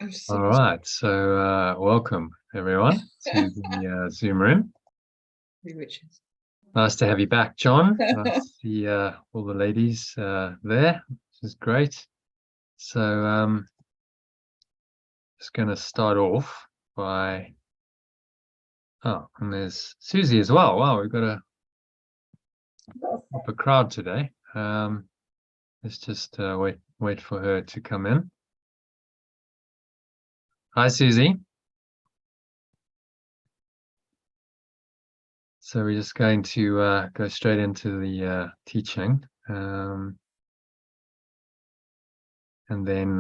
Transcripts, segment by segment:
All right, so welcome everyone to the Zoom room. Nice to have you back, John. Nice to see all the ladies there, which is great. So just going to start off by, and there's Susie as well. Wow, we've got a proper crowd today. Let's just wait for her to come in. Hi, Susie. So we're just going to go straight into the teaching, and then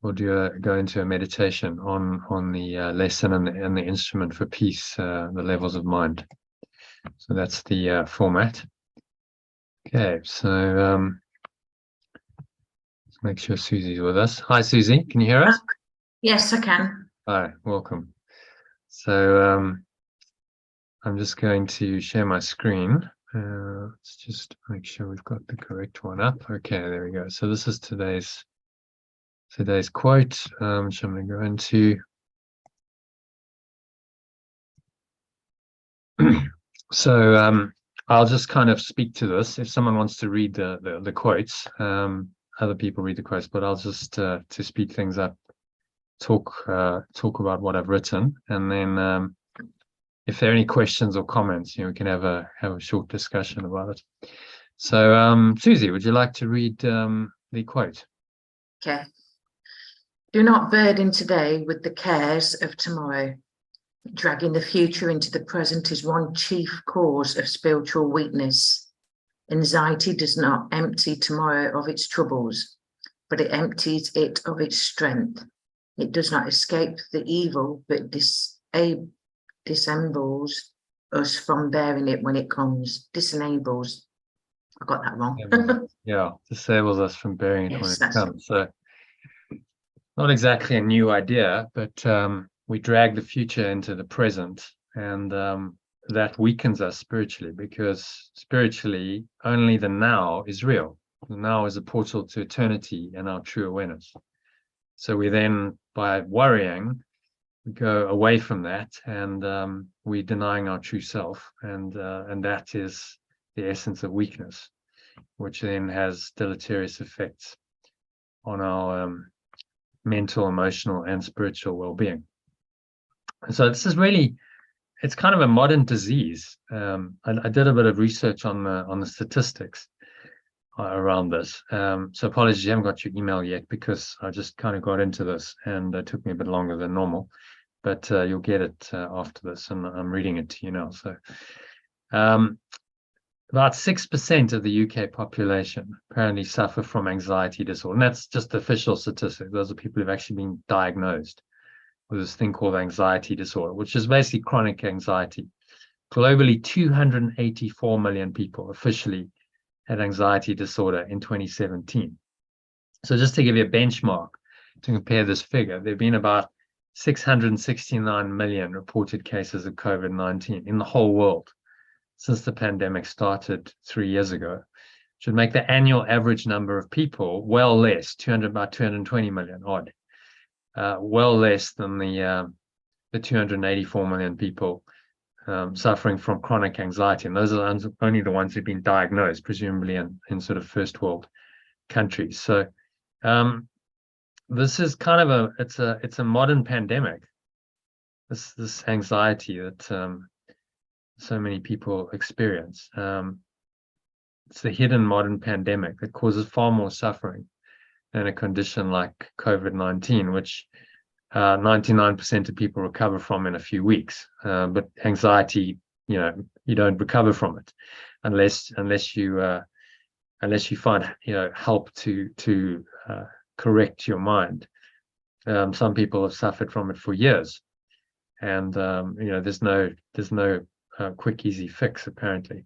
we'll go into a meditation on the lesson and the instrument for peace, the levels of mind. So that's the format. Okay, so let's make sure Susie's with us. Hi, Susie. Can you hear us? Yes, I can. Hi, welcome. So I'm just going to share my screen. Let's just make sure we've got the correct one up. Okay, there we go. So this is today's quote, which I'm going to go into. So I'll just kind of speak to this. If someone wants to read the quotes, other people read the quotes, but I'll just to speed things up, talk about what I've written, and then if there are any questions or comments, we can have a short discussion about it. So Susie, would you like to read the quote? Okay. Do not burden today with the cares of tomorrow. Dragging the future into the present is one chief cause of spiritual weakness. Anxiety does not empty tomorrow of its troubles, but it empties it of its strength. It does not escape the evil, but disenables us from bearing it when it comes. Disenables. I got that wrong. Yeah, disables us from bearing it when it comes. So not exactly a new idea, but we drag the future into the present, and that weakens us spiritually, because spiritually only the now is real. The now is a portal to eternity and our true awareness. So we then, by worrying, we go away from that, and we're denying our true self, and that is the essence of weakness, which then has deleterious effects on our mental, emotional, and spiritual well-being. So this is really, it's kind of a modern disease. I did a bit of research on the statistics around this. So apologies, you haven't got your email yet, because I just kind of got into this and it took me a bit longer than normal. But you'll get it after this, and I'm reading it to you now. So about 6% of the UK population apparently suffer from anxiety disorder. And that's just the official statistics. Those are people who've actually been diagnosed with this thing called anxiety disorder, which is basically chronic anxiety. Globally, 284 million people officially had anxiety disorder in 2017. So just to give you a benchmark to compare this figure, there have been about 669 million reported cases of COVID-19 in the whole world since the pandemic started 3 years ago, should make the annual average number of people well less, about 220 million odd, well less than the 284 million people suffering from chronic anxiety. And those are only the ones who've been diagnosed, presumably in sort of first world countries. So this is kind of it's a modern pandemic, this anxiety that so many people experience. It's the hidden modern pandemic that causes far more suffering than a condition like COVID-19, which 99% of people recover from in a few weeks. But anxiety, you don't recover from it unless you find help to correct your mind. Some people have suffered from it for years, and there's no quick, easy fix, apparently.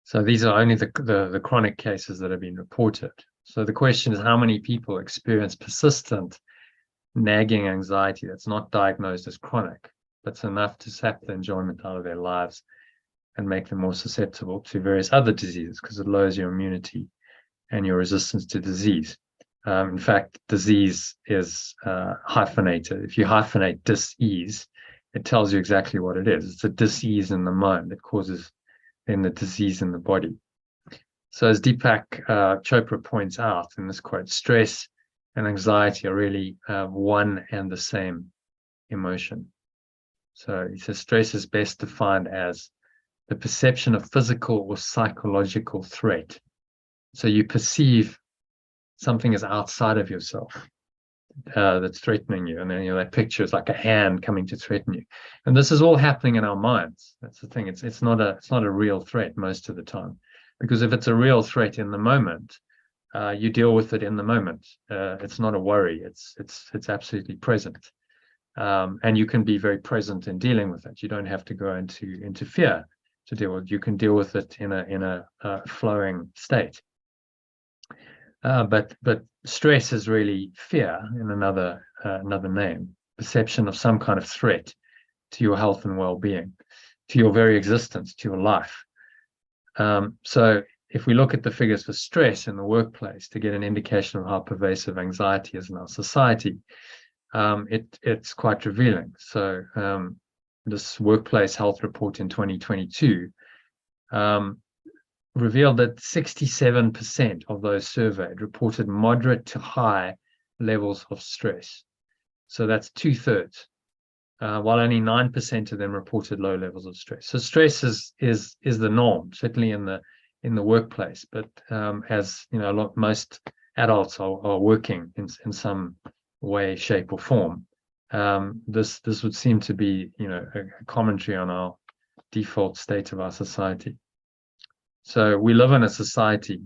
So these are only the chronic cases that have been reported. So the question is, how many people experience persistent, nagging anxiety that's not diagnosed as chronic, that's enough to sap the enjoyment out of their lives and make them more susceptible to various other diseases, because it lowers your immunity and your resistance to disease. In fact, disease is hyphenated. If you hyphenate dis-ease, it tells you exactly what it is. It's a dis-ease in the mind that causes then the disease in the body. So as Deepak Chopra points out in this quote, stress and anxiety are really one and the same emotion. So he says stress is best defined as the perception of physical or psychological threat. So you perceive something is outside of yourself that's threatening you, and then that picture is like a hand coming to threaten you. And this is all happening in our minds. That's the thing. It's not a real threat most of the time, because if it's a real threat in the moment, you deal with it in the moment. It's not a worry. It's absolutely present, and you can be very present in dealing with it. You don't have to go into fear to deal with. You can deal with it in a flowing state. But stress is really fear in another name, perception of some kind of threat to your health and well-being, to your very existence, to your life. So if we look at the figures for stress in the workplace to get an indication of how pervasive anxiety is in our society, it's quite revealing. So this workplace health report in 2022 revealed that 67% of those surveyed reported moderate to high levels of stress. So that's 2/3, while only 9% of them reported low levels of stress. So stress is the norm, certainly in the workplace. But as you know, most adults are working in some way, shape, or form. This would seem to be a commentary on our default state of our society. So we live in a society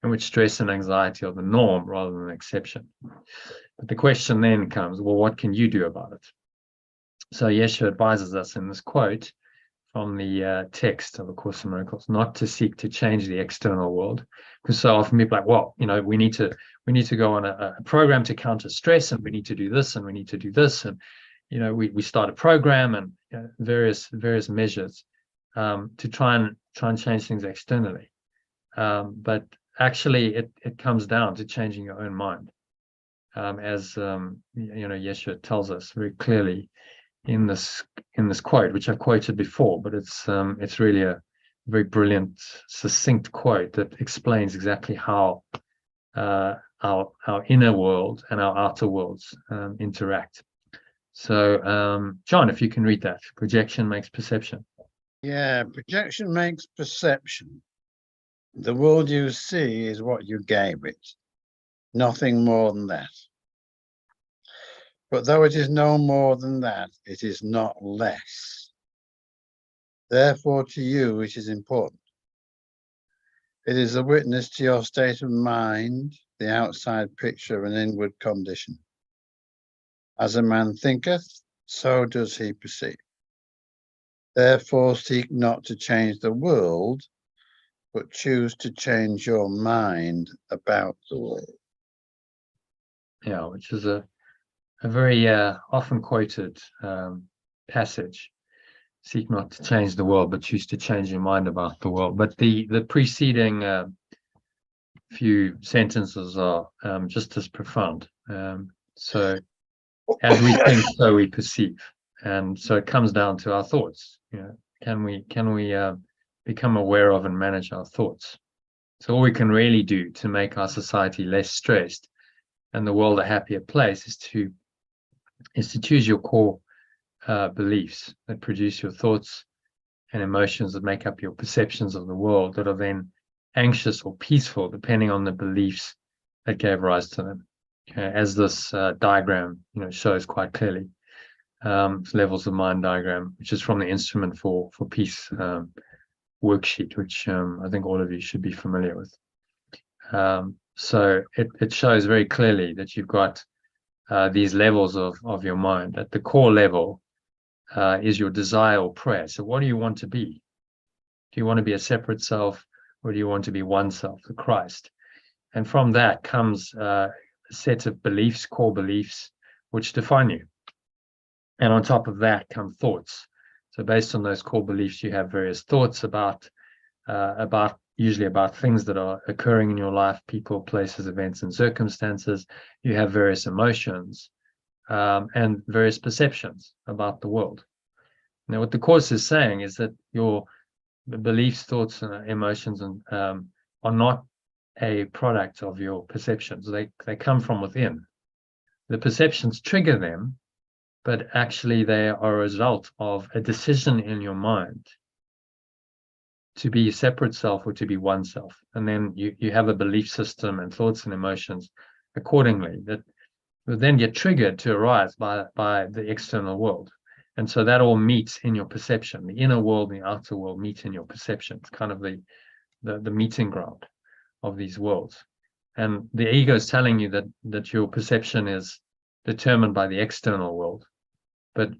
in which stress and anxiety are the norm rather than an exception. But the question then comes, well, what can you do about it? So Yeshua advises us in this quote from the text of A Course in Miracles, not to seek to change the external world, because so often people are like, well, we need to go on a program to counter stress, and we need to do this, and we need to do this, and we start a program and various measures to try and change things externally, but actually it comes down to changing your own mind, as Yeshua tells us very clearly in this quote, which I've quoted before, but it's really a very brilliant, succinct quote that explains exactly how our inner world and our outer worlds interact. So John, if you can read that. Projection makes perception. Yeah, projection makes perception. The world you see is what you gave it, nothing more than that. But though it is no more than that, it is not less. Therefore, to you, it is important. It is a witness to your state of mind, the outside picture of an inward condition. As a man thinketh, so does he perceive. Therefore, seek not to change the world, but choose to change your mind about the world. Yeah, which is a very often quoted passage. Seek not to change the world, but choose to change your mind about the world. But the preceding few sentences are just as profound. So as we think, so we perceive. And so it comes down to our thoughts. Can we become aware of and manage our thoughts? So all we can really do to make our society less stressed and the world a happier place is to choose your core beliefs that produce your thoughts and emotions that make up your perceptions of the world, that are then anxious or peaceful depending on the beliefs that gave rise to them. As this diagram shows quite clearly. Levels of mind diagram, which is from the Instrument for Peace worksheet, which I think all of you should be familiar with. So it shows very clearly that you've got these levels of your mind. At the core level is your desire or prayer. So what do you want to be? Do you want to be a separate self, or do you want to be one self, the Christ? And from that comes a set of beliefs, core beliefs, which define you. And on top of that come thoughts. So based on those core beliefs, you have various thoughts about usually about things that are occurring in your life, people, places, events, and circumstances. You have various emotions and various perceptions about the world. Now, what the Course is saying is that your beliefs, thoughts, and emotions are not a product of your perceptions. They come from within. The perceptions trigger them, but actually they are a result of a decision in your mind to be a separate self or to be oneself. And then you have a belief system and thoughts and emotions accordingly that will then get triggered to arise by the external world. And so that all meets in your perception. The inner world and the outer world meet in your perception. It's kind of the meeting ground of these worlds. And the ego is telling you that your perception is determined by the external world. But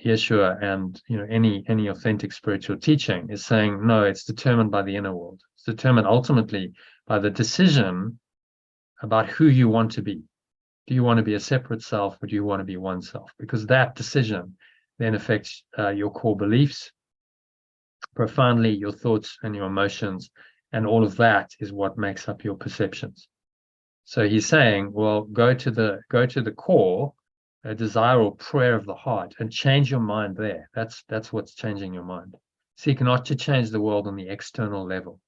Yeshua and any authentic spiritual teaching is saying, no, it's determined by the inner world. It's determined ultimately by the decision about who you want to be. Do you want to be a separate self, or do you want to be oneself? Because that decision then affects your core beliefs profoundly, your thoughts and your emotions, and all of that is what makes up your perceptions. So he's saying, well, go to the core, a desire or prayer of the heart, and change your mind there. That's what's changing your mind. Seek not to change the world on the external level,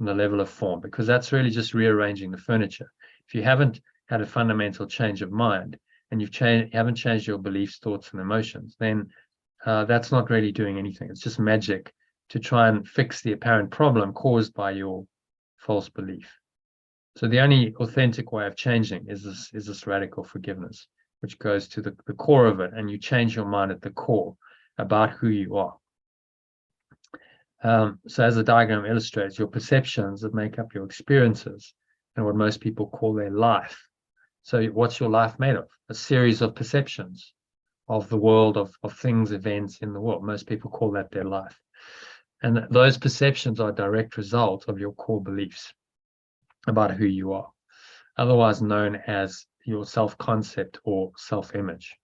on the level of form, because that's really just rearranging the furniture. If you haven't had a fundamental change of mind, and you haven't changed your beliefs, thoughts, and emotions, then that's not really doing anything. It's just magic to try and fix the apparent problem caused by your false belief. So the only authentic way of changing is this radical forgiveness, which goes to the core of it, and you change your mind at the core about who you are. So as the diagram illustrates, your perceptions that make up your experiences and what most people call their life. So what's your life made of? A series of perceptions of the world, of things, events in the world. Most people call that their life. And those perceptions are a direct result of your core beliefs about who you are, otherwise known as your self-concept or self-image.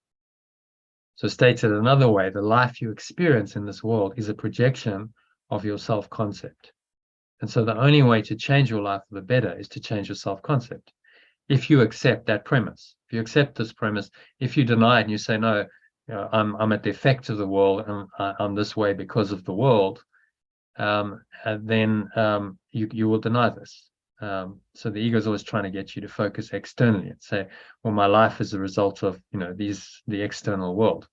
So stated another way, the life you experience in this world is a projection of your self-concept. And so the only way to change your life for the better is to change your self-concept. If you accept that premise, if you accept this premise, if you deny it and you say, no, I'm at the effect of the world, and I'm this way because of the world, then you will deny this. So the ego is always trying to get you to focus externally and say, well, my life is a result of the external world.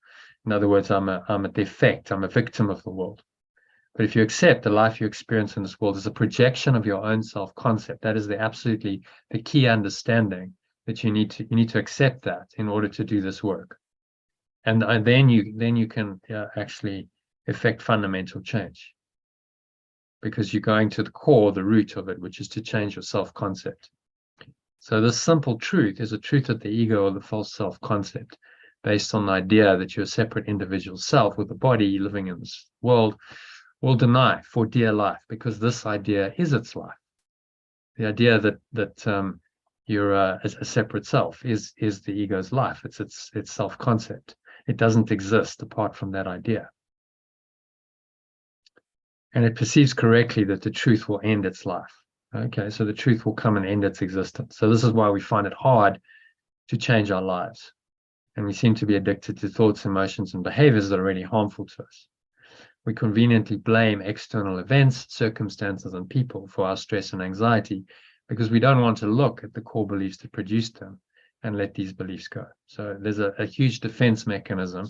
In other words, I'm at the effect, I'm a victim of the world. But if you accept the life you experience in this world is a projection of your own self-concept, that is absolutely the key understanding that you need to accept that in order to do this work. And then you can actually effect fundamental change, because you're going to the core, the root of it, which is to change your self-concept. So this simple truth is a truth that the ego or the false self-concept, based on the idea that you're a separate individual self with a body living in this world, will deny for dear life, because this idea is its life. The idea that you're a separate self is the ego's life. It's its self-concept. It doesn't exist apart from that idea. And it perceives correctly that the truth will end its life. Okay, so the truth will come and end its existence. So this is why we find it hard to change our lives. And we seem to be addicted to thoughts, emotions, and behaviors that are really harmful to us. We conveniently blame external events, circumstances, and people for our stress and anxiety, because we don't want to look at the core beliefs that produced them and let these beliefs go. So there's a huge defense mechanism,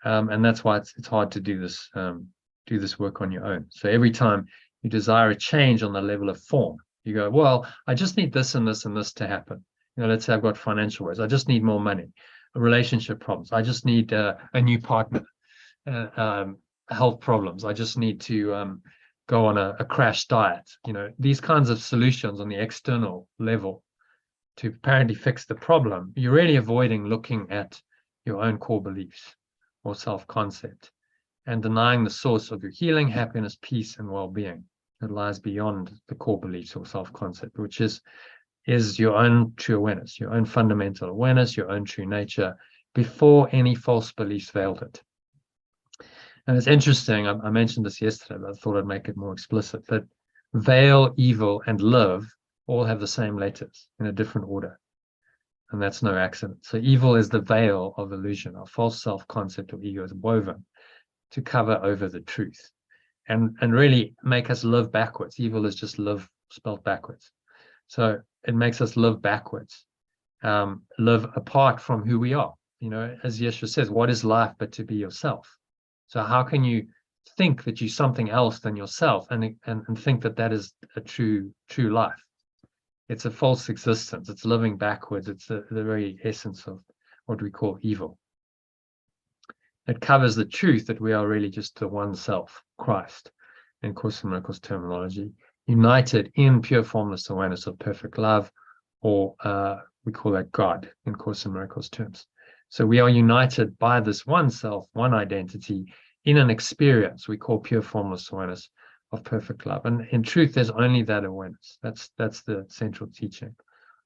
and that's why it's hard to do this work on your own. So every time you desire a change on the level of form, you go, well, I just need this and this and this to happen. Let's say I've got financial worries. I just need more money. Relationship problems. I just need a new partner. Health problems. I just need to go on a crash diet. These kinds of solutions on the external level to apparently fix the problem. You're really avoiding looking at your own core beliefs or self-concept and denying the source of your healing, happiness, peace, and well-being that lies beyond the core beliefs or self-concept, which is your own true awareness, your own fundamental awareness, your own true nature, before any false beliefs veiled it. And it's interesting, I mentioned this yesterday, but I thought I'd make it more explicit, that veil, evil, and live all have the same letters in a different order. And that's no accident. So evil is the veil of illusion. Our false self-concept or ego is woven to cover over the truth and really make us live backwards. Evil is just live spelled backwards. So it makes us live backwards, live apart from who we are. You know, as Yeshua says, what is life but to be yourself? So how can you think that you're something else than yourself and think that that is a true life? It's a false existence. It's living backwards. It's the very essence of what we call evil. It covers the truth that we are really just the one self, Christ, in Course in Miracles terminology, united in pure formless awareness of perfect love, or we call that God in Course in Miracles terms. So we are united by this one self, one identity, in an experience we call pure formless awareness of perfect love. And in truth, there's only that awareness. That's the central teaching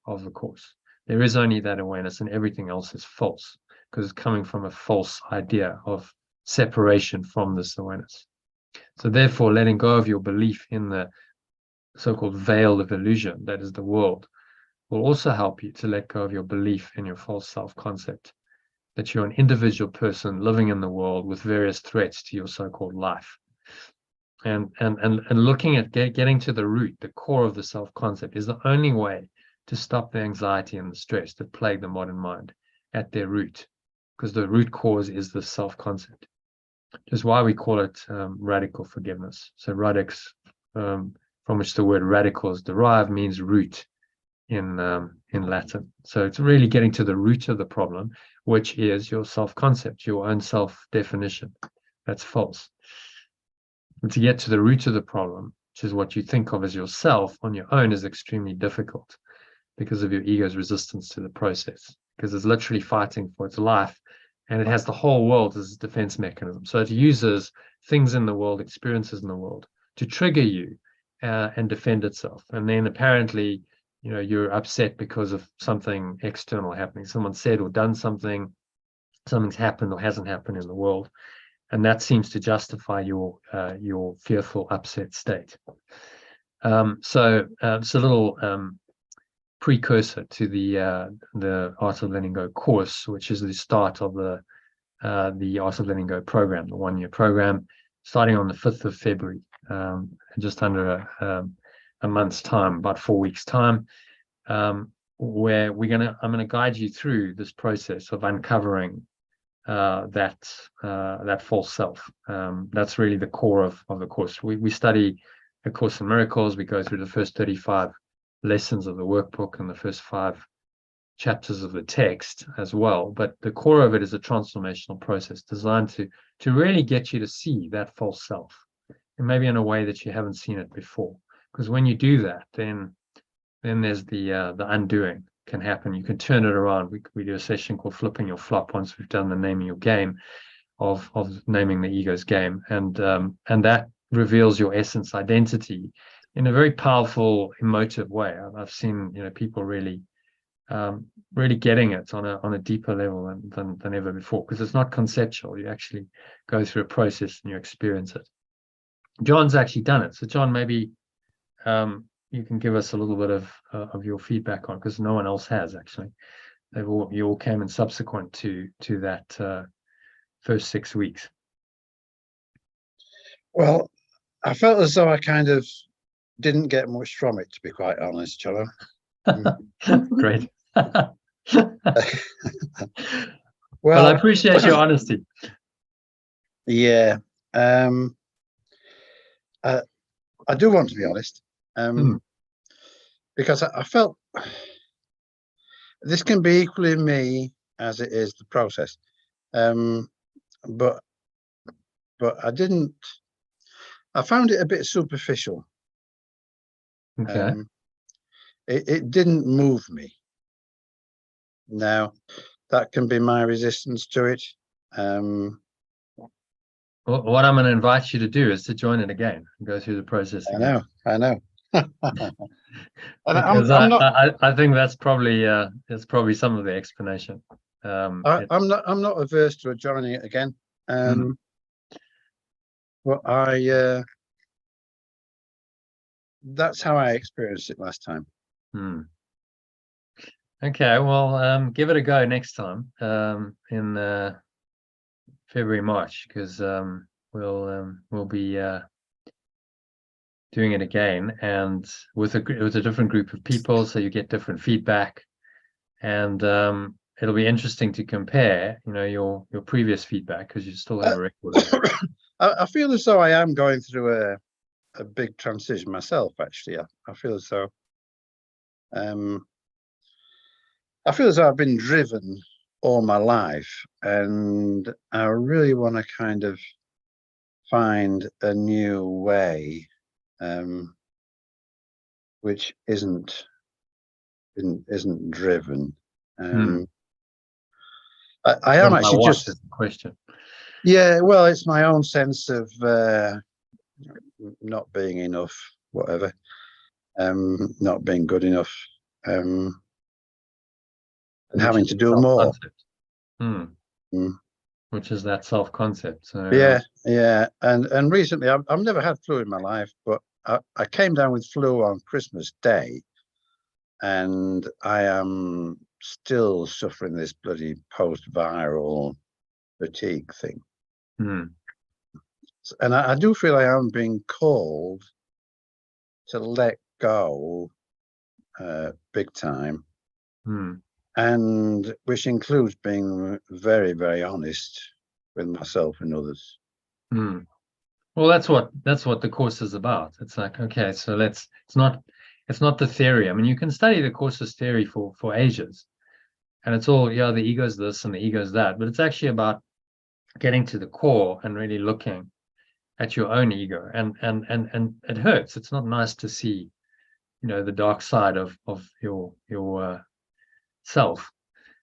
of the Course. There is only that awareness, and everything else is false, because it's coming from a false idea of separation from this awareness. So therefore, letting go of your belief in the so-called veil of illusion, that is the world, will also help you to let go of your belief in your false self-concept, that you're an individual person living in the world with various threats to your so-called life. And looking at getting to the root, the core of the self-concept, is the only way to stop the anxiety and the stress that plague the modern mind at their root, because the root cause is the self-concept. Which is why we call it radical forgiveness. So radix, from which the word radical is derived, means root in Latin. So it's really getting to the root of the problem, which is your self-concept, your own self-definition. That's false. And to get to the root of the problem, which is what you think of as yourself on your own, is extremely difficult because of your ego's resistance to the process, because it's literally fighting for its life, and it has the whole world as its defense mechanism. So it uses things in the world, experiences in the world, to trigger you and defend itself. And then apparently, you know, you're upset because of something external happening. Someone said or done something, something's happened or hasn't happened in the world, and that seems to justify your fearful, upset state. So it's a little precursor to the Art of Letting Go course, which is the start of the Art of Letting Go program, the one-year program, starting on the 5th of February, just under a month's time, about 4 weeks' time, where I'm gonna guide you through this process of uncovering that false self. That's really the core of the course. We study A Course in Miracles. We go through the first 35 lessons of the workbook and the first 5 chapters of the text as well. But the core of it is a transformational process designed to really get you to see that false self, and maybe in a way that you haven't seen it before. Because when you do that, then there's the undoing can happen. You can turn it around. We do a session called Flipping Your Flop once we've done the naming your game of naming the ego's game, and that reveals your essence identity in a very powerful, emotive way. I've seen, you know, people really getting it on a deeper level than ever before, because it's not conceptual. You actually go through a process and you experience it. John's actually done it. So John, maybe you can give us a little bit of your feedback on, because no one else has actually. You all came in subsequent to that first 6 weeks. Well, I felt as though I kind of didn't get much from it, to be quite honest, Jono. Great. Well, I appreciate your honesty. Yeah. I do want to be honest, because I felt this can be equally me as it is the process, but I found it a bit superficial. Okay. It didn't move me. Now, that can be my resistance to it. What I'm going to invite you to do is to join it again and go through the process again. I know. Because I think that's probably some of the explanation. I'm not averse to joining it again. But that's how I experienced it last time. Hmm. Okay, well, give it a go next time in February, March, because we'll be doing it again, and with a different group of people, so you get different feedback, and it'll be interesting to compare, you know, your previous feedback, because you still have a record of it. I feel as though I am going through a big transition myself. Actually, I feel as though I feel as though I've been driven all my life, and I really want to kind of find a new way, which isn't driven. I am actually just is the question. Yeah, well, it's my own sense of not being enough, whatever, not being good enough, and having to do more. Which is that self-concept. So yeah, and recently I've never had flu in my life, but I came down with flu on Christmas Day, and I am still suffering this bloody post-viral fatigue thing. And I do feel I am being called to let go big time, and which includes being very, very honest with myself and others. Well, that's what the course is about. It's like, okay, so it's not the theory. I mean, you can study the course's theory for ages, and it's all, yeah, the ego's this and the ego's that, but it's actually about getting to the core and really looking at your own ego, and it hurts. It's not nice to see, you know, the dark side of your self,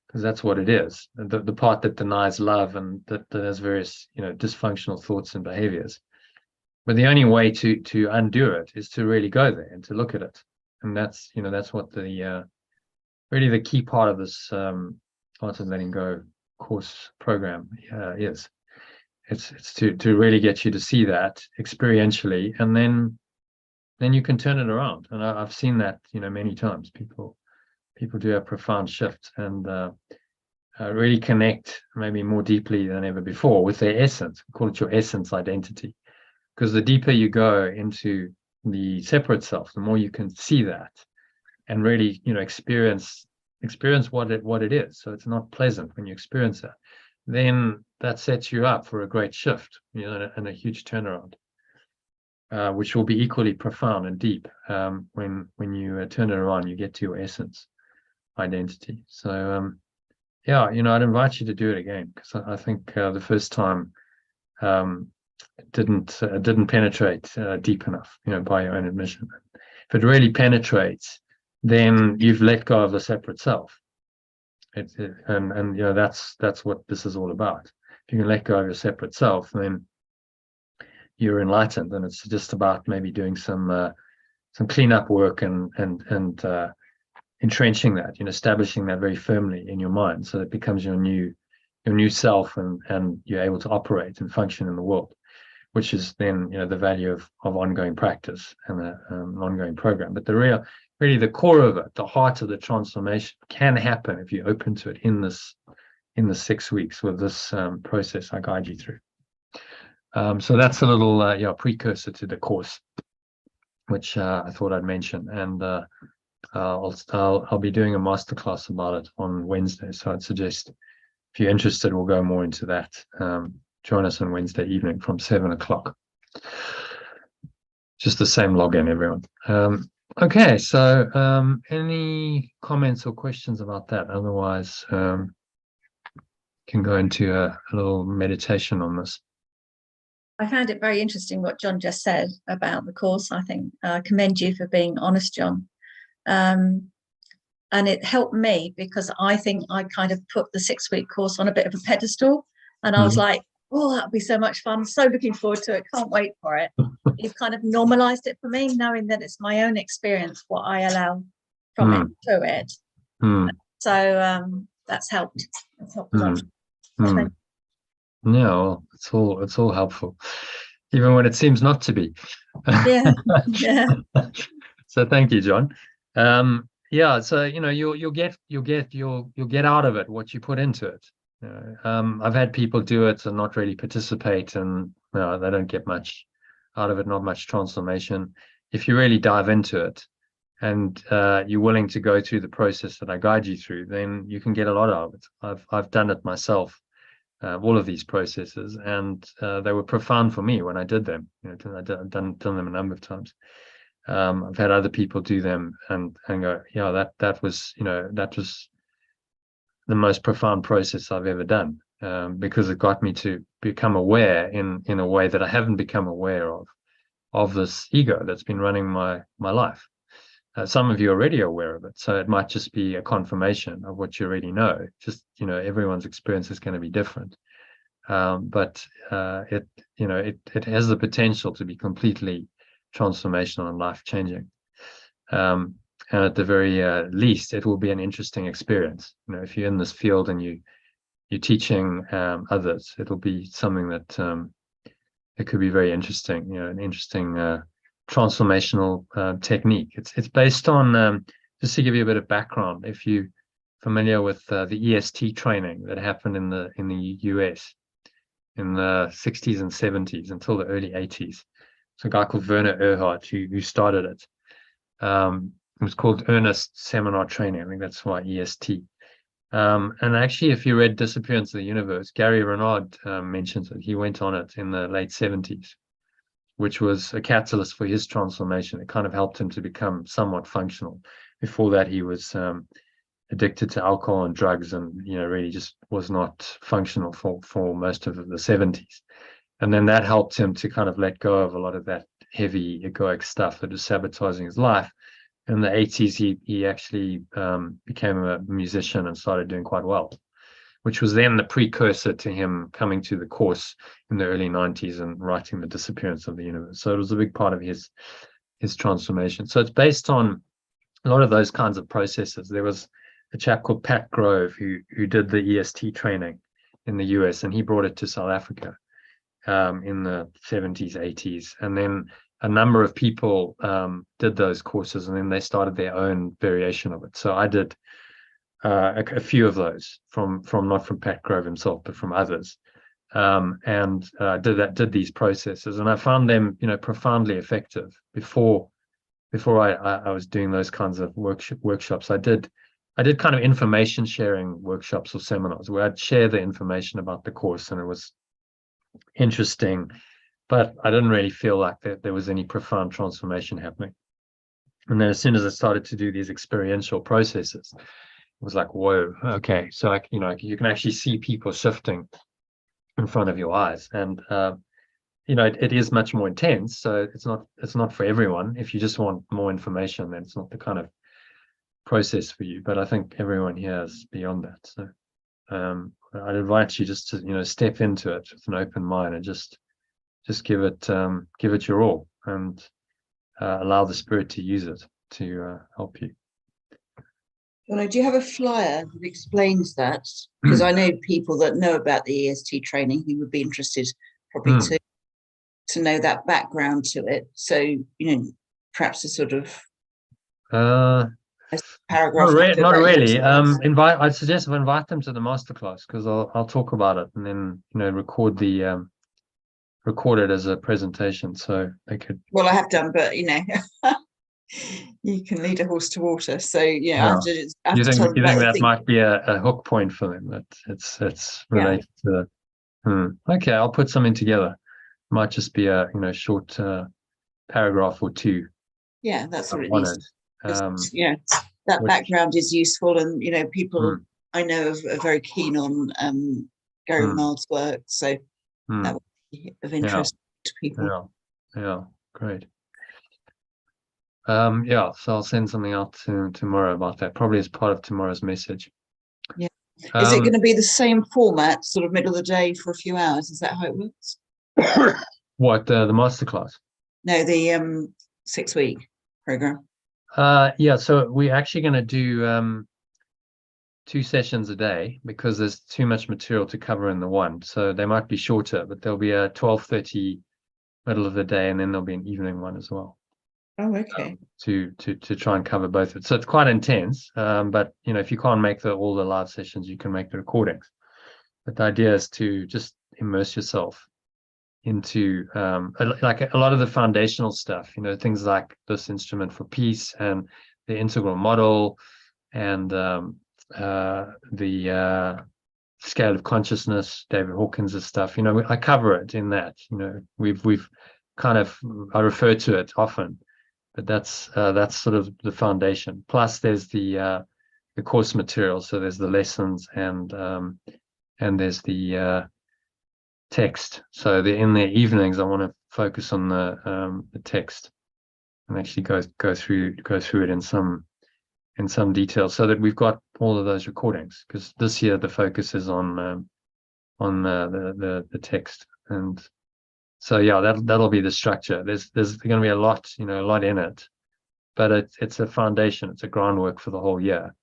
because that's what it is, the part that denies love and that has various, you know, dysfunctional thoughts and behaviors. But the only way to undo it is to really go there and to look at it, and that's, you know, that's what the really the key part of this Art of Letting Go course program is. It's to really get you to see that experientially, and then you can turn it around. And I've seen that, you know, many times. People do a profound shift and really connect maybe more deeply than ever before with their essence. We call it your essence identity, because the deeper you go into the separate self, the more you can see that and really, you know, experience what it is. So it's not pleasant when you experience that. Then that sets you up for a great shift, you know, and a huge turnaround, which will be equally profound and deep when you turn it around. You get to your essence identity. So yeah, you know, I'd invite you to do it again, because I think the first time didn't penetrate deep enough, you know, by your own admission. If it really penetrates, then you've let go of the separate self. And you know, that's what this is all about. If you can let go of your separate self, then you're enlightened, and it's just about maybe doing some cleanup work and entrenching that, you know, establishing that very firmly in your mind, so it becomes your new self, and you're able to operate and function in the world, which is then, you know, the value of ongoing practice and an ongoing program. But really the core of it, the heart of the transformation, can happen if you're open to it in the 6 weeks with this process I guide you through. So that's a little precursor to the course, which I thought I'd mention. And I'll be doing a masterclass about it on Wednesday. So I'd suggest, if you're interested, we'll go more into that. Join us on Wednesday evening from 7 o'clock. Just the same login, everyone. Okay, so any comments or questions about that? Otherwise, can go into a little meditation on this. I found it very interesting what John just said about the course. I think I commend you for being honest, John. And it helped me, because I think I kind of put the 6-week course on a bit of a pedestal, and I was like, oh, that'll be so much fun. So looking forward to it. Can't wait for it. You've kind of normalized it for me, knowing that it's my own experience, what I allow from it to it. So that's helped. That's helped a lot. No, it's all helpful. even when it seems not to be. Yeah, yeah. So thank you, John. Yeah, so you'll get out of it what you put into it. I've had people do it and not really participate, and they don't get much out of it, not much transformation. If you really dive into it and you're willing to go through the process that I guide you through, then you can get a lot out of it. I've done it myself, all of these processes, and they were profound for me when I did them. I've done them a number of times. I've had other people do them and go, yeah, that was the most profound process I've ever done, because it got me to become aware in a way that I haven't become aware of this ego that's been running my life. Some of you are already aware of it, so it might just be a confirmation of what you already know. Just everyone's experience is going to be different, but it has the potential to be completely transformational and life-changing. And at the very least, it will be an interesting experience. If you're in this field and you're teaching others, it'll be something that it could be very interesting. An interesting transformational technique. It's based on, just to give you a bit of background, if you're familiar with the EST training that happened in the US in the 60s and 70s until the early 80s. It's a guy called Werner Erhard who started it. It was called Earnest Seminar Training. I think that's why EST. And actually, if you read Disappearance of the Universe, Gary Renard mentions it. He went on it in the late 70s, which was a catalyst for his transformation. It kind of helped him to become somewhat functional. Before that, he was addicted to alcohol and drugs, and really just was not functional for most of the 70s. And then that helped him to kind of let go of a lot of that heavy egoic stuff that was sabotaging his life. In the 80s, he actually became a musician and started doing quite well, which was then the precursor to him coming to the course in the early 90s and writing The Disappearance of the Universe. So it was a big part of his transformation. So it's based on a lot of those kinds of processes. There was a chap called Pat Grove who did the EST training in the US, and he brought it to South Africa in the 70s, 80s. And then a number of people did those courses, and then they started their own variation of it. So I did a few of those from not from Pat Grove himself, but from others, and did these processes, and I found them profoundly effective. Before I was doing those kinds of workshops, I did kind of information sharing workshops or seminars where I'd share the information about the course, and it was interesting, but I didn't really feel like there was any profound transformation happening. And then as soon as I started to do these experiential processes, it was like, whoa, okay, so you can actually see people shifting in front of your eyes, and it is much more intense. So it's not for everyone. If you just want more information, then it's not the kind of process for you. But I think everyone here is beyond that. So I'd invite you just to step into it with an open mind and just give it your all, and allow the spirit to use it to help you. Well, do you have a flyer that explains that? Because I know people that know about the EST training who would be interested probably to know that background to it. So, perhaps a sort of a paragraph. Not really. I'd suggest invite them to the masterclass, because I'll talk about it, and then record it as a presentation, so they could. Well, I have done, but you can lead a horse to water. So I have to you think that thing. might be a hook point for them, that it's related to okay, I'll put something together. Might just be a short paragraph or two. Yeah, that's what it needs. That background is useful, and people I know are very keen on Gary Renard's work, so that would be of interest to people. Yeah, great. So I'll send something out tomorrow about that, probably as part of tomorrow's message. Yeah. Is it going to be the same format, sort of middle of the day for a few hours? Is that how it works? What, the masterclass? No, the 6-week program. So we're actually going to do 2 sessions a day, because there's too much material to cover in the one. So they might be shorter, but there'll be a 12:30 middle of the day, and then there'll be an evening one as well. Oh, okay. To try and cover both of it. So it's quite intense. But you know, if you can't make all the live sessions, you can make the recordings. But the idea is to just immerse yourself into like a lot of the foundational stuff, you know, things like this instrument for peace and the integral model and the scale of consciousness, David Hawkins' stuff. You know, I cover it in that. You know, we've kind of, I refer to it often, but that's sort of the foundation. Plus, there's the course material. So there's the lessons and there's the text. So in the evenings, I want to focus on the text and actually go through it in some detail, so that we've got all of those recordings. Because this year the focus is on the text, and so yeah, that'll be the structure. There's going to be a lot in it, but it's a foundation. It's a groundwork for the whole year.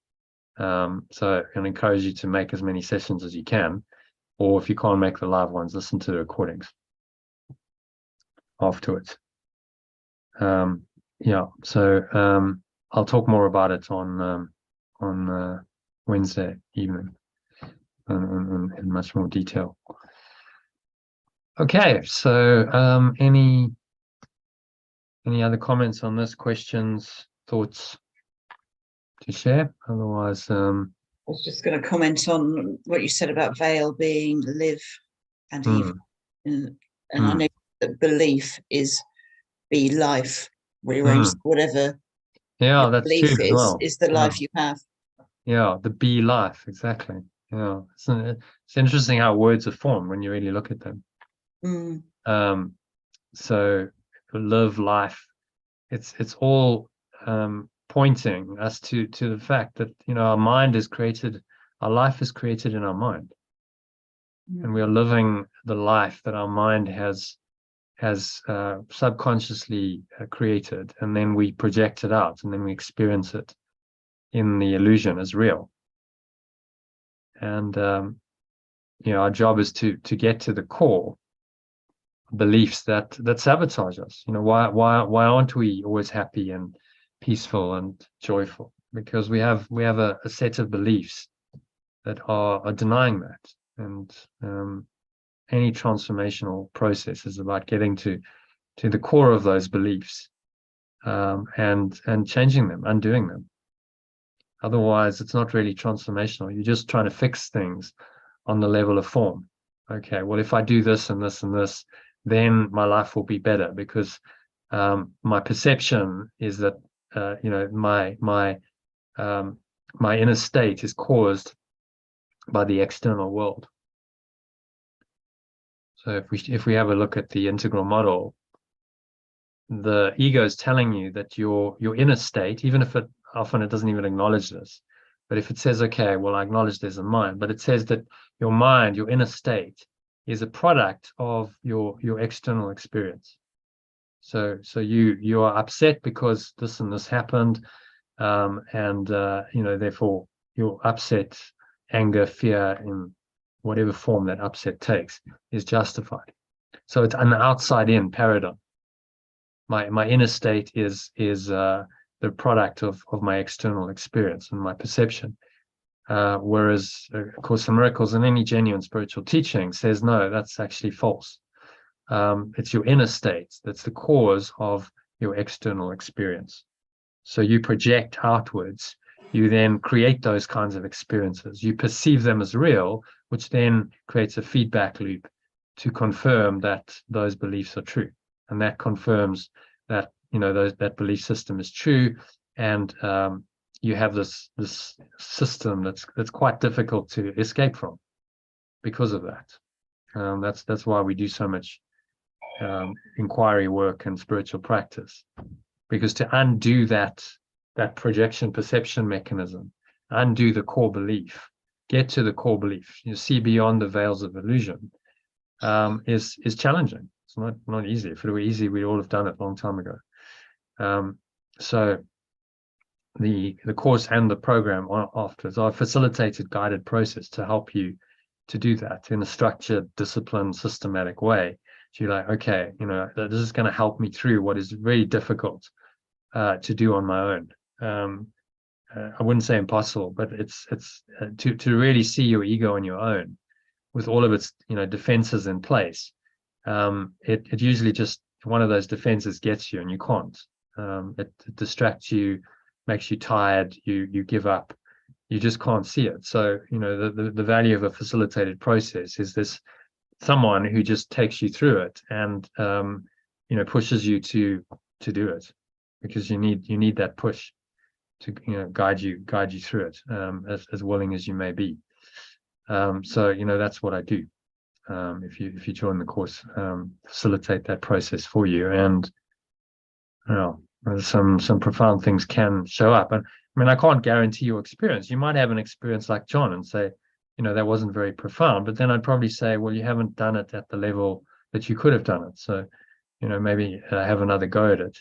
So I can encourage you to make as many sessions as you can. Or if you can't make the live ones, listen to the recordings afterwards. Yeah, so I'll talk more about it on Wednesday evening in much more detail. Okay, so any other comments on this? Questions, thoughts to share? Otherwise, I was just going to comment on what you said about veil being live and evil. And I know that belief is be life, rearrange whatever that's belief true is the life you have. Yeah, the be life, exactly. Yeah, it's interesting how words are formed when you really look at them. So live life, it's all pointing us to the fact that, you know, our mind is created, our life is created in our mind, and we are living the life that our mind has subconsciously created, and then we project it out, and then we experience it in the illusion as real. And you know, our job is to get to the core beliefs that sabotage us. You know, why aren't we always happy and peaceful and joyful? Because we have a set of beliefs that are denying that. And any transformational process is about getting to the core of those beliefs, and changing them, undoing them. Otherwise, it's not really transformational. You're just trying to fix things on the level of form. Okay, well, if I do this and this and this, then my life will be better, because my perception is that you know, my inner state is caused by the external world. So if we have a look at the integral model, the ego is telling you that your inner state, even if it doesn't even acknowledge this, but if it says, okay, well, I acknowledge there's a mind, but it says that your mind, your inner state, is a product of your external experience. So you are upset because this and this happened, and you know, therefore your upset, anger, fear, in whatever form that upset takes, is justified. So it's an outside-in paradigm. My inner state is the product of my external experience and my perception. Whereas A Course in Miracles and any genuine spiritual teaching says, no, that's actually false. It's your inner state that's the cause of your external experience. So you project outwards, you then create those kinds of experiences. You perceive them as real, which then creates a feedback loop to confirm that those beliefs are true. And that confirms that, you know, that belief system is true. And you have this system that's quite difficult to escape from because of that. That's why we do so much inquiry work and spiritual practice, because to undo that projection perception mechanism, undo the core belief, get to the core belief, you see beyond the veils of illusion, is challenging. It's not easy. If it were easy, we'd all have done it a long time ago. So the course and the program afterwards are a facilitated, guided process to help you to do that in a structured, disciplined, systematic way, you're like, okay, you know, this is going to help me through what is really difficult to do on my own. I wouldn't say impossible, but it's to really see your ego on your own with all of its, you know, defenses in place. It usually just one of those defenses gets you and you can't. It distracts you, makes you tired, you give up, you just can't see it. So, you know, the value of a facilitated process is this someone who just takes you through it and you know, pushes you to do it, because you need that push to, you know, guide you through it, as willing as you may be. So, you know, that's what I do. If you join the course, facilitate that process for you, and you know, some profound things can show up. And I mean, I can't guarantee your experience. You might have an experience like John and say, you know, that wasn't very profound, but then I'd probably say, well, you haven't done it at the level that you could have done it. So, you know, maybe have another go at it.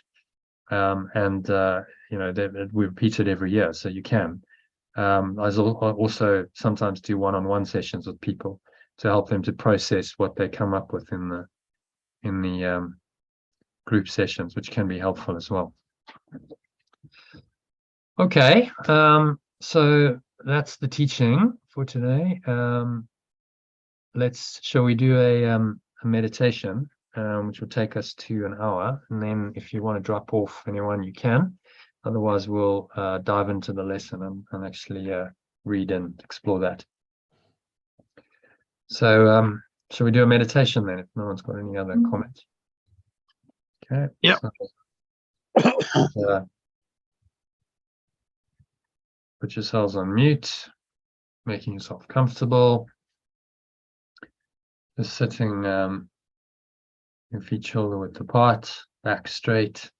And you know, we repeat it every year, so you can. I also sometimes do one-on-one sessions with people to help them to process what they come up with in the group sessions, which can be helpful as well. Okay, so that's the teaching for today. Shall we do a meditation, which will take us to an hour, and then if you want to drop off anyone, you can. Otherwise, we'll dive into the lesson and actually read and explore that. So, shall we do a meditation then, if no one's got any other comments? Okay. Yep. So, put yourselves on mute, making yourself comfortable. Just sitting, your feet shoulder width apart, back straight.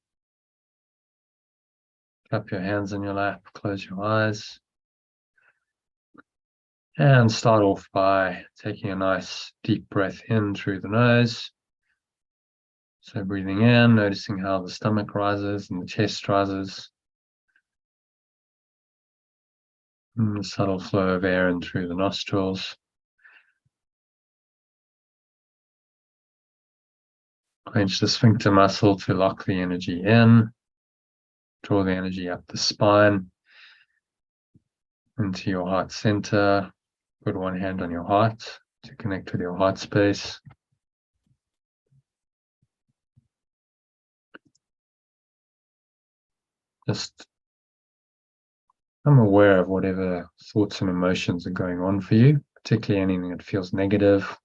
Cup your hands in your lap, close your eyes. And start off by taking a nice deep breath in through the nose. So breathing in, noticing how the stomach rises and the chest rises. And the subtle flow of air in through the nostrils. Clench the sphincter muscle to lock the energy in. Draw the energy up the spine into your heart center. Put one hand on your heart to connect with your heart space. Just become aware of whatever thoughts and emotions are going on for you, particularly anything that feels negative,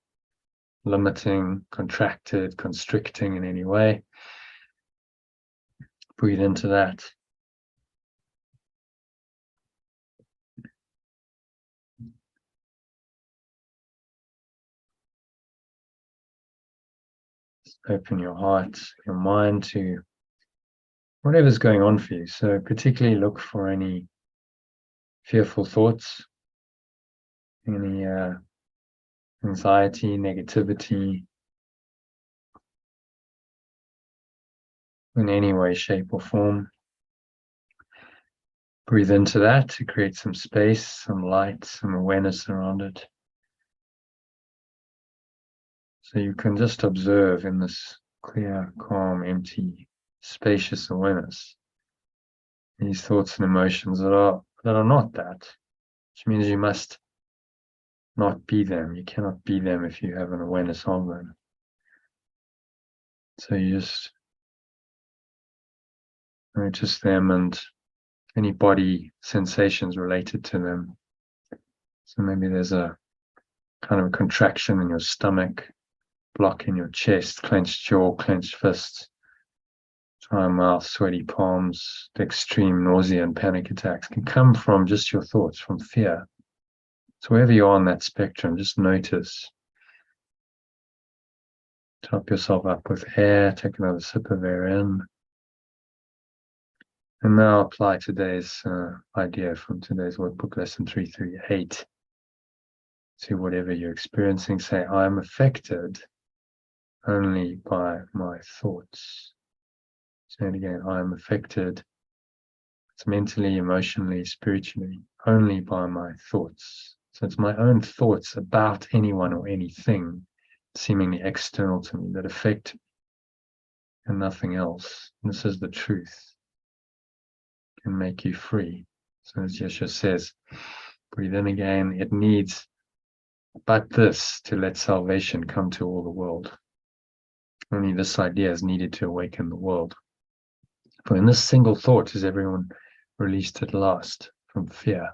limiting, contracted, constricting in any way. Breathe into that. Open your heart, your mind to whatever's going on for you. So particularly look for any fearful thoughts, any anxiety, negativity, in any way, shape or form. Breathe into that to create some space, some light, some awareness around it. So you can just observe in this clear, calm, empty, spacious awareness these thoughts and emotions that are not that, which means you must not be them. You cannot be them if you have an awareness of them. So you just notice them and any body sensations related to them. So maybe there's a kind of a contraction in your stomach, block in your chest, clenched jaw, clenched fists, dry mouth, sweaty palms. The extreme nausea and panic attacks can come from just your thoughts, from fear. So wherever you are on that spectrum, just notice. Top yourself up with air, take another sip of air in. And now apply today's idea from today's workbook lesson 338 to whatever you're experiencing. Say, I'm affected only by my thoughts. Say it again, I am affected. It's mentally, emotionally, spiritually, only by my thoughts. So it's my own thoughts about anyone or anything seemingly external to me, that affect me and nothing else. And this is the truth. Can make you free. So as Yeshua says, breathe in again. It needs but this to let salvation come to all the world. Only this idea is needed to awaken the world. For in this single thought is everyone released at last from fear.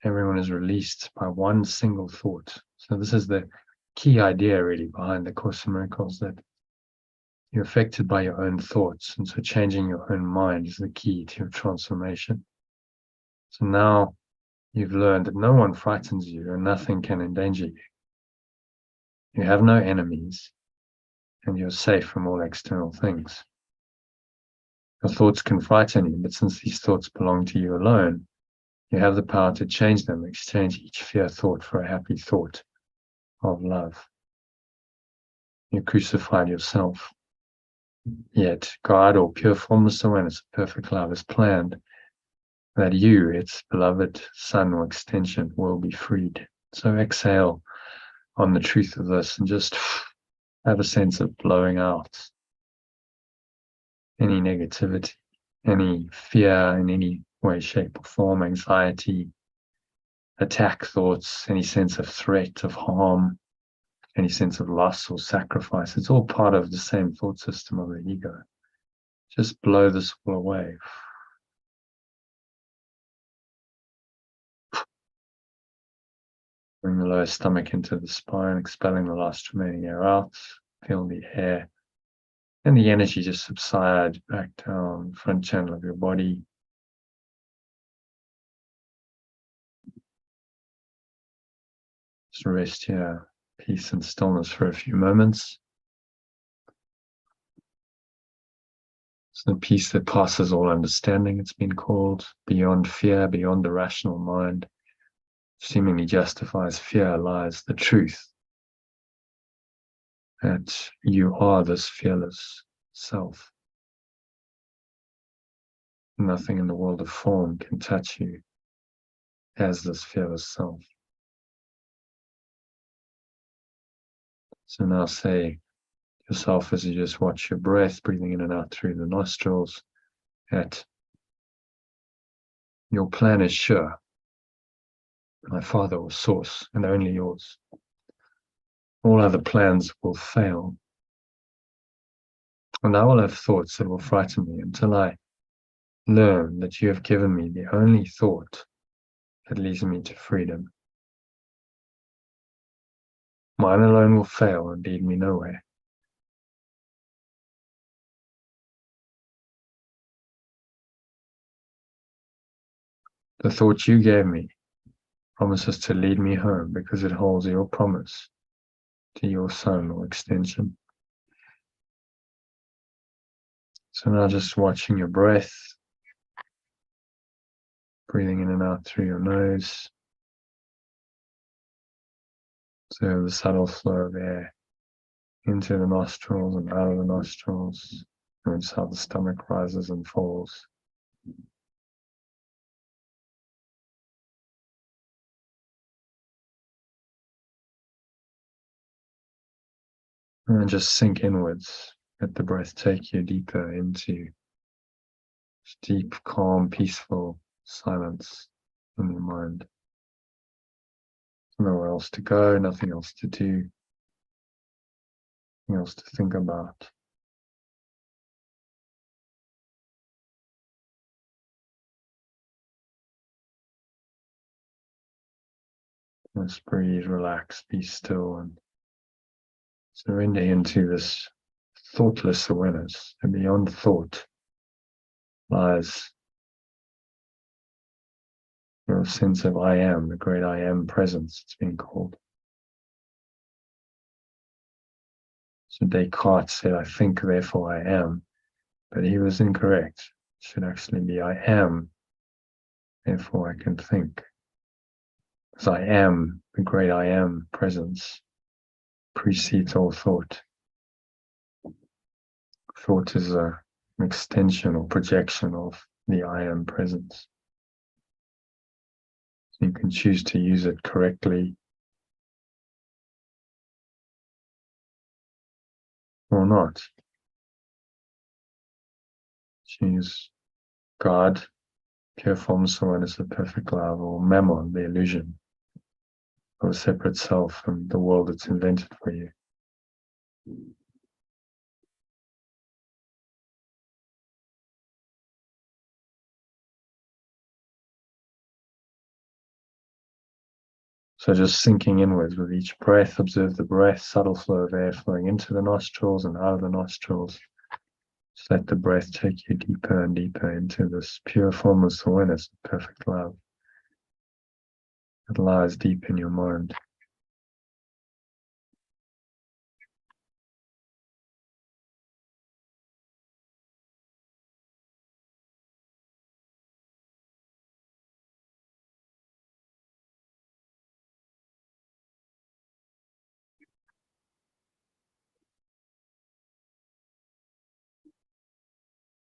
Everyone is released by one single thought. So this is the key idea really behind the Course in Miracles, that you're affected by your own thoughts. And so changing your own mind is the key to your transformation. So now you've learned that no one frightens you and nothing can endanger you. You have no enemies and you're safe from all external things. Your thoughts can frighten you, but since these thoughts belong to you alone, you have the power to change them, exchange each fear thought for a happy thought of love. You crucified yourself. Yet God, or pure formless awareness of perfect love, has planned that you, its beloved son or extension, will be freed. So exhale on the truth of this and just have a sense of blowing out any negativity, any fear in any way, shape, or form, anxiety, attack thoughts, any sense of threat, of harm, any sense of loss or sacrifice. It's all part of the same thought system of the ego. Just blow this all away. Bring the lower stomach into the spine, expelling the last remaining air out. Feel the air and the energy just subside back down the front channel of your body. Just rest here, peace and stillness for a few moments. It's the peace that passes all understanding, it's been called, beyond fear, beyond the rational mind. Seemingly justifies fear, lies the truth that you are this fearless self. Nothing in the world of form can touch you as this fearless self. So now say to yourself as you just watch your breath, breathing in and out through the nostrils, that your plan is sure. My Father or Source, and only yours. All other plans will fail. And I will have thoughts that will frighten me until I learn that you have given me the only thought that leads me to freedom. Mine alone will fail and lead me nowhere. The thought you gave me promises to lead me home because it holds your promise to your son or extension. So now just watching your breath, breathing in and out through your nose. So the subtle flow of air into the nostrils and out of the nostrils. Notice how the stomach rises and falls. And just sink inwards. Let the breath take you deeper into deep, calm, peaceful silence in your mind. Nowhere else to go, nothing else to do, nothing else to think about. Just breathe, relax, be still, and surrender into this thoughtless awareness. And beyond thought lies your sense of I am, the great I am presence, it's been called. So Descartes said, I think, therefore I am. But he was incorrect. It should actually be I am, therefore I can think. Because I am, the great I am presence, precedes all thought. Thought is an extension or projection of the I am presence. So you can choose to use it correctly or not. Choose God, pure formless awareness of perfect love, or Mammon, the illusion of a separate self and the world that's invented for you. So just sinking inwards with each breath, observe the breath, subtle flow of air flowing into the nostrils and out of the nostrils. Just let the breath take you deeper and deeper into this pure formless awareness of perfect love that lies deep in your mind.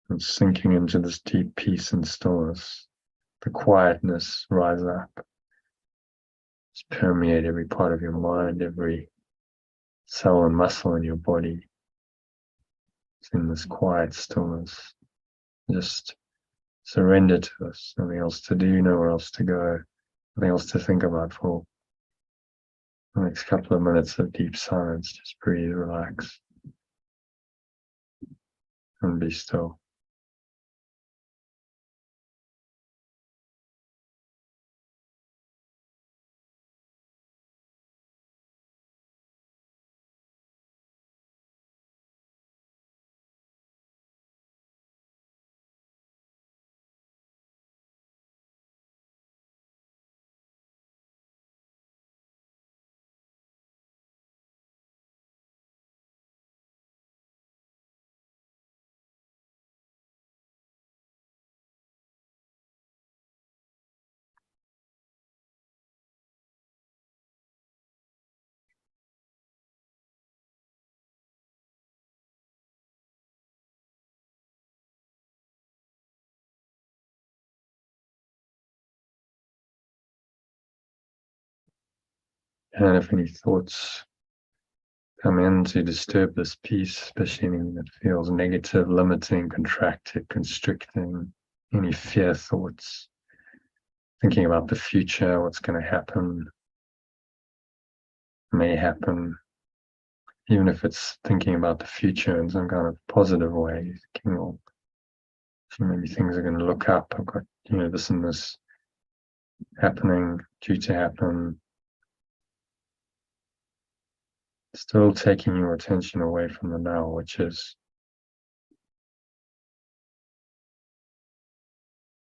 And sinking into this deep peace and stillness, the quietness rise up. Just permeate every part of your mind, every cell and muscle in your body. It's in this quiet stillness. Just surrender to this. Nothing else to do, nowhere else to go, nothing else to think about for the next couple of minutes of deep silence. Just breathe, relax, and be still. And if any thoughts come in to disturb this peace, especially anything that feels negative, limiting, contracted, constricting, any fear thoughts, thinking about the future, what's going to happen, may happen, even if it's thinking about the future in some kind of positive way, thinking, well, maybe things are going to look up, I've got, this and this happening, due to happen. Still taking your attention away from the now, which is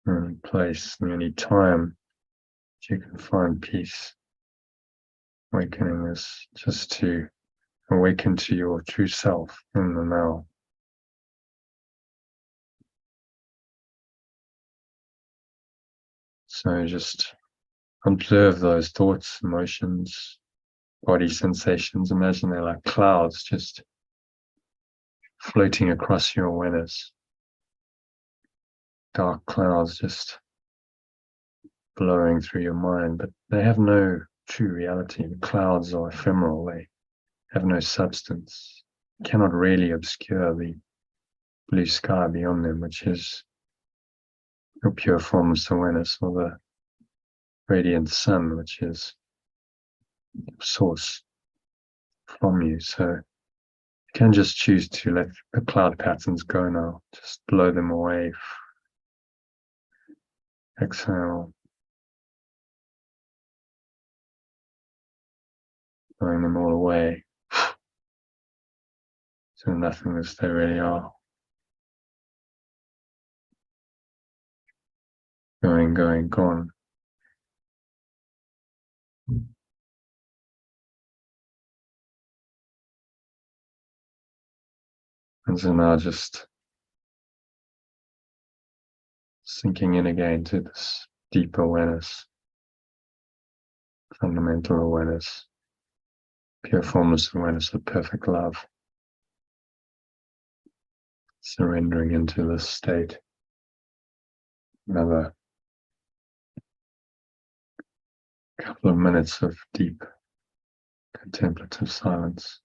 the only place, the only time that you can find peace. Awakening is just to awaken to your true self in the now. So just observe those thoughts, emotions, body sensations. Imagine they're like clouds just floating across your awareness. Dark clouds just blowing through your mind, but they have no true reality. The clouds are ephemeral. They have no substance. You cannot really obscure the blue sky beyond them, which is your pure formless awareness, or the radiant sun, which is source from you. So you can just choose to let the cloud patterns go now. Just blow them away. Exhale. Blowing them all away. So nothing as they really are. Going, gone. And so now just sinking in again to this deep awareness, fundamental awareness, pure formless awareness of perfect love. Surrendering into this state. Another couple of minutes of deep contemplative silence.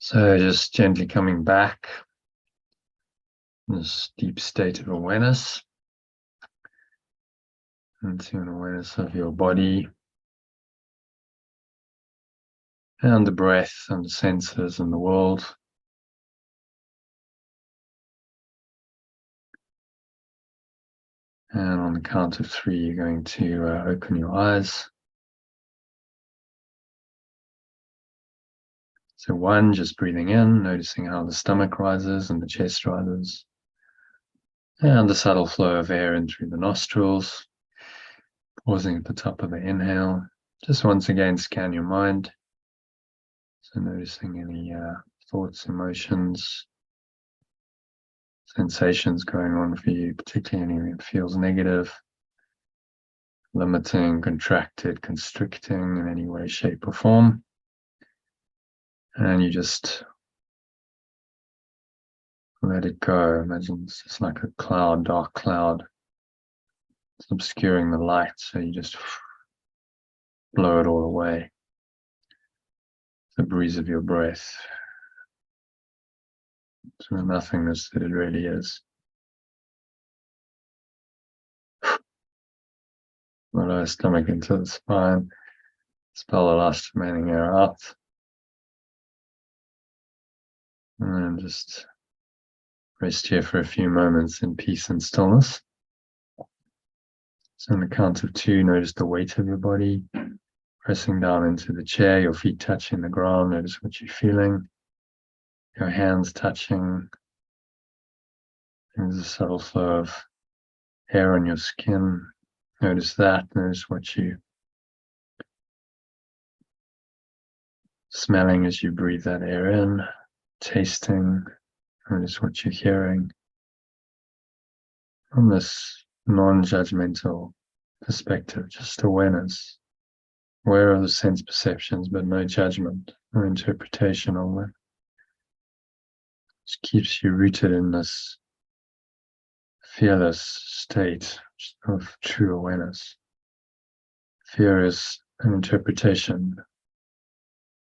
So just gently coming back, this deep state of awareness, into an awareness of your body and the breath and the senses and the world. And on the count of 3, you're going to open your eyes. So 1, just breathing in, noticing how the stomach rises and the chest rises. And the subtle flow of air in through the nostrils. Pausing at the top of the inhale. Just once again, scan your mind. So noticing any thoughts, emotions, sensations going on for you, particularly anything that feels negative, limiting, contracted, constricting in any way, shape, or form. And you just let it go. Imagine it's just like a cloud, dark cloud. It's obscuring the light, so you just blow it all away. The breeze of your breath. To the nothingness that it really is. The lower stomach into the spine. Expel the last remaining air out. And then just rest here for a few moments in peace and stillness. So on the count of 2, notice the weight of your body. Pressing down into the chair, your feet touching the ground. Notice what you're feeling. Your hands touching. There's a subtle flow of air on your skin. Notice that. Notice what you smelling as you breathe that air in. Tasting. Notice what you're hearing. From this non-judgmental perspective, just awareness. Aware of the sense perceptions, but no judgment, no interpretation of them. Just keeps you rooted in this fearless state of true awareness. Fear is an interpretation,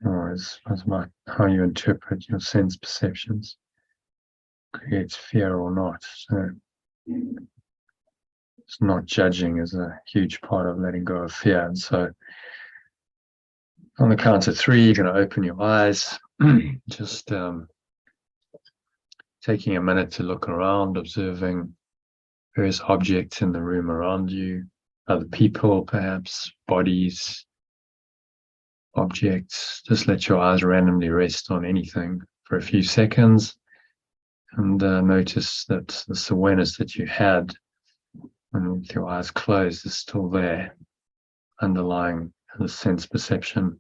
or is like how you interpret your sense perceptions. Creates fear or not. So it's not judging is a huge part of letting go of fear. And so on the count of 3, you're going to open your eyes, just taking a minute to look around, observing various objects in the room around you, other people, perhaps, bodies, objects. Just let your eyes randomly rest on anything for a few seconds and notice that this awareness that you had and with your eyes closed is still there, underlying the sense perception.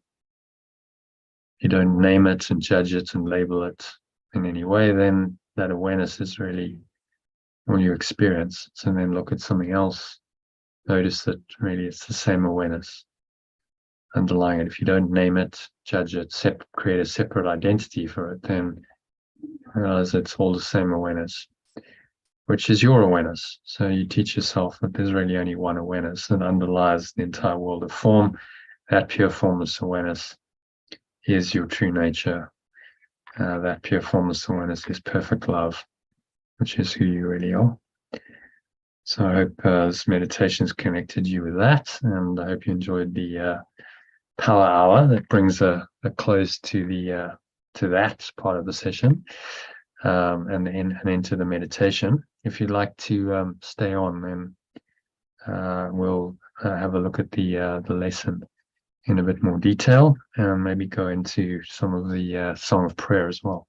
You don't name it and judge it and label it in any way, then that awareness is really all you experience. So then look at something else, notice that really it's the same awareness underlying it. If you don't name it, judge it, create a separate identity for it, then realize it's all the same awareness, which is your awareness. So you teach yourself that there's really only one awareness that underlies the entire world of form. That pure formless awareness is your true nature. That pure formless awareness is perfect love, which is who you really are. So I hope this meditation has connected you with that, and I hope you enjoyed the power hour that brings a close to the to that part of the session, and into the meditation. If you'd like to stay on, then we'll have a look at the lesson in a bit more detail, and maybe go into some of the Song of Prayer as well.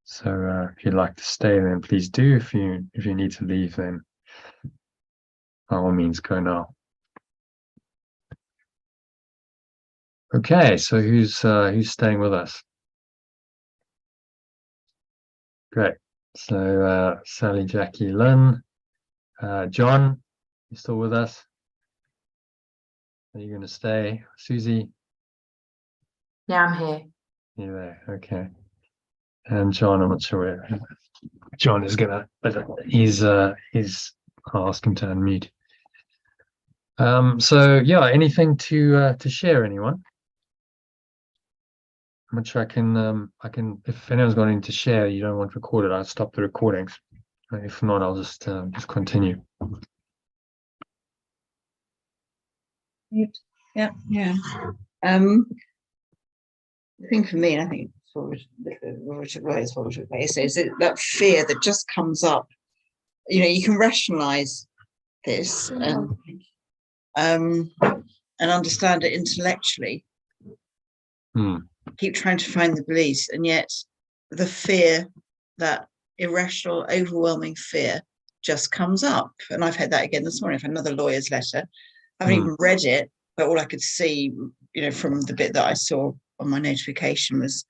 So if you'd like to stay, then please do. If you need to leave, then by all means go now. Okay, so who's staying with us? Great. So Sally, Jackie, Lynn, John, you still with us? Are you going to stay? Susie? Yeah, I'm here. You're there. Okay. And John, I'm not sure where John is gonna, but I'll ask him to unmute. So yeah, anything to share, anyone? which I can, if anyone's got anything to share, you don't want recorded, I'll stop the recordings. If not, I'll just continue. Yeah. Yeah. The thing for me, and I think is that fear that just comes up. You know, you can rationalize this and understand it intellectually. Keep trying to find the beliefs, and yet the fear, that irrational, overwhelming fear, just comes up. And I've had that again this morning. I've had another lawyer's letter. I haven't even read it, but all I could see, you know, from the bit that I saw on my notification was,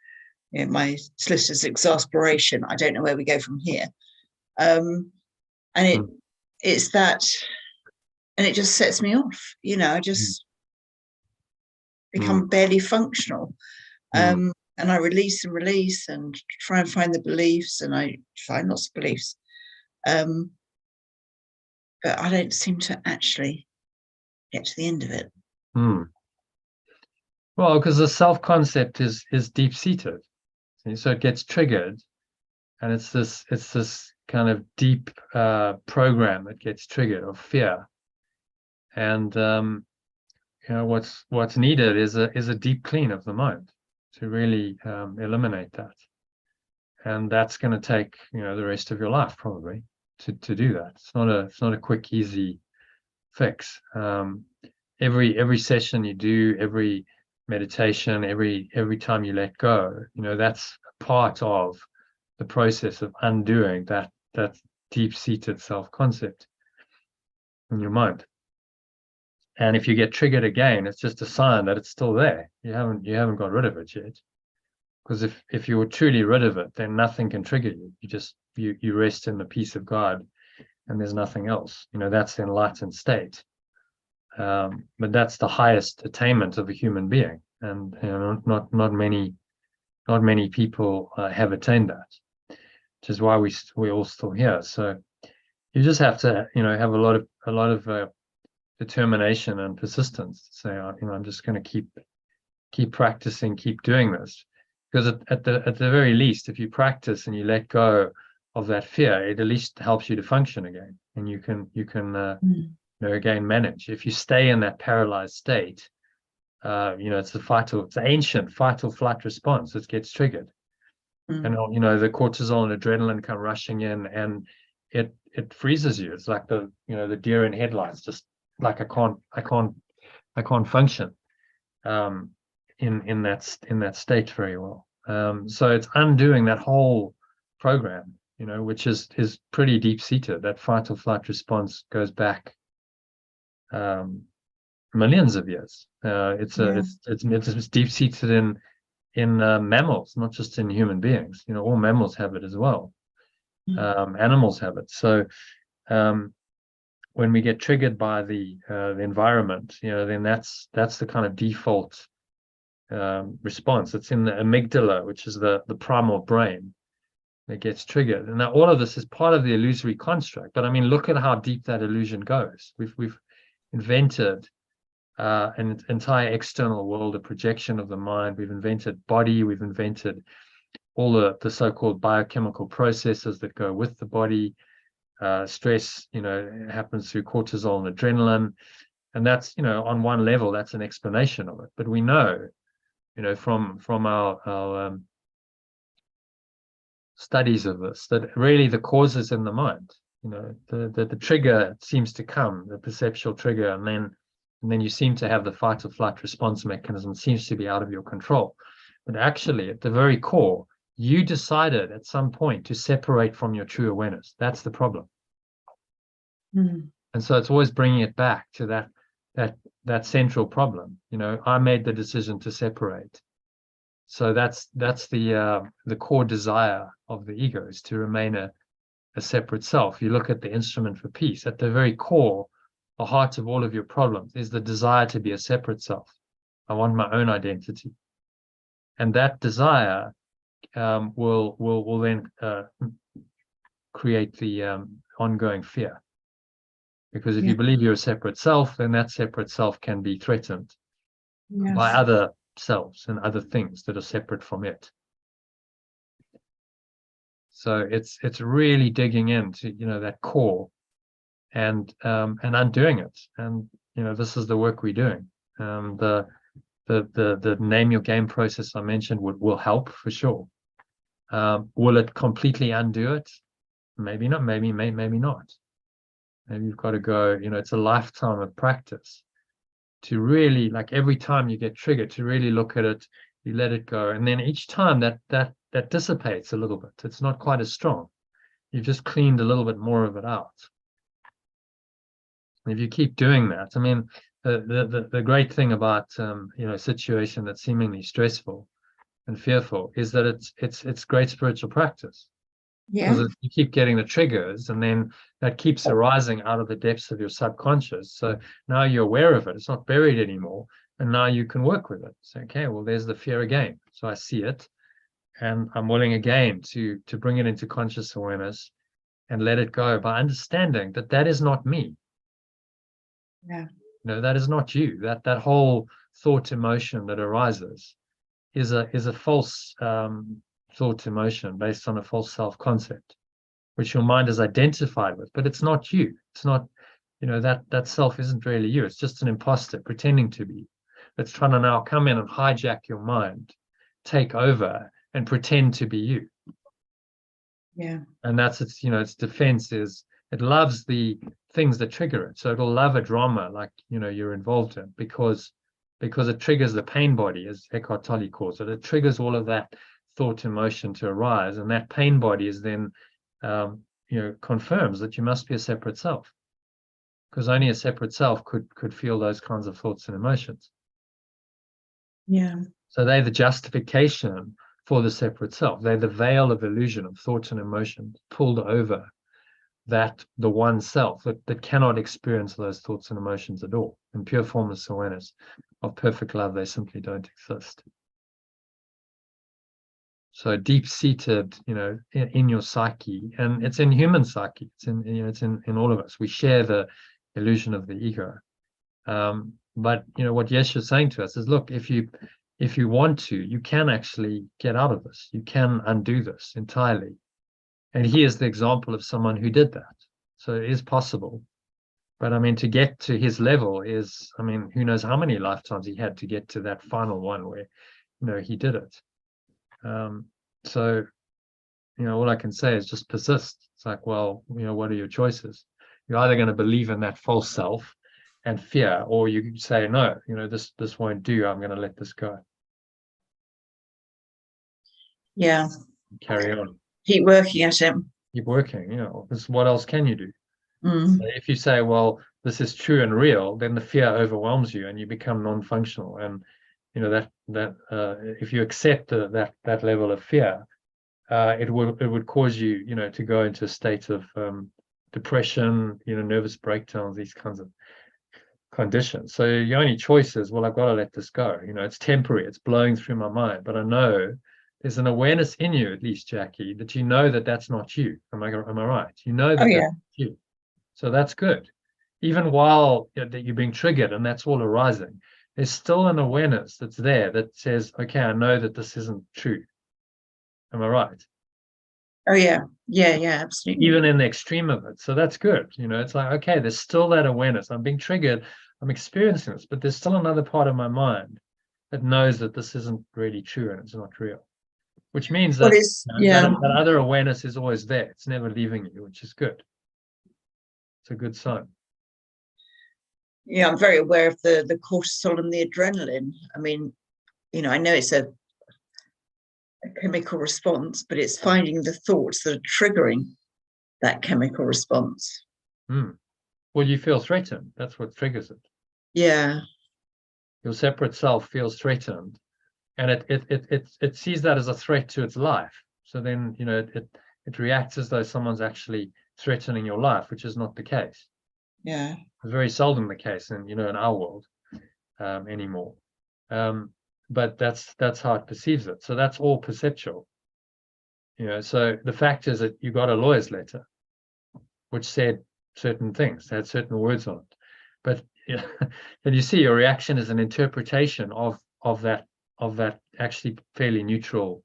you know, my solicitor's exasperation. I don't know where we go from here. And it's that, and it just sets me off. You know, I just become barely functional. And I release and try and find the beliefs, and I find lots of beliefs. But I don't seem to actually get to the end of it. Well, because the self-concept is deep-seated, so it gets triggered, and it's this kind of deep program that gets triggered of fear, and you know, what's needed is a deep clean of the mind to really eliminate that, and that's going to take, you know, the rest of your life probably to do that. It's not a quick, easy fix. Every session you do, every meditation, every time you let go, you know, that's part of the process of undoing that deep-seated self-concept in your mind. And if you get triggered again, it's just a sign that it's still there. You haven't got rid of it yet. Because if you were truly rid of it, then nothing can trigger you. You rest in the peace of God, and there's nothing else. You know, that's the enlightened state. But that's the highest attainment of a human being, and you know, not many people have attained that, which is why we're all still here. So you just have to, you know, have a lot of determination and persistence to say, you know, I'm just going to keep practicing, keep doing this, because at the very least, if you practice and you let go of that fear, it at least helps you to function again, and you can you know, again, manage. If you stay in that paralyzed state, you know, it's the ancient fight or flight response that gets triggered. And you know, the cortisol and adrenaline come rushing in, and it freezes you. It's like the deer in headlights, just like I can't function in that state very well. So it's undoing that whole program, you know, which is pretty deep seated. That fight or flight response goes back millions of years. It's deep seated in mammals, not just in human beings. You know, all mammals have it as well. Animals have it. So when we get triggered by the environment, you know, then that's the kind of default response. It's in the amygdala, which is the primal brain, that gets triggered. And now all of this is part of the illusory construct. But I mean, look at how deep that illusion goes. We've invented an entire external world, a projection of the mind. We've invented body. We've invented all the so-called biochemical processes that go with the body. Stress, you know, happens through cortisol and adrenaline, and that's, you know, on one level, that's an explanation of it. But we know, you know, from our studies of this, that really the cause is in the mind. You know, the trigger seems to come, the perceptual trigger, and then you seem to have the fight or flight response mechanism seems to be out of your control. But actually, at the very core, you decided at some point to separate from your true awareness. That's the problem. And so it's always bringing it back to that central problem. You know, I made the decision to separate. So that's the core desire of the ego, is to remain a separate self. You look at the instrument for peace. At the very core, the heart of all of your problems is the desire to be a separate self. I want my own identity, and that desire will then create the ongoing fear. Because if you believe you're a separate self, then that separate self can be threatened by other selves and other things that are separate from it. So it's really digging into, you know, that core and undoing it. And, you know, this is the work we're doing. The name your game process I mentioned will help for sure. Will it completely undo it? Maybe not. Maybe not. Maybe you've got to go, you know, it's a lifetime of practice to really, like, every time you get triggered, to really look at it, you let it go. And then each time that dissipates a little bit. It's not quite as strong. You've just cleaned a little bit more of it out. And if you keep doing that, I mean, the great thing about you know, a situation that's seemingly stressful and fearful is that it's great spiritual practice. Yeah. Because you keep getting the triggers, and then that keeps arising out of the depths of your subconscious. So now you're aware of it. It's not buried anymore. And now you can work with it. So, okay, well, there's the fear again. So I see it, and I'm willing again to bring it into conscious awareness and let it go by understanding that that is not me. Yeah. No, that is not you. That whole thought emotion that arises is a false thought emotion based on a false self-concept, which your mind is identified with, but it's not you. It's not, you know, that self isn't really you. It's just an imposter pretending to be. That's trying to now come in and hijack your mind, take over, and pretend to be you. Yeah. And that's its, you know, its defense is it loves the things that trigger it. So it'll love a drama like, you know, you're involved in because it triggers the pain body, as Eckhart Tolle calls it. It triggers all of that thought emotion to arise, and that pain body is then you know, confirms that you must be a separate self, because only a separate self could feel those kinds of thoughts and emotions. Yeah. So they're the justification for the separate self. They're the veil of illusion of thoughts and emotions pulled over that the one self that cannot experience those thoughts and emotions at all. In pure formless awareness of perfect love, they simply don't exist. So deep-seated, you know, in your psyche, and it's in human psyche. It's in, you know, it's in all of us. We share the illusion of the ego. But you know what Yesh is saying to us is, look, if you want to, you can actually get out of this. You can undo this entirely. And he is the example of someone who did that. So it is possible. But I mean, to get to his level is, I mean, who knows how many lifetimes he had to get to that final one where, you know, he did it. So, you know, all I can say is just persist. It's like, well, you know, what are your choices? You're either going to believe in that false self and fear, or you say, no, you know, this won't do. I'm going to let this go. Yeah. Carry on. Keep working at it. Keep working, you know, because what else can you do? Mm. If you say, well, this is true and real, then the fear overwhelms you and you become non-functional. And, you know, that if you accept that level of fear, it would cause you, you know, to go into a state of depression, you know, nervous breakdowns, these kinds of conditions. So your only choice is, well, I've got to let this go. You know, it's temporary, it's blowing through my mind, but I know there's an awareness in you, at least, Jackie, that you know that that's not you. Am I right? You know that Oh, yeah. that's you. So that's good. Even while that you're being triggered and that's all arising, there's still an awareness that's there that says, okay, I know that this isn't true. Am I right? Oh, yeah. Yeah, yeah, absolutely. Even in the extreme of it. So that's good. You know, it's like, okay, there's still that awareness. I'm being triggered. I'm experiencing this, but there's still another part of my mind that knows that this isn't really true and it's not real. Which means that, that other awareness is always there. It's never leaving you, which is good. It's a good sign. Yeah, I'm very aware of the cortisol and the adrenaline. I mean, you know, I know it's a chemical response, but it's finding the thoughts that are triggering that chemical response. Well, you feel threatened. That's what triggers it. Yeah. Your separate self feels threatened, and it sees that as a threat to its life. So then, you know, it reacts as though someone's actually threatening your life, which is not the case. Yeah. It's very seldom the case in, you know, in our world anymore. But that's how it perceives it. So that's all perceptual. You know, so the fact is that you got a lawyer's letter which said certain things, had certain words on it. But you know, and you see your reaction is an interpretation of that that actually fairly neutral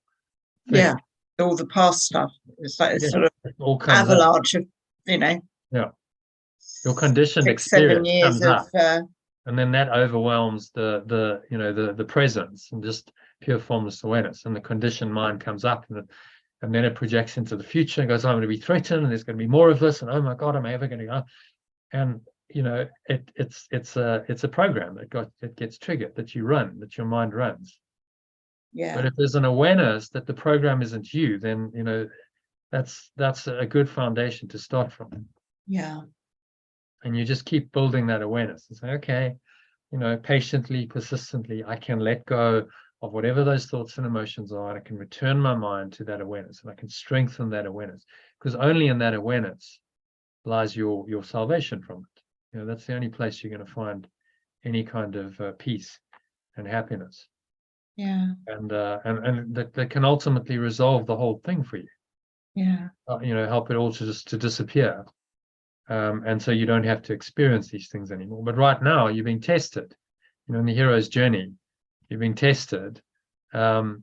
thing. Yeah, all the past stuff. It's like a Yeah, sort of it all comes up. avalanche of, you know, Your conditioned 6-7 experience years comes of up, and then that overwhelms the presence and just pure formless awareness, and the conditioned mind comes up, and then it projects into the future and goes, I'm going to be threatened, and there's going to be more of this, and oh my God, am I ever going to go? And it's a program that gets triggered, that you run, that your mind runs. yeah, But if there's an awareness that the program isn't you, then that's a good foundation to start from. yeah, And you just keep building that awareness and say, okay, patiently, persistently, I can let go of whatever those thoughts and emotions are, and I can return my mind to that awareness, and I can strengthen that awareness, because only in that awareness lies your salvation from it. That's the only place you're going to find any kind of peace and happiness, yeah, and that can ultimately resolve the whole thing for you. yeah, Help it all to disappear. And so you don't have to experience these things anymore. But right now you're being tested, in the hero's journey, you're being tested. That's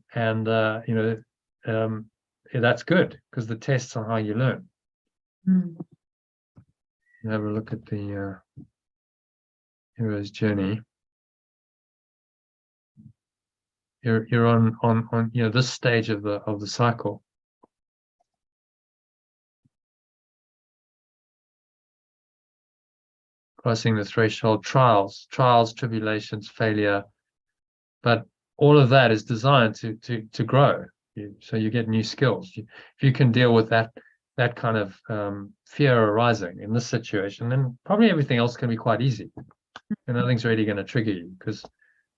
good, because the tests are how you learn. mm, Have a look at the hero's journey. You're on this stage of the cycle. Crossing the threshold, trials, tribulations, failure, but all of that is designed to grow you, so you get new skills. If you can deal with that kind of fear arising in this situation, then probably everything else can be quite easy, and nothing's really going to trigger you, because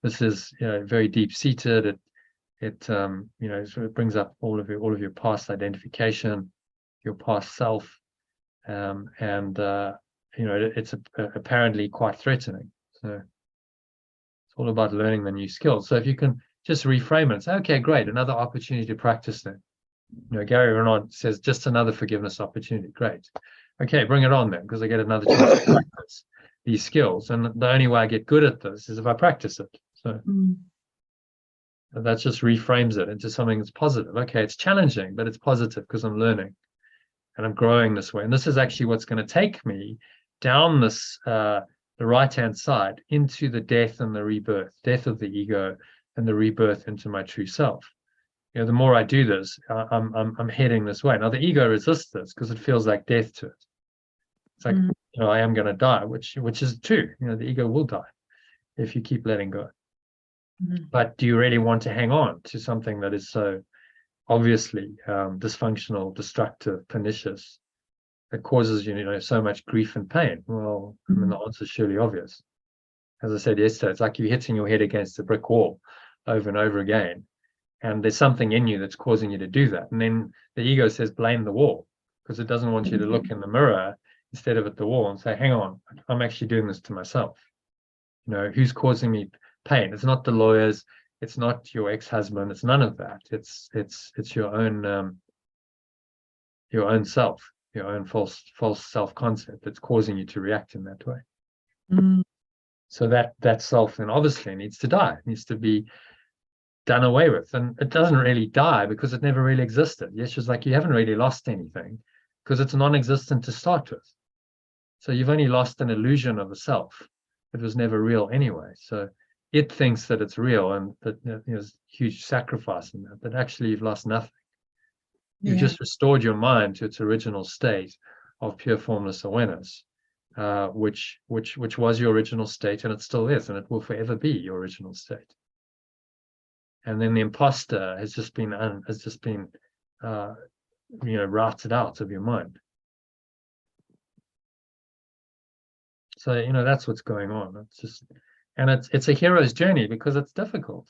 this is very deep seated. It sort of brings up all of your past identification, your past self, and it's apparently quite threatening. So it's all about learning the new skills. So if you can just reframe it and say, okay, great, another opportunity to practice then. Gary Renard says, just another forgiveness opportunity. Great. Okay, bring it on then, because I get another chance to practice these skills. And the only way I get good at this is if I practice it. So that just reframes it into something that's positive. Okay, it's challenging, but it's positive because I'm learning and I'm growing this way. And this is actually what's going to take me down this the right-hand side into the death and the rebirth, death of the ego and the rebirth into my true self. The more I do this, I'm heading this way. Now the ego resists this because it feels like death to it. It's like, I am going to die, which is true. The ego will die if you keep letting go. But do you really want to hang on to something that is so obviously dysfunctional, destructive, pernicious, that causes you so much grief and pain? Well, the answer is surely obvious. As I said yesterday, it's like you're hitting your head against a brick wall over and over again, and there's something in you that's causing you to do that. And then the ego says, blame the wall, because it doesn't want you to look in the mirror instead of at the wall and say, hang on, I'm actually doing this to myself. Who's causing me pain? It's not the lawyers, it's not your ex-husband, it's none of that. It's your own self, your own false self-concept that's causing you to react in that way. So that self then obviously needs to die, needs to be done away with. And it doesn't really die because it never really existed. Yes, just like you haven't really lost anything because it's non-existent to start with. So you've only lost an illusion of a self. It was never real anyway. So it thinks that it's real, and that there's huge sacrifice in that, but actually you've lost nothing. You've just restored your mind to its original state of pure formless awareness, which was your original state, and it still is, and it will forever be your original state. And then the imposter has just been routed out of your mind. So that's what's going on. It's a hero's journey because it's difficult.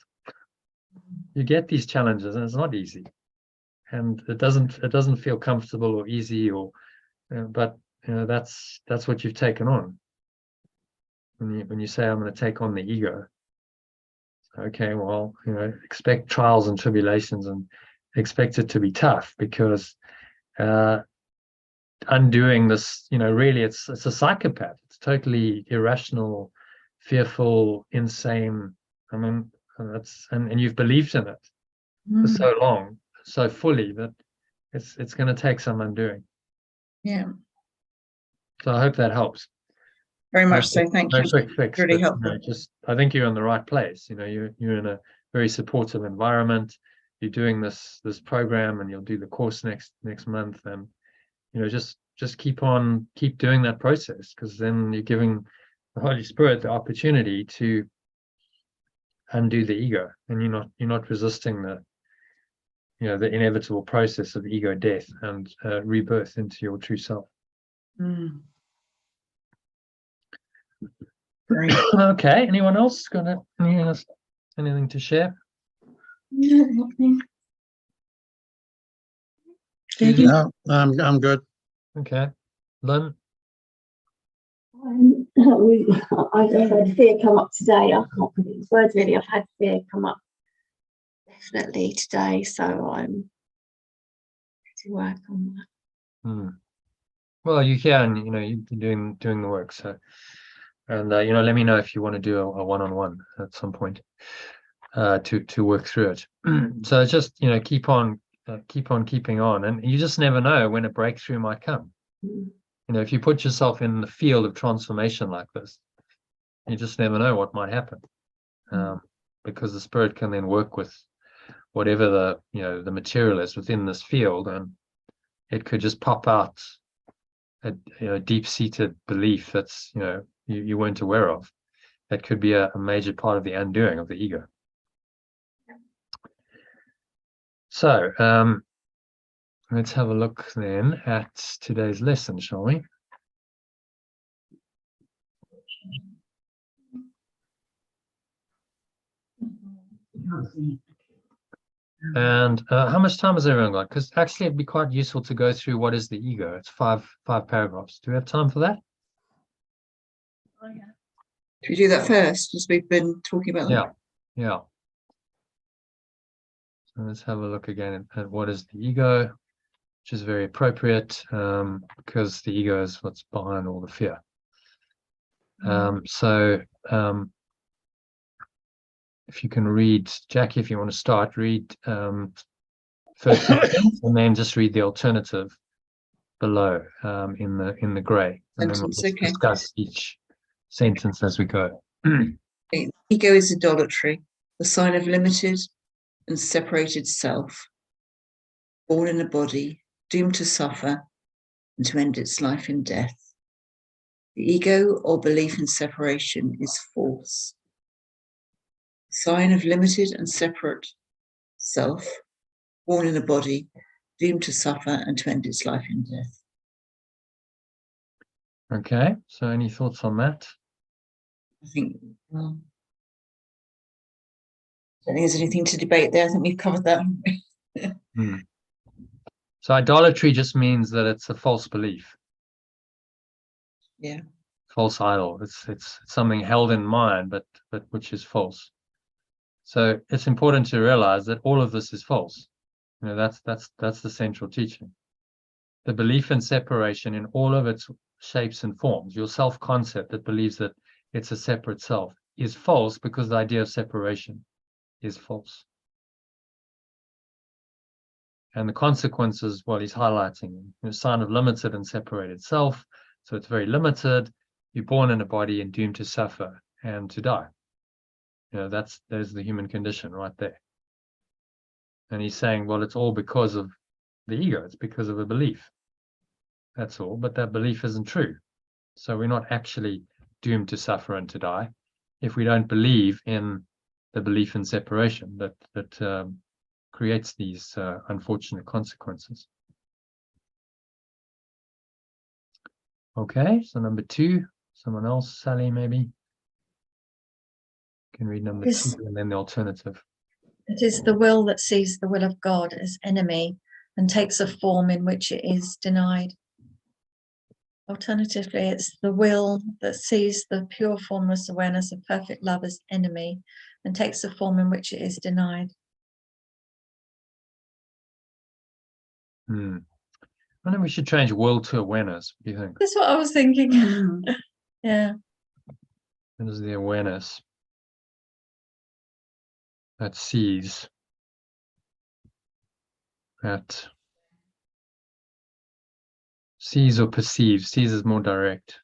You get these challenges and it's not easy, and it doesn't feel comfortable or easy, but that's what you've taken on. When you say, I'm going to take on the ego. Okay, well, expect trials and tribulations and expect it to be tough, because undoing this, really it's a psychopath. It's totally irrational, fearful, insane. And and you've believed in it for so long, so fully, that it's going to take some undoing. Yeah, So I hope that helps. Very much so. Thank No you. quick fix, Really but, helpful. just I think you're in the right place. You're in a very supportive environment. You're doing this program, and you'll do the course next month, and just keep doing that process, because then you're giving the Holy Spirit the opportunity to undo the ego, and you're not resisting the inevitable process of ego death and rebirth into your true self. Great. Okay, anyone else got anything to share? No, I'm good. Okay, Lynn. I just had fear come up today. I can't put it in words really. I've had fear come up definitely today, so I'm to work on that. Well, you can, you're doing the work. So, and let me know if you want to do a one-on-one at some point to work through it. So just keep on keeping on, and you just never know when a breakthrough might come. If you put yourself in the field of transformation like this, you just never know what might happen, because the Spirit can then work with whatever the material is within this field, and it could just pop out a deep-seated belief that's you weren't aware of. That could be a major part of the undoing of the ego. So let's have a look then at today's lesson, shall we? And how much time has everyone got? Because actually it'd be quite useful to go through what is the ego. It's five paragraphs. Do we have time for that? Should we do that first, as we've been talking about? Yeah. So let's have a look again at what is the ego, which is very appropriate, because the ego is what's behind all the fear. If you can read, Jackie, if you want to start, read first sentence, and then just read the alternative below in the grey, and then we'll just discuss each sentence as we go. Ego is idolatry, the sign of limited and separated self, born in a body, doomed to suffer and to end its life in death. The ego, or belief in separation, is false. Sign of limited and separate self, born in a body, doomed to suffer and to end its life in death. Okay, so any thoughts on that? I think, well, I don't think there's anything to debate there. I think we've covered that. So idolatry just means that it's a false belief. Yeah. False idol. It's something held in mind, but which is false. So it's important to realize that all of this is false. That's the central teaching. The belief in separation in all of its shapes and forms, your self-concept that believes that it's a separate self, is false, because the idea of separation is false. And the consequences, well, he's highlighting the sign of limited and separated self. So it's very limited. You're born in a body and doomed to suffer and to die. That is the human condition right there. And he's saying, well, it's all because of the ego. It's because of a belief. That's all. But that belief isn't true. So we're not actually doomed to suffer and to die if we don't believe in the belief in separation that creates these unfortunate consequences. Okay, so number 2, someone else, Sally, maybe can read number 2 and then the alternative. It is the will that sees the will of God as enemy and takes a form in which it is denied. Alternatively, it's the will that sees the pure formless awareness of perfect love as enemy and takes a form in which it is denied. I think we should change will to awareness. What do you think? That's what I was thinking. Yeah. What is the awareness? that sees, that sees or perceives. Sees is more direct.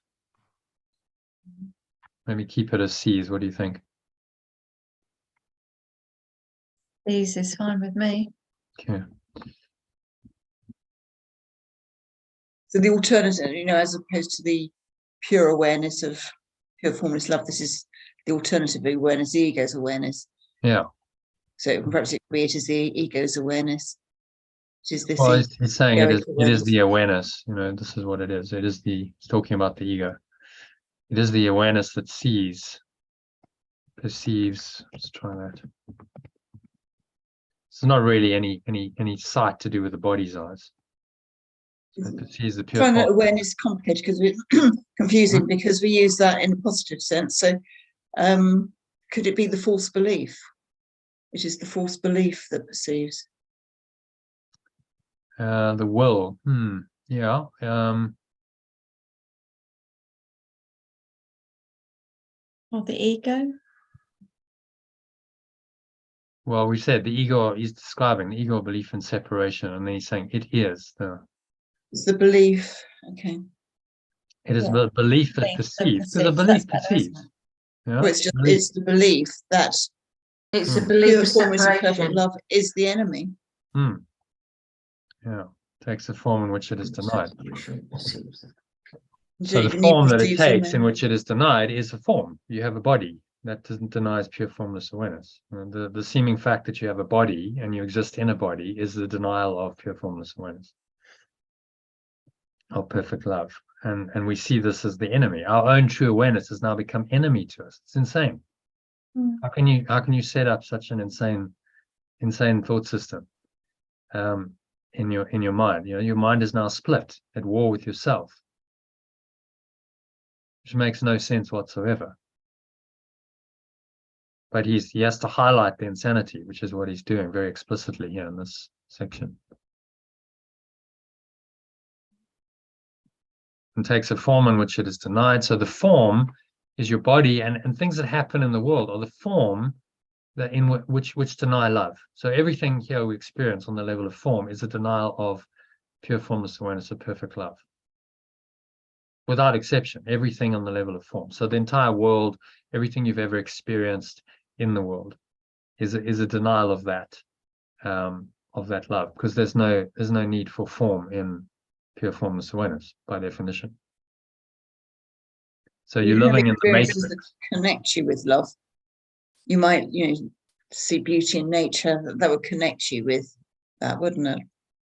Maybe keep it as sees. What do you think? These is fine with me. Okay. So the alternative, as opposed to the pure awareness of pure formless love, this is the alternative awareness, the ego's awareness. Yeah. So perhaps it creates the ego's awareness, which is this. Well, he's saying it is awareness. the awareness. This is what it is. It is it's talking about the ego. It is the awareness that sees, perceives. Let's try that. It's not really any sight to do with the body's eyes. It perceives the I pure find that form. awareness complicated because it's confusing because we use that in a positive sense. So could it be the false belief? It is the false belief that perceives. The will. Yeah. Or the ego. Well, we said the ego is describing the ego belief in separation, and then he's saying it is It's the belief. Okay. it is Yeah. the belief that Belief that perceives. Because a perceives, belief that's better, isn't perceives. it? Yeah. Well, it's just Belief. it's the belief that It's a Hmm. belief pure of formless and perfect separation. love is the enemy. Yeah. Takes the form in which it is denied. Do So the you form that it perceive them takes in then? which it is denied is a form. You have a body that denies pure formless awareness. And the seeming fact that you have a body and you exist in a body is the denial of pure formless awareness, of perfect love. And we see this as the enemy. Our own true awareness has now become enemy to us. It's insane. Mm. How can you set up such an insane thought system in your mind? Your mind is now split, at war with yourself, which makes no sense whatsoever. But he has to highlight the insanity, which is what he's doing very explicitly here in this section. And takes a form in which it is denied. So the form is your body, and things that happen in the world are the form that in which deny love. So everything here we experience on the level of form is a denial of pure formless awareness of perfect love. Without exception, everything on the level of form. So the entire world, everything you've ever experienced in the world is a denial of that love, because there's no need for form in pure formless awareness by definition. So you're You have living in the experiences matrix. that connect you with love. You might, see beauty in nature that would connect you with that, wouldn't it?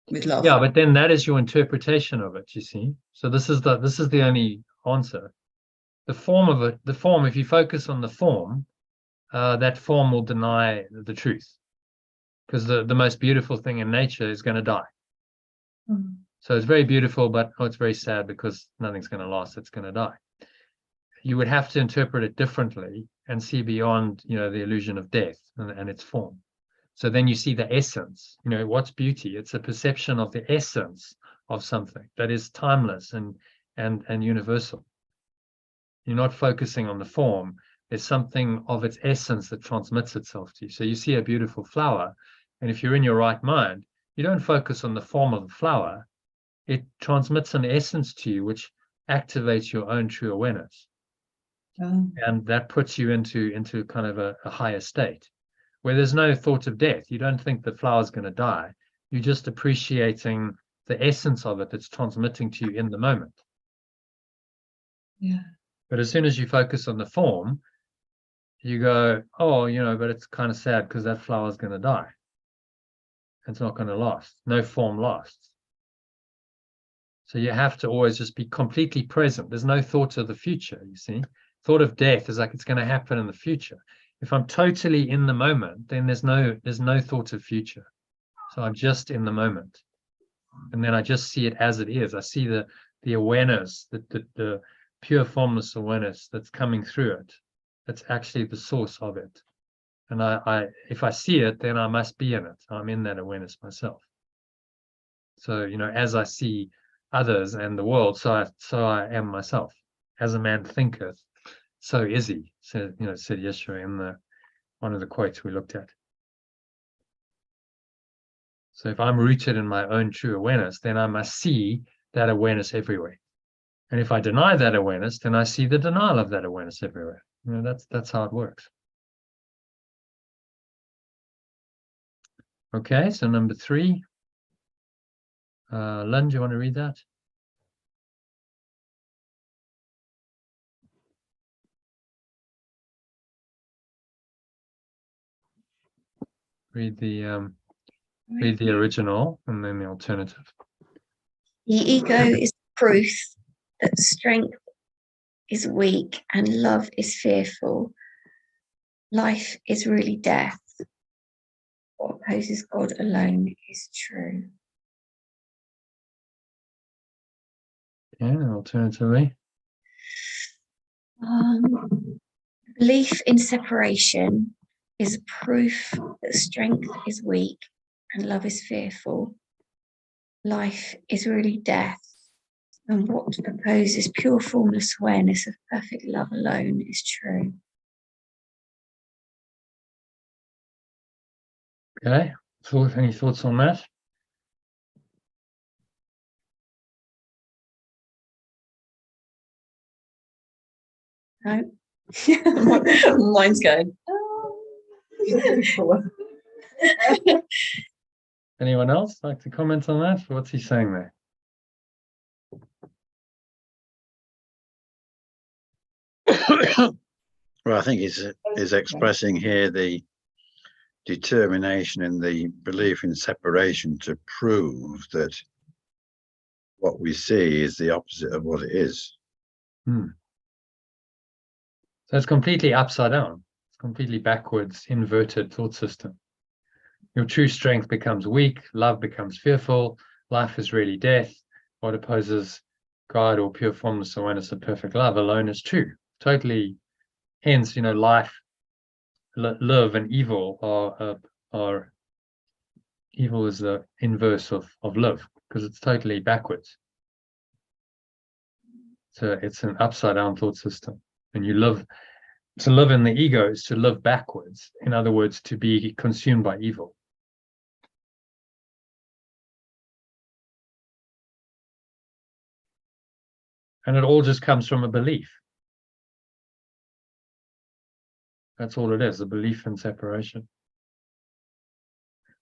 With love. Yeah, but then that is your interpretation of it, you see. So this is the only answer. The form of it, if you focus on the form, that form will deny the truth. Because the most beautiful thing in nature is going to die. Mm. So it's very beautiful, but it's very sad because nothing's going to last. It's going to die. You would have to interpret it differently and see beyond, the illusion of death and its form. So then you see the essence. What's beauty? It's a perception of the essence of something that is timeless and universal. You're not focusing on the form. There's something of its essence that transmits itself to you. So you see a beautiful flower, and if you're in your right mind, you don't focus on the form of the flower. It transmits an essence to you which activates your own true awareness. And that puts you into kind of a higher state where there's no thought of death. You don't think the flower's going to die. You're just appreciating the essence of it that's transmitting to you in the moment. Yeah. But as soon as you focus on the form, you go, oh, but it's kind of sad because that flower's going to die. It's not going to last. No form lasts. So you have to always just be completely present. There's no thought of the future, you see. Thought of death is like it's going to happen in the future. If I'm totally in the moment, then there's no thought of future. So I'm just in the moment. And then I just see it as it is. I see the awareness, the pure formless awareness that's coming through it. That's actually the source of it. And if I see it, then I must be in it. I'm in that awareness myself. So, as I see others and the world, so I am myself. As a man thinketh, so is he, said Yeshua in one of the quotes we looked at. So if I'm rooted in my own true awareness, then I must see that awareness everywhere. And if I deny that awareness, then I see the denial of that awareness everywhere. That's how it works. Okay, so number 3. Lynn, do you want to read that? Read the original and then the alternative. The ego is proof that strength is weak and love is fearful. Life is really death. What opposes God alone is true. Yeah, alternatively. Belief in separation is proof that strength is weak and love is fearful. Life is really death, and what opposes pure formless awareness of perfect love alone is true. Okay, so any thoughts on that? No? Mine's going. Anyone else like to comment on that? What's he saying there? Well, I think is expressing here the determination in the belief in separation to prove that what we see is the opposite of what it is. So it's completely upside down. It's completely backwards, inverted thought system. Your true strength becomes weak, love becomes fearful, life is really death. What opposes God or pure formless awareness of perfect love alone is true. Totally, hence, life, love, and evil are evil is the inverse of love, because it's totally backwards. So it's an upside down thought system. And to live in the ego is to live backwards. In other words, to be consumed by evil. And it all just comes from a belief. That's all it is, a belief in separation.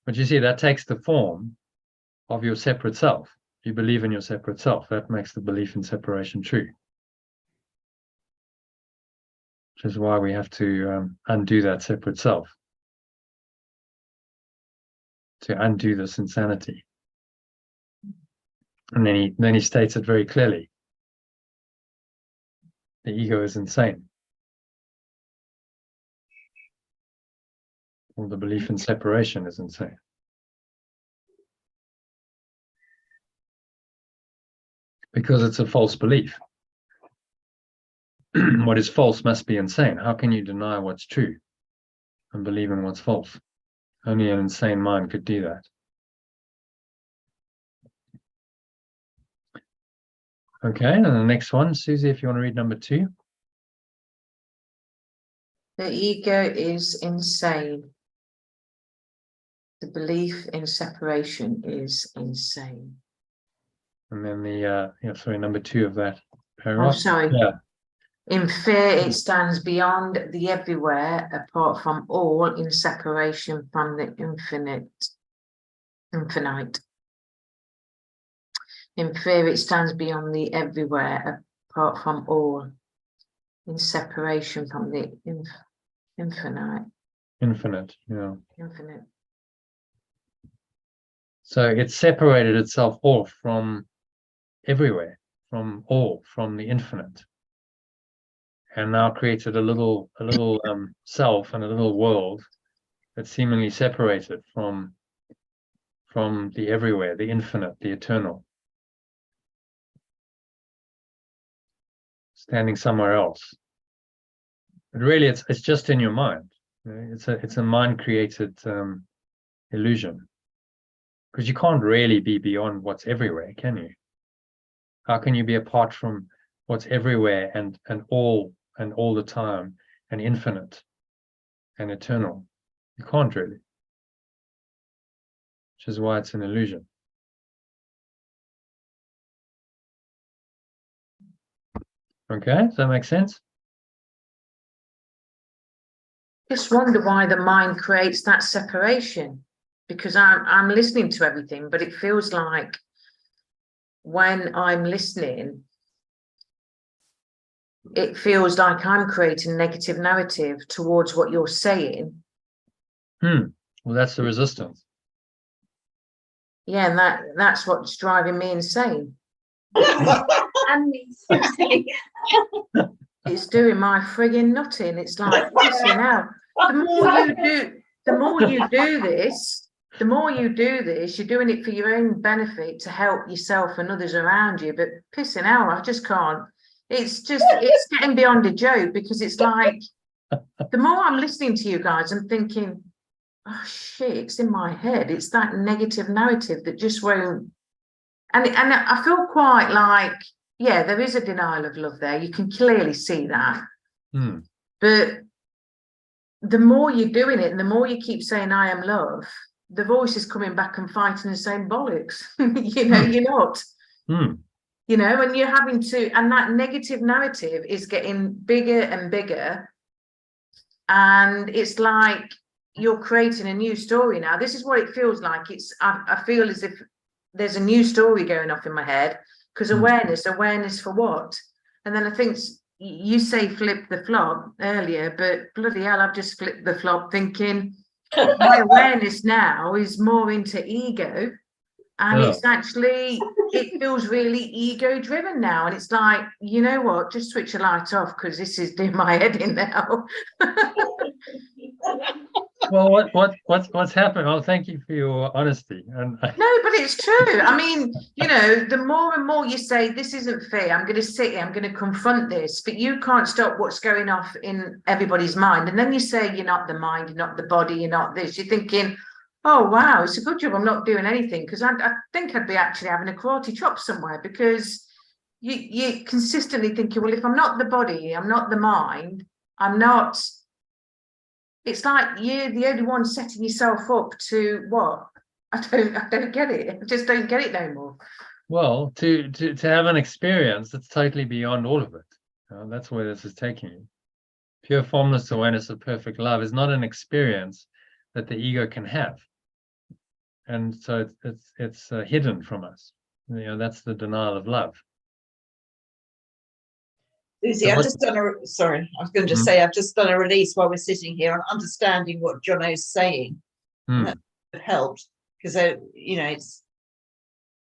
But you see, that takes the form of your separate self. You believe in your separate self. That makes the belief in separation true. Which is why we have to undo that separate self. To undo this insanity. And then he states it very clearly. The ego is insane. Or the belief in separation is insane. Because it's a false belief. What is false must be insane. How can you deny what's true and believe in what's false? Only an insane mind could do that. Okay, and the next one, Susie, if you want to read number 2. The ego is insane. The belief in separation is insane. And then number 2 of that Oh, paragraph. sorry. Yeah. In fear, it stands beyond the everywhere, apart from all, in separation from the infinite. In fear, it stands beyond the everywhere, apart from all, in separation from the infinite. Infinite, yeah. Infinite. So it separated itself off from everywhere, from all, from the infinite. And now created a little self and a little world that's seemingly separated from the everywhere, the infinite, the eternal. Standing somewhere else. But really it's just in your mind. It's a mind created illusion. Because you can't really be beyond what's everywhere, can you? How can you be apart from what's everywhere and all the time and infinite and eternal? You can't really. which is why it's an illusion. Okay, does that make sense? Just wonder why the mind creates that separation, because I'm listening to everything, but it feels like when I'm listening, it feels like I'm creating a negative narrative towards what you're saying. Well, that's the resistance. Yeah, and that's what's driving me insane. And me too. It's doing my frigging nutting. It's like, listen now, the more you do this, the more you do this, you're doing it for your own benefit to help yourself and others around you. But pissing out, I just can't. It's getting beyond a joke, because it's like, the more I'm listening to you guys, I'm thinking, oh shit, it's in my head. It's that negative narrative that just won't. And I feel quite like, yeah, there is a denial of love there. You can clearly see that. But the more you're doing it and the more you keep saying, I am love, the voice is coming back and fighting the same bollocks. You know, you're not. You know, and you're having to, and that negative narrative is getting bigger and bigger. And it's like you're creating a new story now. This is what it feels like. I feel as if there's a new story going off in my head, because awareness for what? And then I think you say flip the flop earlier, but bloody hell, I've just flipped the flop thinking my awareness now is more into ego. And it's actually, it feels really ego driven now. And it's like, you know what, just switch the light off, because this is doing my head in now. Well, what's happened? Oh, thank you for your honesty. And No, but it's true. I mean, you know, the more and more you say, this isn't fair, I'm going to sit here, I'm going to confront this, but you can't stop what's going off in everybody's mind. And then you say, you're not the mind, you're not the body, you're not this. You're thinking, oh, wow, it's a good job I'm not doing anything, because I think I'd be actually having a karate chop somewhere, because you're consistently thinking, well, if I'm not the body, I'm not the mind, I'm not. It's like you're the only one setting yourself up to what? I don't get it. I just don't get it no more. well, to have an experience that's totally beyond all of it. That's where this is taking you. Pure formless awareness of perfect love is not an experience that the ego can have. And so it's hidden from us. You know, that's the denial of love. Susie, I've just done a, sorry, I was going to just say, I've just done a release while we're sitting here and understanding what Jono's saying. That helped, because, you know, it's,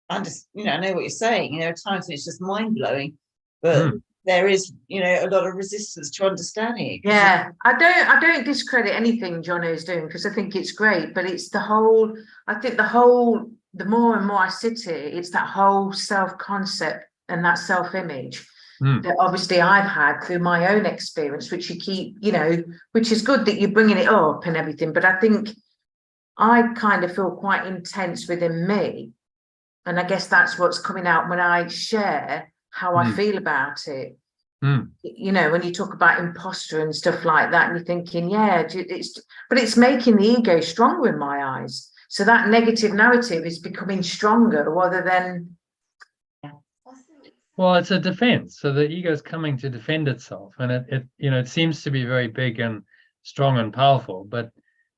I know what you're saying, you know, at times it's just mind blowing, but there is, you know, a lot of resistance to understanding it. Yeah, I don't discredit anything Jono's doing, because I think it's great, but it's the whole, the more and more I sit here, it's that whole self-concept and that self-image that obviously I've had through my own experience, which you keep, you know, which is good that you're bringing it up and everything, but I think I kind of feel quite intense within me, and I guess that's what's coming out when I share how I feel about it. You know, when you talk about imposter and stuff like that, and you're thinking, yeah, it's making the ego stronger in my eyes. So that negative narrative is becoming stronger rather than. Well, it's a defense. So the ego is coming to defend itself, and it you know, it seems to be very big and strong and powerful, but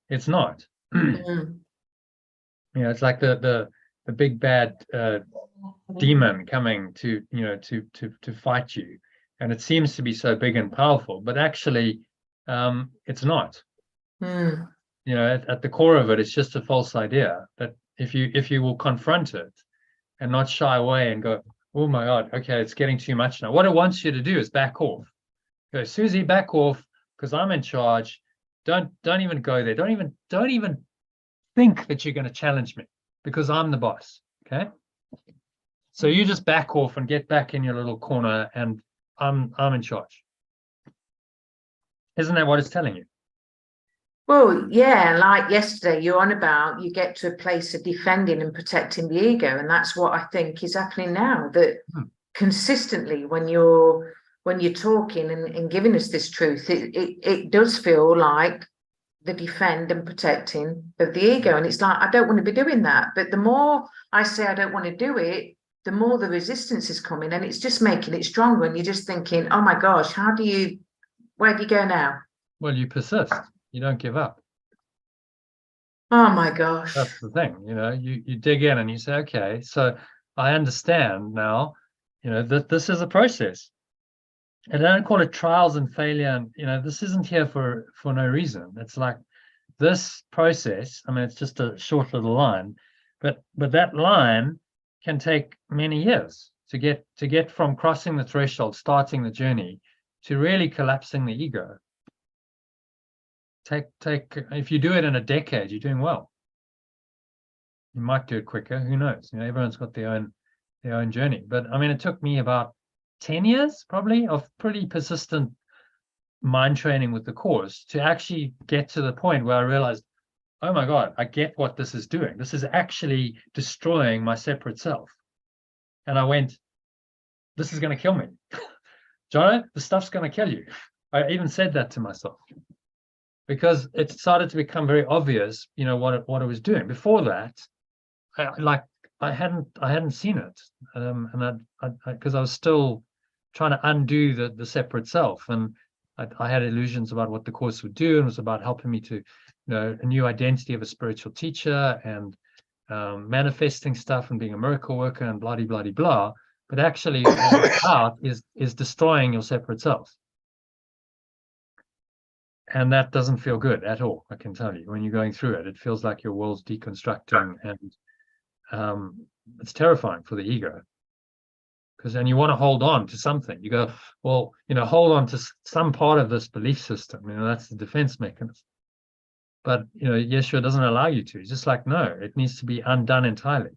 it's not. You know, it's like the big bad demon coming to, you know, to fight you, and it seems to be so big and powerful, but actually it's not. You know, at the core of it, it's just a false idea that if you will confront it and not shy away and go, oh my God, okay, it's getting too much now. What it wants you to do is back off. Go, Susie, back off, because I'm in charge. Don't even go there. Don't even think that you're going to challenge me, because I'm the boss. Okay. So you just back off and get back in your little corner, and I'm in charge. Isn't that what it's telling you? Well, yeah, like yesterday, you're on about, you get to a place of defending and protecting the ego, and that's what I think is happening now. That consistently, when you're talking and giving us this truth, it does feel like the defend and protecting of the ego. And it's like, I don't want to be doing that. But the more I say I don't want to do it, the more the resistance is coming, and it's just making it stronger. And you're just thinking, oh my gosh, where do you go now? Well, you persist. You don't give up. Oh my gosh. That's the thing, you dig in and you say, okay, so I understand now, that this is a process. And I don't call it trials and failure. And, this isn't here for no reason. It's like this process. I mean, it's just a short little line, but that line can take many years to get from crossing the threshold, starting the journey, to really collapsing the ego. If you do it in a decade, you're doing well. You might do it quicker, who knows? Everyone's got their own journey. But I mean, it took me about 10 years probably of pretty persistent mind training with the course to actually get to the point where I realized, oh my God, I get what this is doing. This is actually destroying my separate self. And I went, this is going to kill me. Jono, the stuff's going to kill you. I even said that to myself, because it started to become very obvious, what it was doing. Before that, I hadn't seen it, and because I was still trying to undo the separate self, and I had illusions about what the course would do, and it was about helping me to, a new identity of a spiritual teacher, and manifesting stuff, and being a miracle worker, and blah blah blah blah. But actually, what it's out is destroying your separate self. And that doesn't feel good at all, I can tell you. When you're going through it, it feels like your world's deconstructing, and it's terrifying for the ego. Because then you want to hold on to something. You go, well, hold on to some part of this belief system. That's the defense mechanism. But, Yeshua doesn't allow you to. He's just like, no, it needs to be undone entirely.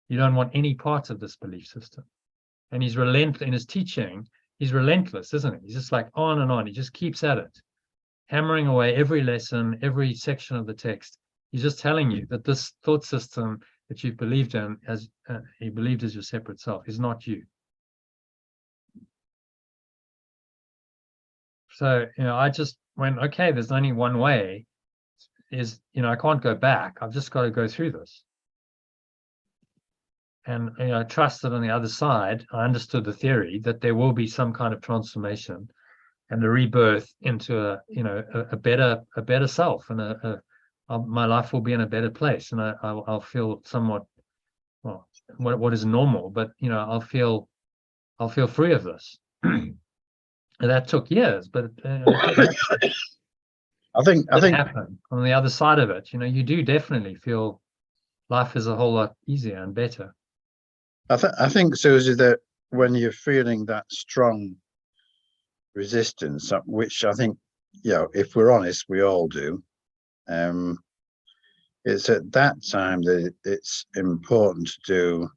You don't want any parts of this belief system. And he's relentless in his teaching. He's relentless, isn't he? He's just like on and on. He just keeps at it, hammering away every lesson, every section of the text. He's just telling you that this thought system that you've believed in, as he believed as your separate self, is not you. So, I just went, okay, there's only one way, I can't go back. I've just got to go through this. And, I trust that on the other side, I understood the theory that there will be some kind of transformation and a rebirth into a better self, and my life will be in a better place, and I'll feel somewhat, well, what is normal, but I'll feel free of this. And that took years, but I think happen on the other side of it. You do definitely feel life is a whole lot easier and better. I think, Susie, that when you're feeling that strong resistance, which I think, if we're honest, we all do, it's at that time that it's important to do,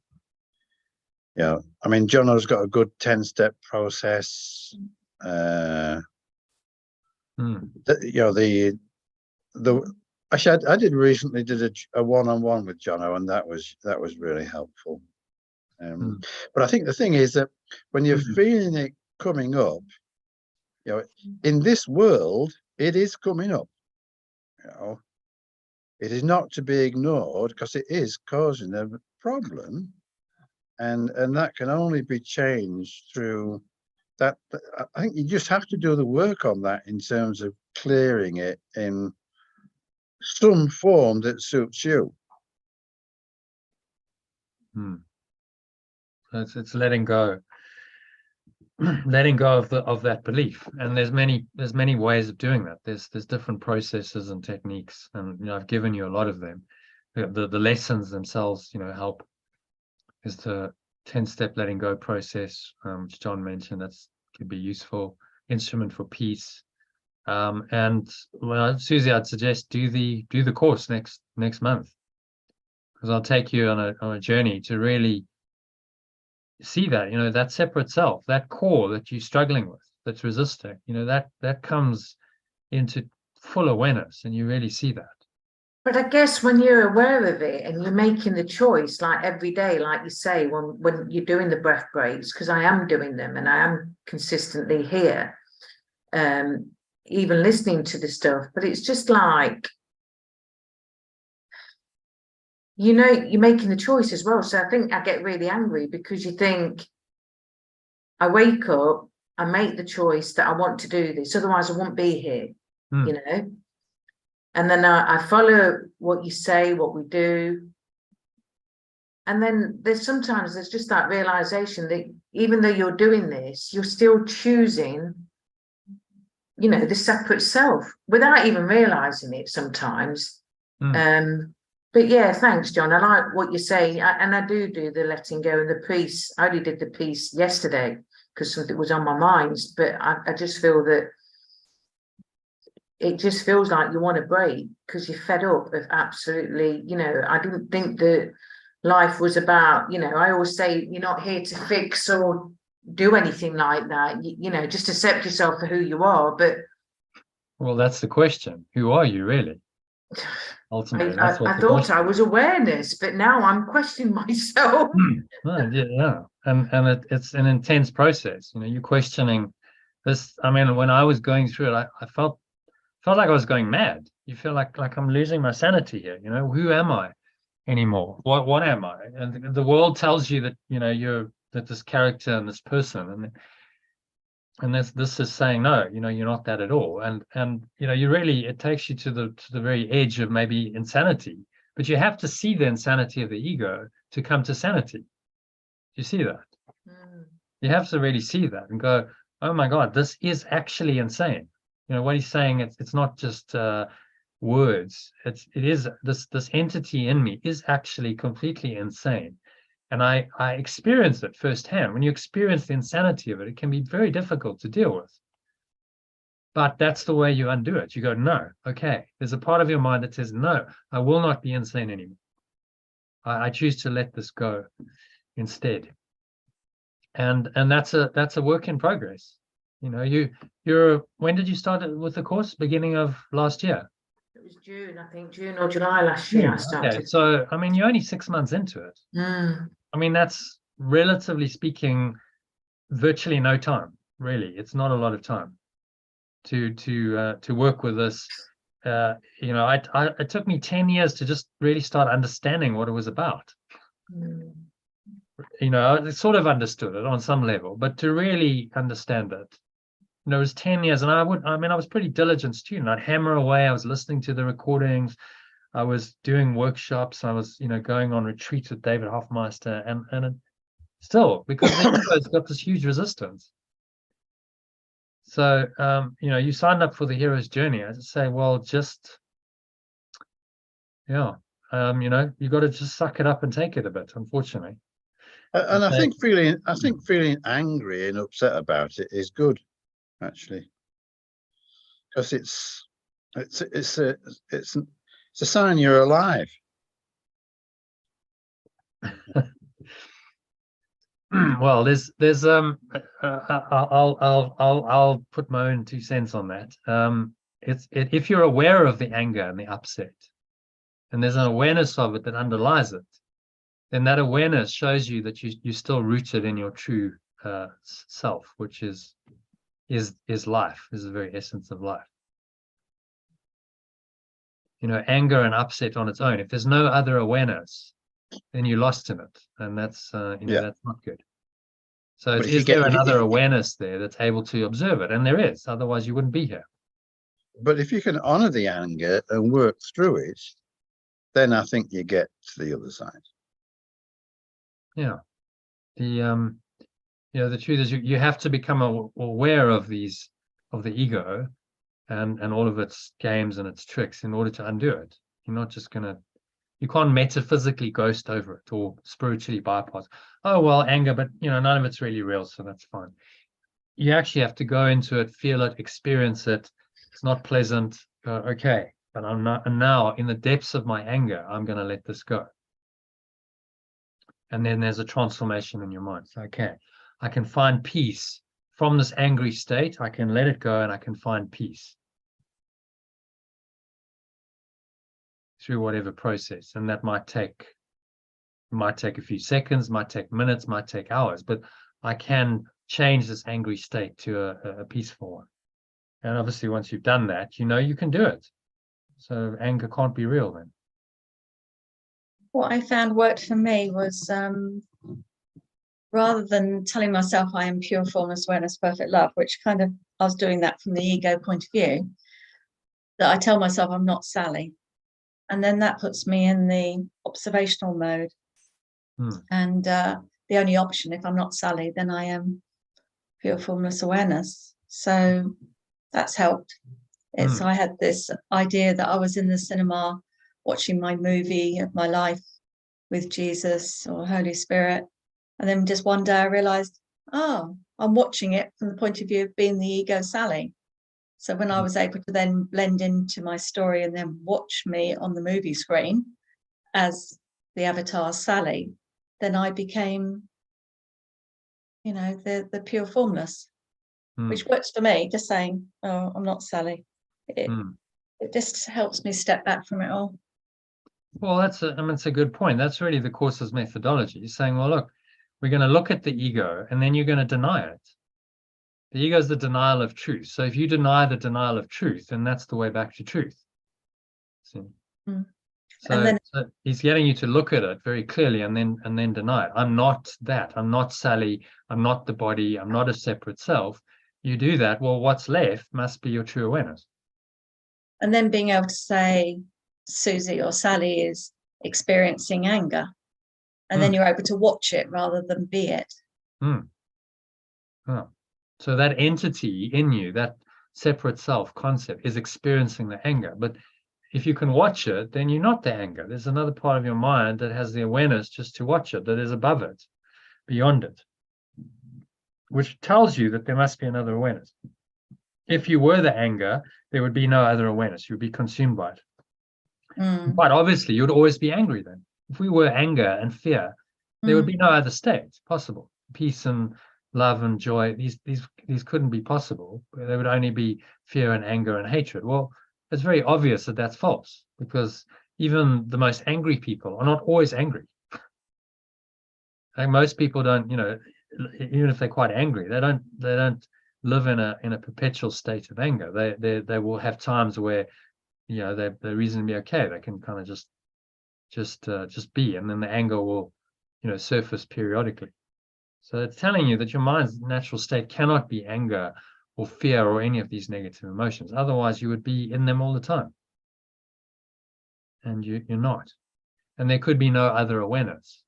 I mean, Jono's got a good 10-step process. Actually, I did recently a one-on-one with Jono, and that was really helpful. But I think the thing is that when you're feeling it coming up, in this world, it is coming up. It is not to be ignored, because it is causing a problem, and that can only be changed through that. I think you just have to do the work on that in terms of clearing it in some form that suits you. It's letting go of that belief, and there's many ways of doing that. There's different processes and techniques, and I've given you a lot of them. The lessons themselves help. Is the 10-step letting go process, which John mentioned, that's could be useful. Instrument for Peace, and Susie, I'd suggest do the course next month, because I'll take you on a journey to really see that that separate self, that core that you're struggling with, that's resisting, that comes into full awareness, and you really see that. But I guess when you're aware of it and you're making the choice, like every day, like you say, when you're doing the breath breaks, because I am doing them and I am consistently here, even listening to the stuff, but it's just like, you know, you're making the choice as well. So I think I get really angry because you think, I wake up, I make the choice that I want to do this, otherwise I won't be here, you know. And then I follow what you say, what we do. And then there's just that realization that even though you're doing this, you're still choosing, you know, the separate self without even realizing it sometimes. But yeah, thanks, John. I like what you're saying. And I do the letting go and the peace. I only did the peace yesterday because something was on my mind. But I just feel that it just feels like you want to break because you're fed up of absolutely, you know, I didn't think that life was about, you know, I always say you're not here to fix or do anything like that. You know, just accept yourself for who you are. But well, that's the question. Who are you really? Ultimately, I thought I was awareness, but now I'm questioning myself. Yeah, and it's an intense process. You know, you're questioning this. I mean, when I was going through it, I felt like I was going mad. You feel like I'm losing my sanity here. You know, who am I anymore? What am I? And the world tells you that, you know, you're that this character and this person, and this is saying no, you know, you're not that at all. And you know, it takes you to the very edge of maybe insanity, but you have to see the insanity of the ego to come to sanity. You see that? You have to really see that and go, oh my God, this is actually insane. You know what he's saying, it's not just words. It is this entity in me is actually completely insane. And I experience it firsthand. When you experience the insanity of it, it can be very difficult to deal with. But that's the way you undo it. You go, no, okay. There's a part of your mind that says, no, I will not be insane anymore. I choose to let this go instead. And that's a work in progress. You know, when did you start with the course? Beginning of last year? It was June, I think, June or July last year I started. Okay, so I mean, you're only 6 months into it. I mean, that's relatively speaking, virtually no time, really. It's not a lot of time to work with this. You know, it took me 10 years to just really start understanding what it was about. You know, I sort of understood it on some level, but to really understand it, you know, it was 10 years. And I was pretty diligent student. I'd hammer away. I was listening to the recordings. I was doing workshops. I was, you know, going on retreats with David Hoffmeister, and it, still, because the ego's got this huge resistance. So, you know, you signed up for the hero's journey. I just say, well, just, yeah, you know, you got to just suck it up and take it a bit, unfortunately. And I think feeling angry and upset about it is good, actually, because it's a sign you're alive. Well, there's I'll put my own 2 cents on that. If you're aware of the anger and the upset, and there's an awareness of it that underlies it, then that awareness shows you that you're still rooted in your true self, which is life, is the very essence of life. You know, anger and upset on its own, if there's no other awareness, then you're lost in it, and that's you know, that's not good. So is there another awareness there that's able to observe it? And there is, otherwise you wouldn't be here. But if you can honor the anger and work through it, then I think you get to the other side. Yeah. You know, the truth is you have to become aware of the ego and all of its games and its tricks in order to undo it. You're not just you can't metaphysically ghost over it or spiritually bypass. Oh, well, anger, but you know, none of it's really real, so that's fine. You actually have to go into it, feel it, experience it. It's not pleasant. Okay, but I'm not, and now in the depths of my anger, I'm going to let this go. And then there's a transformation in your mind. Okay, I can find peace from this angry state. I can let it go and I can find peace through whatever process. And that might take a few seconds, might take minutes, might take hours, but I can change this angry state to a peaceful one. And obviously, once you've done that, you know you can do it. So anger can't be real then. What I found worked for me was rather than telling myself I am pure formless awareness, perfect love, which kind of I was doing that from the ego point of view, that I tell myself I'm not Sally. And then that puts me in the observational mode. And the only option, if I'm not Sally, then I am pure formless awareness. So that's helped. I had this idea that I was in the cinema watching my movie of my life with Jesus or Holy Spirit. And then just one day I realized, oh, I'm watching it from the point of view of being the ego Sally. So when I was able to then blend into my story and then watch me on the movie screen as the avatar Sally, then I became, the pure formless, which works for me, just saying, oh, I'm not Sally. It just helps me step back from it all. Well, it's a good point. That's really the Course's methodology, saying, well, look, we're going to look at the ego and then you're going to deny it. The ego is the denial of truth. So if you deny the denial of truth, then that's the way back to truth. See? So he's getting you to look at it very clearly and then deny it. I'm not that. I'm not Sally. I'm not the body. I'm not a separate self. You do that, well, what's left must be your true awareness. And then being able to say Susie or Sally is experiencing anger. And then you're able to watch it rather than be it. Oh. So that entity in you, that separate self concept, is experiencing the anger. But if you can watch it, then you're not the anger. There's another part of your mind that has the awareness just to watch it, that is above it, beyond it, which tells you that there must be another awareness. If you were the anger, there would be no other awareness. You'd be consumed by it. But obviously, you'd always be angry then. If we were anger and fear, there would be no other state possible. Peace and love and joy, these couldn't be possible. There would only be fear and anger and hatred. Well, it's very obvious that that's false, because even the most angry people are not always angry. Like most people don't, even if they're quite angry, they don't live in a perpetual state of anger. They will have times where, they're reasonably okay. They can kind of just be, and then the anger will, surface periodically. So it's telling you that your mind's natural state cannot be anger or fear or any of these negative emotions. Otherwise, you would be in them all the time. And you're not. And there could be no other awareness.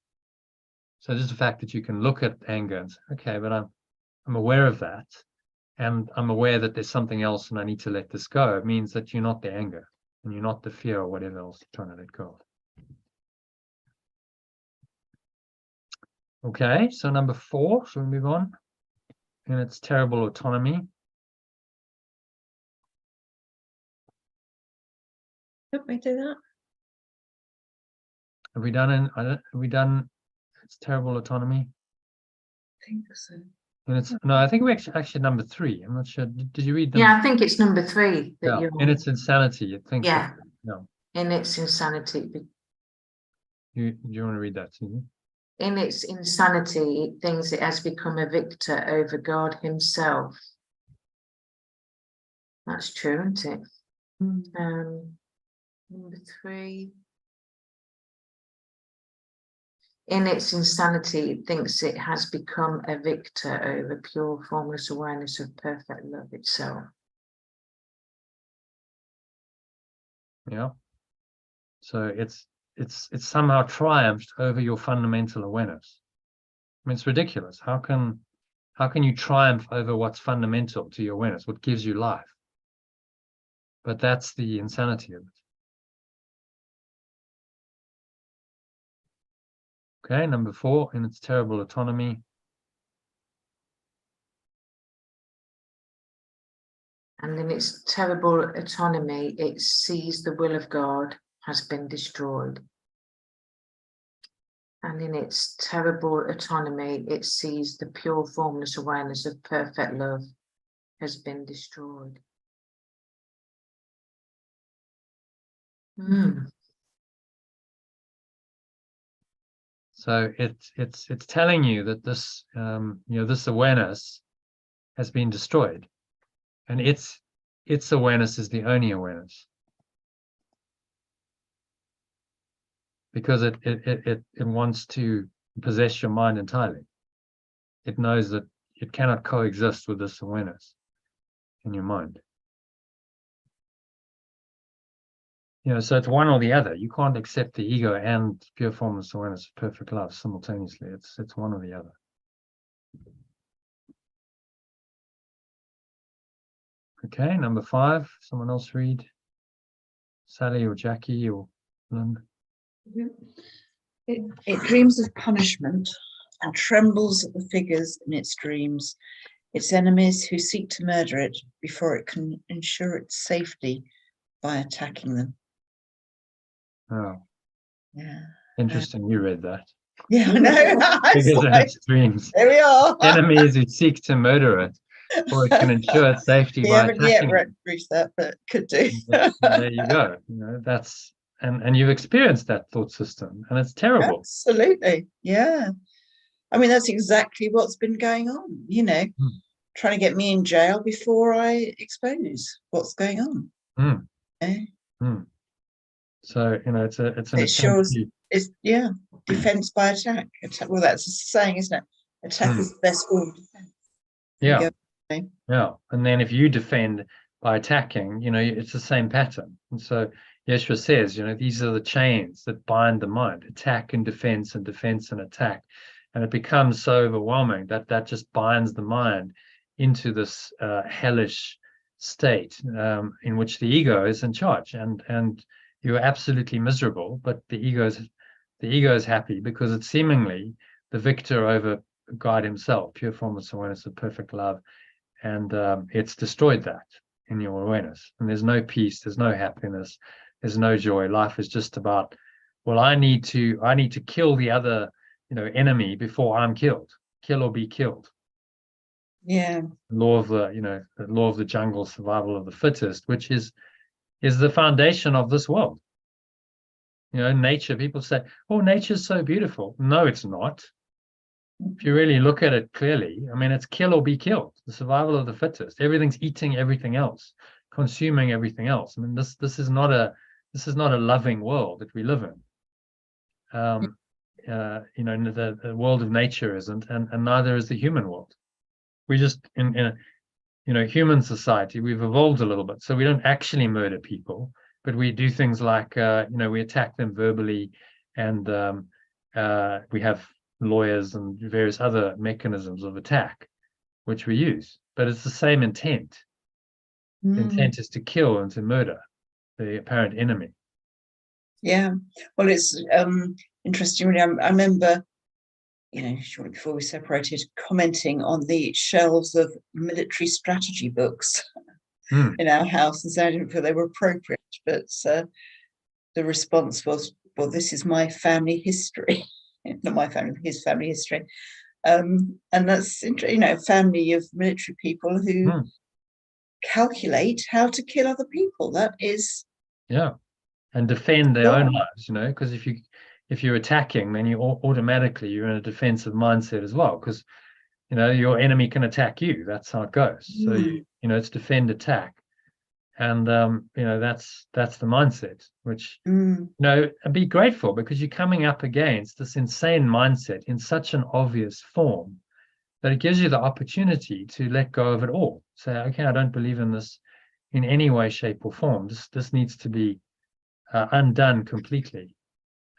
So just the fact that you can look at anger and say, okay, but I'm aware of that. And I'm aware that there's something else and I need to let this go. It means that you're not the anger and you're not the fear or whatever else you're trying to let go of. Okay, so number 4, so we move on. And it's terrible autonomy. Help me do that. Have we done it's terrible autonomy? I think so. And no, I think we actually number 3. I'm not sure. Did you read them? Yeah, I think it's number 3 that Yeah, you're. and it's insanity. I think. Yeah. No. In its insanity. You want to read that, Susan? In its insanity, it thinks it has become a victor over God himself. That's true, isn't it? Number 3. In its insanity, it thinks it has become a victor over pure formless awareness of perfect love itself. Yeah. So it's somehow triumphed over your fundamental awareness. I mean, it's ridiculous. How can you triumph over what's fundamental to your awareness, what gives you life? But that's the insanity of it. Okay, number 4, in its terrible autonomy. And in its terrible autonomy, it sees the will of God has been destroyed. And in its terrible autonomy, it sees the pure formless awareness of perfect love has been destroyed. So it's telling you that this this awareness has been destroyed, and its its awareness is the only awareness. Because it wants to possess your mind entirely. It knows that it cannot coexist with this awareness in your mind. So it's one or the other. You can't accept the ego and pure formless awareness of perfect love simultaneously. It's one or the other. Okay, number 5. Someone else read. Sally or Jackie or Lynn. It dreams of punishment and trembles at the figures in its dreams, its enemies who seek to murder it before it can ensure its safety by attacking them. Oh, Yeah. interesting. You read that. Yeah, I know. Figures in its dreams. There we are. Enemies who seek to murder it, or it can ensure its safety We by haven't yet attacking it. reached that, but could do. There you go. That's and you've experienced that thought system, and it's terrible. Absolutely. Yeah. I mean, that's exactly what's been going on, trying to get me in jail before I expose what's going on. So, it's an It shows it's defense by attack. Well, that's a saying, isn't it? Attack is the best form of defense. Yeah. Yeah. And then if you defend by attacking, it's the same pattern. And so Yeshua says, these are the chains that bind the mind: attack and defense and attack. And it becomes so overwhelming that just binds the mind into this hellish state in which the ego is in charge, and you're absolutely miserable, but the ego is happy because it's seemingly the victor over God himself, pure formless awareness of perfect love, and it's destroyed that in your awareness, and there's no peace, there's no happiness, there's no joy. Life is just about, well, I need to kill the other enemy before I'm killed. Kill or be killed. Yeah. The law of the jungle, survival of the fittest, which is the foundation of this world. Nature, people say, oh, nature's so beautiful. No, it's not. If you really look at it clearly, I mean, it's kill or be killed, the survival of the fittest. Everything's eating everything else, consuming everything else. I mean, this is not a loving world that we live in. The world of nature isn't, and neither is the human world. We just in a human society, we've evolved a little bit, so we don't actually murder people, but we do things like we attack them verbally, and we have lawyers and various other mechanisms of attack which we use, but it's the same intent. The intent is to kill and to murder the apparent enemy. Yeah, well, it's interesting. Really, I remember, shortly before we separated, commenting on the shelves of military strategy books in our house, and saying I didn't feel they were appropriate. But the response was, "Well, this is my family history, not my family, his family history." And that's interesting. A family of military people who calculate how to kill other people. That is, and defend their own lives. Because if you're attacking, then you automatically you're in a defensive mindset as well, because your enemy can attack you. That's how it goes. So it's defend, attack, and that's the mindset. Which be grateful, because you're coming up against this insane mindset in such an obvious form that it gives you the opportunity to let go of it all. Say, okay, I don't believe in this in any way, shape, or form. This needs to be undone completely.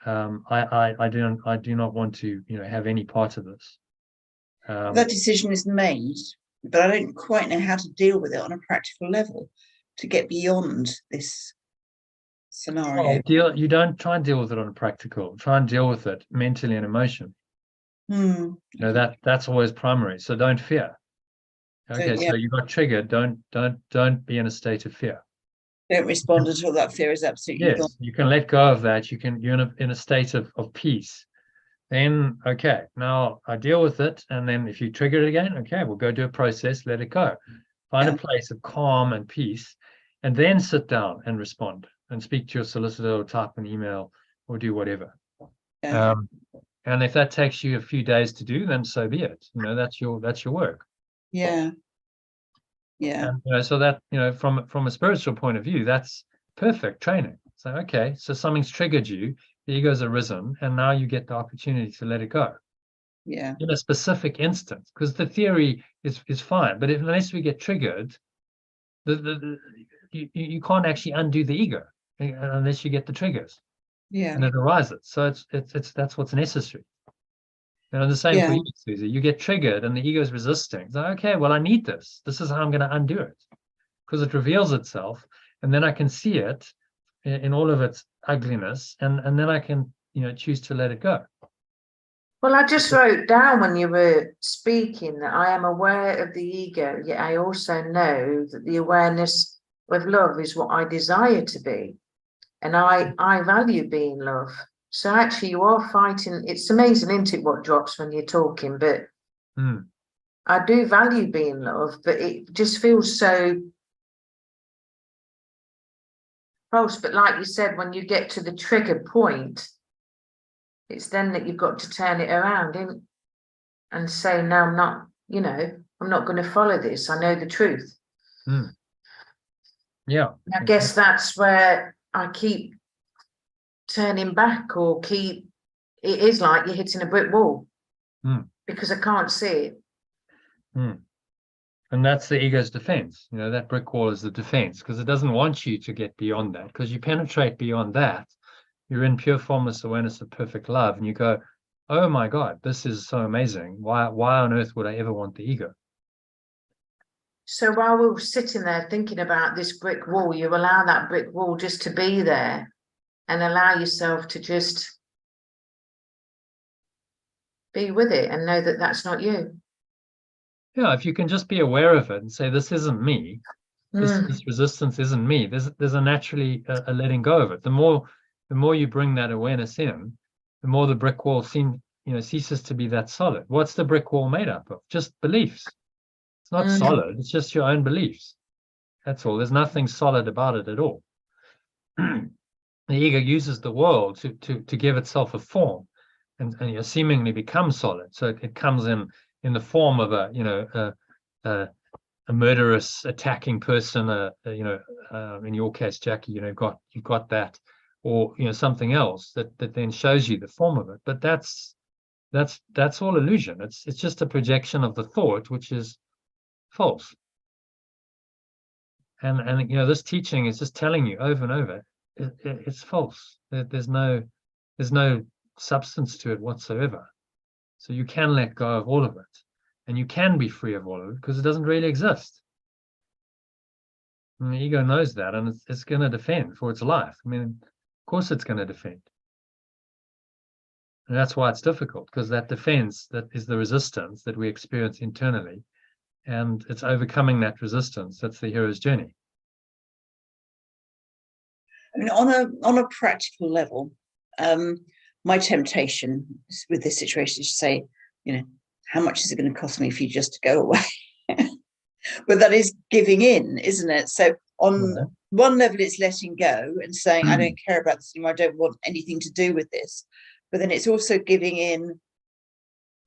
I do not want to have any part of this. That decision is made, but I don't quite know how to deal with it on a practical level to get beyond this scenario. You don't try and deal with it on a practical. Try and deal with it mentally and emotionally. That's always primary. So don't fear. Okay, so you got triggered. Don't be in a state of fear. Don't respond until that fear is absolutely gone. You can let go of that. You're in a state of peace. Then, okay, now I deal with it. And then if you trigger it again, okay, we'll go do a process, let it go. Find a place of calm and peace, and then sit down and respond and speak to your solicitor or type an email or do whatever. And if that takes you a few days to do, then so be it. That's your work. Yeah. Yeah. And so that, from a spiritual point of view, that's perfect training. So okay, so something's triggered you, the ego's arisen, and now you get the opportunity to let it go Yeah. in a specific instance, because the theory is fine, but unless we get triggered, you can't actually undo the ego unless you get the triggers Yeah. and it arises. So it's that's what's necessary. The same for Yeah. you, Susie. You get triggered and the ego is resisting. So okay, well, I need this. This is how I'm going to undo it, because it reveals itself, and then I can see it in all of its ugliness, and then I can choose to let it go. Well, I just wrote down when you were speaking that I am aware of the ego, yet I also know that the awareness of love is what I desire to be. And I value being love. So actually you are fighting. It's amazing, isn't it, what drops when you're talking? But I do value being love, but it just feels so false. But like you said, when you get to the trigger point, it's then that you've got to turn it around and say, no, I'm not, I'm not going to follow this. I know the truth. Yeah. I guess that's where I keep turning back, or it is like you're hitting a brick wall because I can't see it. And that's the ego's defense. That brick wall is the defense, because it doesn't want you to get beyond that, because you penetrate beyond that. You're in pure formless awareness of perfect love, and you go, oh my God, this is so amazing. Why on earth would I ever want the ego? So while we were sitting there thinking about this brick wall, you allow that brick wall just to be there and allow yourself to just be with it and know that that's not you. Yeah, if you can just be aware of it and say, this isn't me, this resistance isn't me, there's a naturally a letting go of it. The more you bring that awareness in, the more the brick wall ceases to be that solid. What's the brick wall made up of? Just beliefs. It's not solid. It's just your own beliefs. That's all. There's nothing solid about it at all. The ego uses the world to give itself a form, and seemingly become solid. So it comes in the form of a murderous, attacking person. In your case, Jackie, you've got that, or something else that then shows you the form of it. But that's all illusion. It's just a projection of the thought, which is false. And this teaching is just telling you over and over, it's false. There's no substance to it whatsoever. So you can let go of all of it, and you can be free of all of it, because it doesn't really exist. And the ego knows that, and it's going to defend for its life. I mean, of course it's going to defend. And that's why it's difficult, because that defense, that is the resistance that we experience internally, and it's overcoming that resistance. That's the hero's journey. I mean, on a practical level, my temptation with this situation is to say, how much is it going to cost me for you just to go away? But that is giving in, isn't it? So on one level, it's letting go and saying, I don't care about this anymore. I don't want anything to do with this. But then it's also giving in.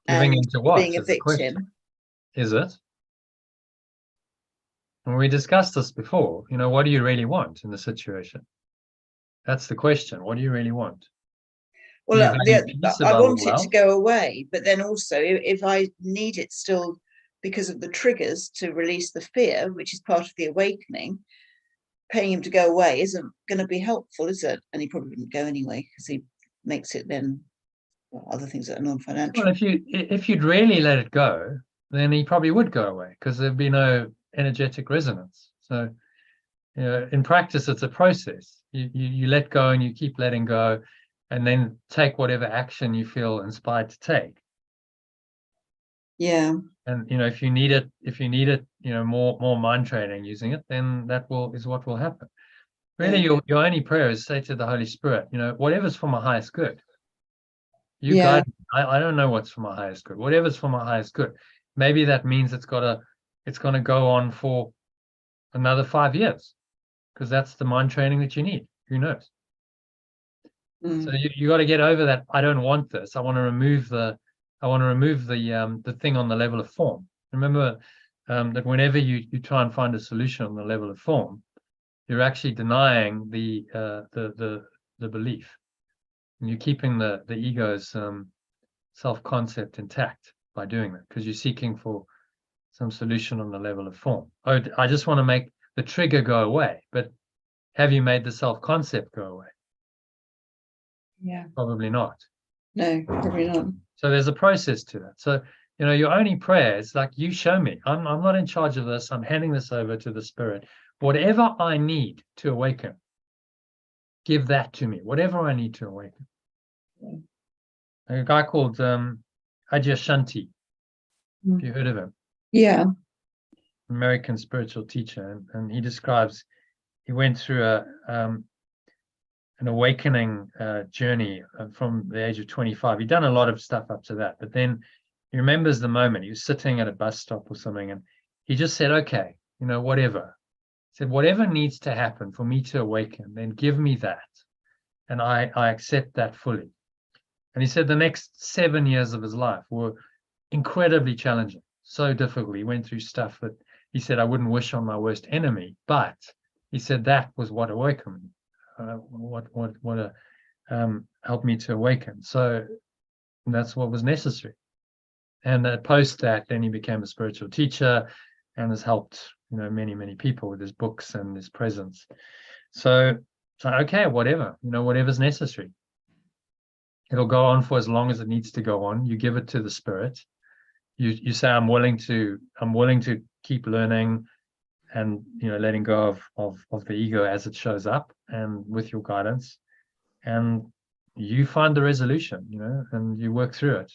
Giving into what? Being a victim. Is it? And we discussed this before. What do you really want in the situation? That's the question. What do you really want? Well, I want it to go away, but then also if I need it still because of the triggers to release the fear, which is part of the awakening, paying him to go away isn't going to be helpful, is it? And he probably wouldn't go anyway, because he makes it then other things that are non-financial. Well, if you'd really let it go, then he probably would go away, because there'd be no energetic resonance. So in practice, it's a process. You let go and you keep letting go, and then take whatever action you feel inspired to take. Yeah. And if you need it, more mind training using it, then is what will happen. Really, your only prayer is say to the Holy Spirit, whatever's for my highest good. You guide me. I don't know what's for my highest good. Whatever's for my highest good. Maybe that means it's going to go on for another 5 years, because that's the mind training that you need. Who knows? So you got to get over that. I don't want this. I want to remove the thing on the level of form. Remember, that whenever you try and find a solution on the level of form, you're actually denying the belief, and you're keeping the ego's self-concept intact by doing that, because you're seeking for some solution on the level of form. Oh, I just want to make the trigger go away, but have you made the self-concept go away? Yeah. Probably not. No, probably not. So there's a process to that. So, you know, your only prayer is like, you show me. I'm not in charge of this. I'm handing this over to the Spirit. Whatever I need to awaken, give that to me. Whatever I need to awaken. Yeah. A guy called Adyashanti. Have you heard of him? Yeah. American spiritual teacher, and he describes he went through an awakening journey from the age of 25. He'd done a lot of stuff up to that, but then he remembers the moment he was sitting at a bus stop or something, and he just said, okay, you know, whatever. He said, whatever needs to happen for me to awaken, then give me that, and I accept that fully. And he said the next 7 years of his life were incredibly challenging, so difficult. He went through stuff that he said, I wouldn't wish on my worst enemy, but he said that was what awakened me. Helped me to awaken. So that's what was necessary. And post that, then he became a spiritual teacher and has helped, you know, many people with his books and his presence. So okay, whatever, you know, whatever's necessary. It'll go on for as long as it needs to go on. You give it to the Spirit. You say, I'm willing to keep learning, and, you know, letting go of the ego as it shows up, and with your guidance, and you find the resolution, you know, and you work through it.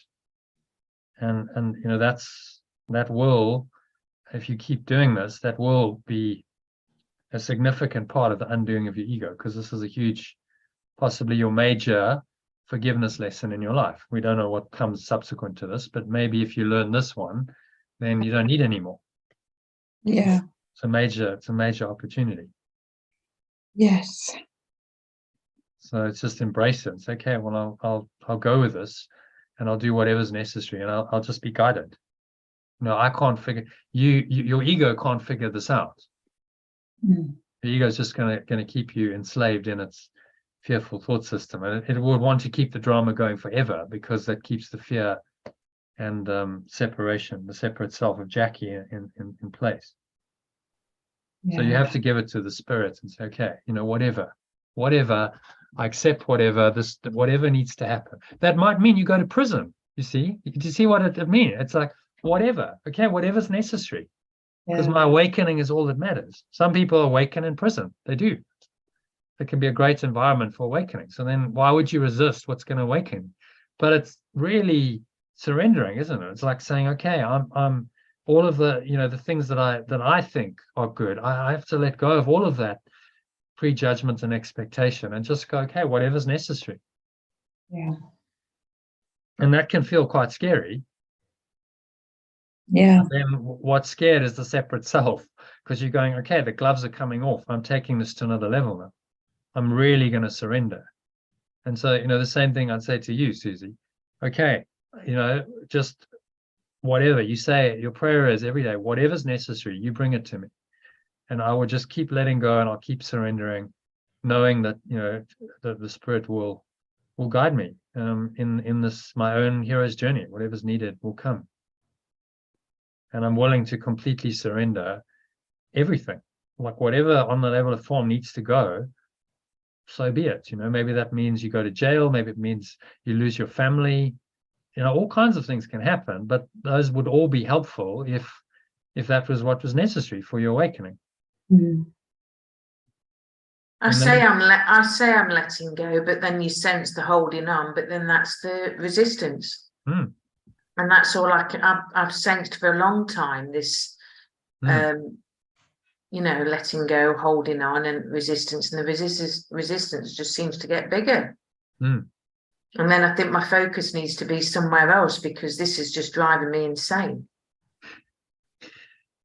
And you know, that will, if you keep doing this, that will be a significant part of the undoing of your ego, because this is a huge, possibly your major forgiveness lesson in your life. We don't know what comes subsequent to this, but maybe if you learn this one, then you don't need any more. Yeah. It's a major opportunity. Yes. So it's just embrace it. It's okay, well, I'll go with this, and I'll do whatever's necessary, and I'll just be guided. No, I can't figure, your ego can't figure this out. Mm. The ego is just gonna keep you enslaved in its fearful thought system, and it would want to keep the drama going forever, because that keeps the fear and separation, the separate self of Jackie in place. Yeah. So you have to give it to the Spirit and say, okay, you know, whatever, I accept whatever needs to happen. That might mean you go to prison. You see what it means? It's like, whatever, okay, whatever's necessary, because my awakening is all that matters. Some people awaken in prison. They do. It can be a great environment for awakening. So then why would you resist what's going to awaken? But it's really surrendering, isn't it? It's like saying, okay, I'm all of the, you know, the things that I think are good, I have to let go of all of that prejudgment and expectation, and just go, okay, whatever's necessary. Yeah. And that can feel quite scary. Yeah. Then what's scared is the separate self, because you're going, okay, the gloves are coming off. I'm taking this to another level now. I'm really going to surrender. And so, you know, the same thing I'd say to you, Susie. Okay, you know, just whatever you say, your prayer is every day, whatever's necessary, you bring it to me. And I will just keep letting go, and I'll keep surrendering, knowing that, you know, the Spirit will guide me in this, my own hero's journey. Whatever's needed will come. And I'm willing to completely surrender everything. Like whatever on the level of form needs to go, so be it. You know, maybe that means you go to jail, maybe it means you lose your family. You know, all kinds of things can happen, but those would all be helpful if that was what was necessary for your awakening. Mm. I say I'm letting go, but then you sense the holding on, but then that's the resistance. Mm. And that's all I've sensed for a long time, this you know, letting go, holding on, and resistance, and the resistance just seems to get bigger. Mm. And then I think my focus needs to be somewhere else, because this is just driving me insane.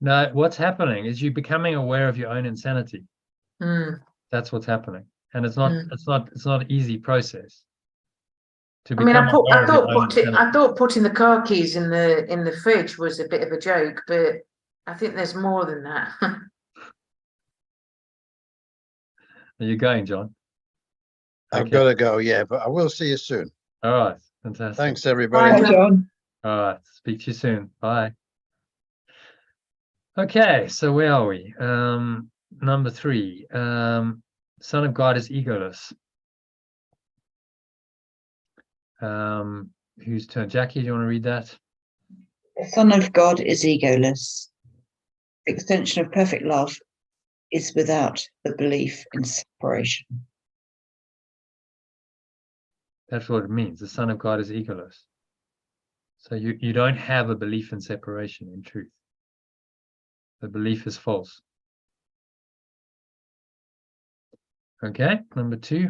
No, what's happening is you're becoming aware of your own insanity. Mm. That's what's happening, and it's not an easy process. To I mean, I become thought putting the car keys in the fridge was a bit of a joke, but I think there's more than that. Are you going, John? I've Okay. got to go, yeah, but I will see you soon. All right. Fantastic. Thanks, everybody. Bye, Hi, John. All right. Speak to you soon. Bye. Okay. So where are we? Number 3. Son of God is egoless. Whose turn? Jackie, do you want to read that? The Son of God is egoless. The extension of perfect love is without the belief in separation. That's what it means. The Son of God is egoless. So you don't have a belief in separation in truth. The belief is false. Okay, number 2.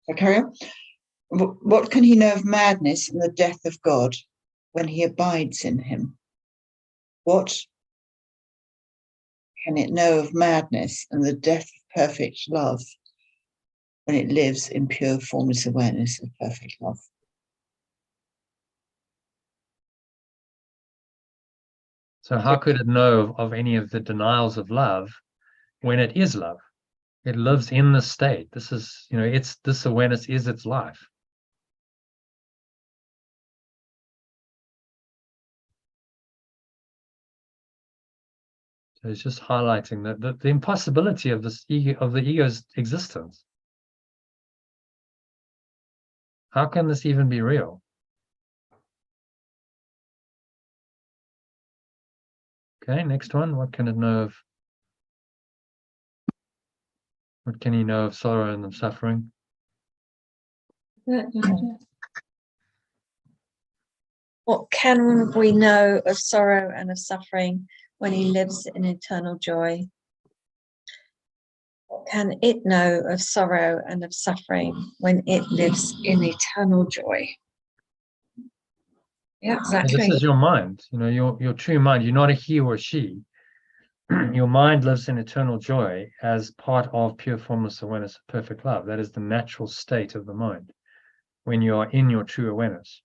So carry on. What can he know of madness and the death of God when he abides in him? What can it know of madness and the death of perfect love when it lives in pure formless awareness of perfect love? So how could it know of any of the denials of love when it is love? It lives in this state. This is, this awareness is its life. So it's just highlighting that the impossibility of this ego, of the ego's existence. How can this even be real? Okay, next one. What can it know of? What can he know of sorrow and of suffering? What can we know of sorrow and of suffering when he lives in eternal joy? What can it know of sorrow and of suffering when it lives in eternal joy? Yeah, exactly. This is your mind, your true mind. You're not a he or a she. Your mind lives in eternal joy as part of pure formless awareness of perfect love. That is the natural state of the mind when you are in your true awareness.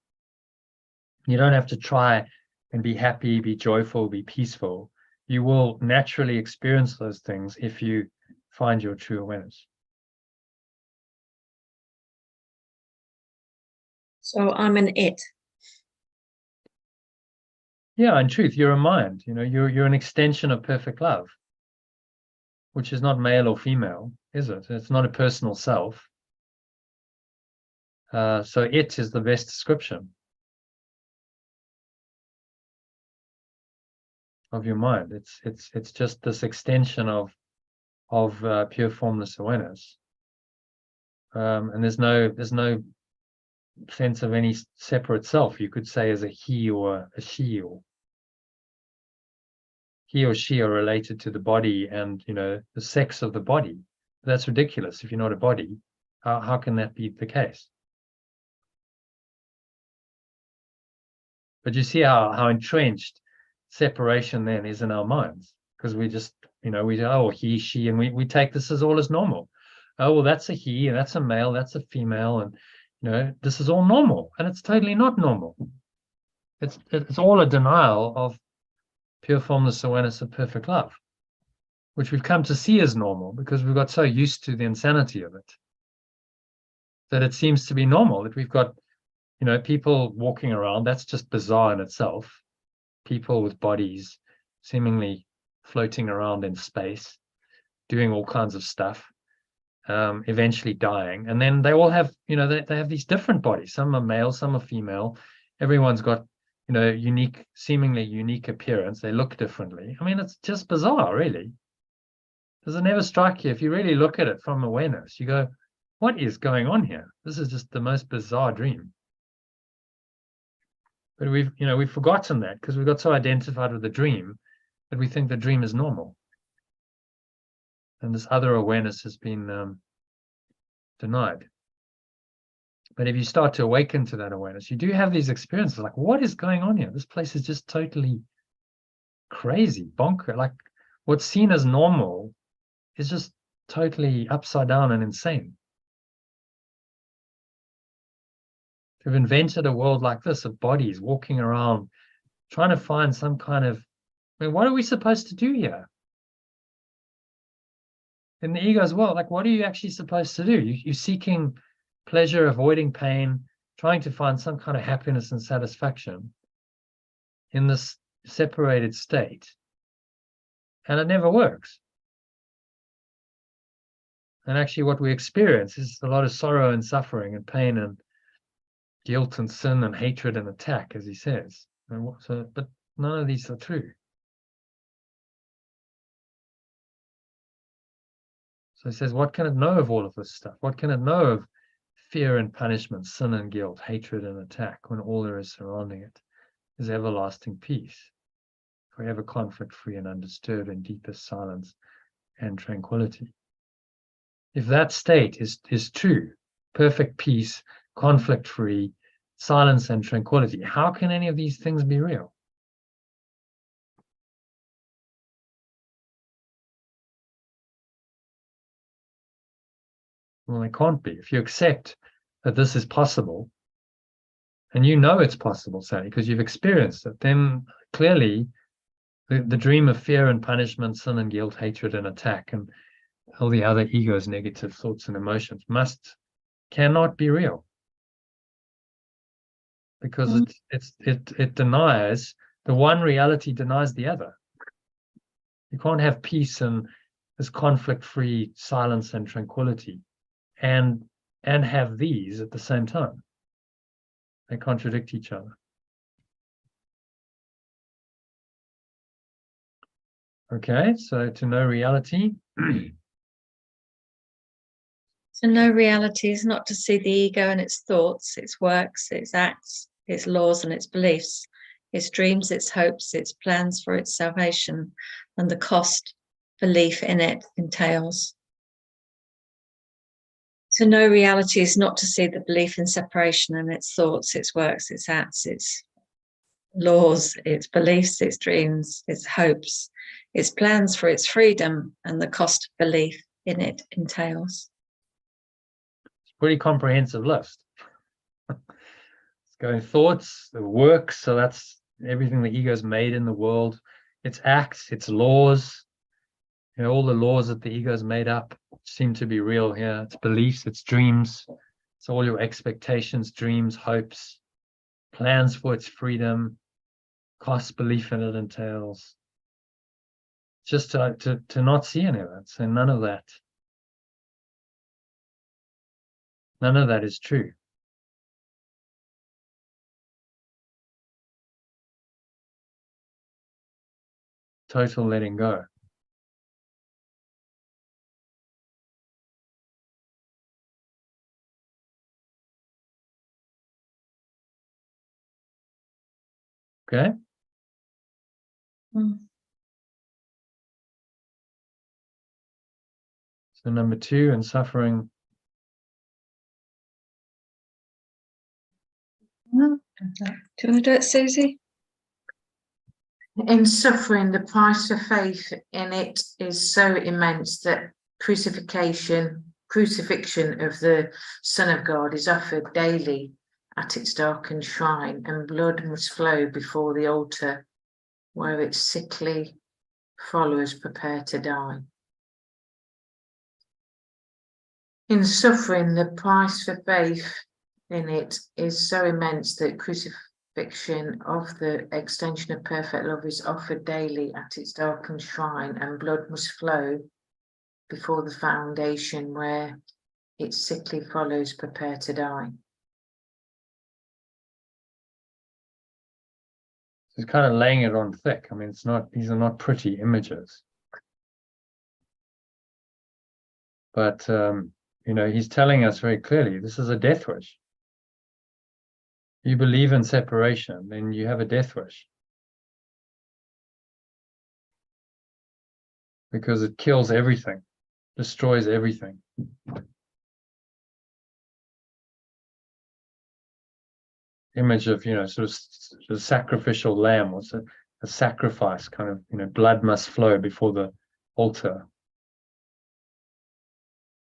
You don't have to try and be happy, be joyful, be peaceful. You will naturally experience those things if you find your true awareness. So I'm an it. Yeah, in truth, you're a mind. You're an extension of perfect love, which is not male or female, is it? It's not a personal self. So it is the best description of your mind. It's just this extension of pure formless awareness, and there's no sense of any separate self. You could say as a he or a she, or he or she are related to the body and the sex of the body. That's ridiculous. If you're not a body, how can that be the case? But you see how entrenched separation then is in our minds, because we just he, she, and we take this as all as normal. Oh, well, that's a he, and that's a male, that's a female, and this is all normal, and it's totally not normal. It's all a denial of pure formless awareness of perfect love, which we've come to see as normal because we've got so used to the insanity of it that it seems to be normal, that we've got people walking around. That's just bizarre in itself. People with bodies seemingly floating around in space, doing all kinds of stuff, eventually dying. And then they all have, they have these different bodies. Some are male, some are female. Everyone's got, seemingly unique appearance. They look differently. I mean, it's just bizarre, really. Does it never strike you? If you really look at it from awareness, you go, what is going on here? This is just the most bizarre dream. But we've forgotten that because we've got so identified with the dream that we think the dream is normal. And this other awareness has been denied. But if you start to awaken to that awareness, you do have these experiences like, what is going on here? This place is just totally crazy, bonkers. Like what's seen as normal is just totally upside down and insane. We've invented a world like this of bodies walking around, trying to find some kind of, I mean, what are we supposed to do here? In the ego as well, like, what are you actually supposed to do? You're seeking pleasure, avoiding pain, trying to find some kind of happiness and satisfaction in this separated state. And it never works. And actually what we experience is a lot of sorrow and suffering and pain and guilt and sin and hatred and attack, as he says. But none of these are true. So he says, what can it know of all of this stuff? What can it know of fear and punishment, sin and guilt, hatred and attack, when all there is surrounding it is everlasting peace, forever conflict-free and undisturbed in deepest silence and tranquility? If that state is true, perfect peace, conflict-free, silence and tranquility, how can any of these things be real? Well, they can't be. If you accept that this is possible, and you know it's possible, Sally, because you've experienced it, then clearly the dream of fear and punishment, sin and guilt, hatred and attack, and all the other ego's negative thoughts and emotions cannot be real, because it denies the one reality, denies the other. You can't have peace and this conflict-free silence and tranquility and have these at the same time. They contradict each other. Okay, so to know reality. To know reality is not to see the ego and its thoughts, its works, its acts, its laws and its beliefs, its dreams, its hopes, its plans for its salvation, and the cost belief in it entails. To know reality is not to see the belief in separation and its thoughts, its works, its acts, its laws, its beliefs, its dreams, its hopes, its plans for its freedom, and the cost belief in it entails. Pretty comprehensive list. It's going thoughts, the works, so that's everything the ego's made in the world, its acts, its laws, all the laws that the ego's made up seem to be real here. Its beliefs, its dreams, it's all your expectations, dreams, hopes, plans for its freedom, cost belief in it entails. Just to not see any of that, so none of that. None of that is true. Total letting go. Okay. So number 2, in suffering. Do you want to do it, Susie? In suffering, the price for faith in it is so immense that crucifixion of the Son of God is offered daily at its darkened shrine, and blood must flow before the altar where its sickly followers prepare to die. In suffering, the price for faith in it is so immense that crucifixion of the extension of perfect love is offered daily at its darkened shrine, and blood must flow before the foundation where its sickly followers prepare to die. It's kind of laying it on thick. I mean, it's not, these are not pretty images. But, he's telling us very clearly, this is a death wish. You believe in separation, then you have a death wish. Because it kills everything, destroys everything. Image of, sort of sacrificial lamb, or a sacrifice, kind of, blood must flow before the altar.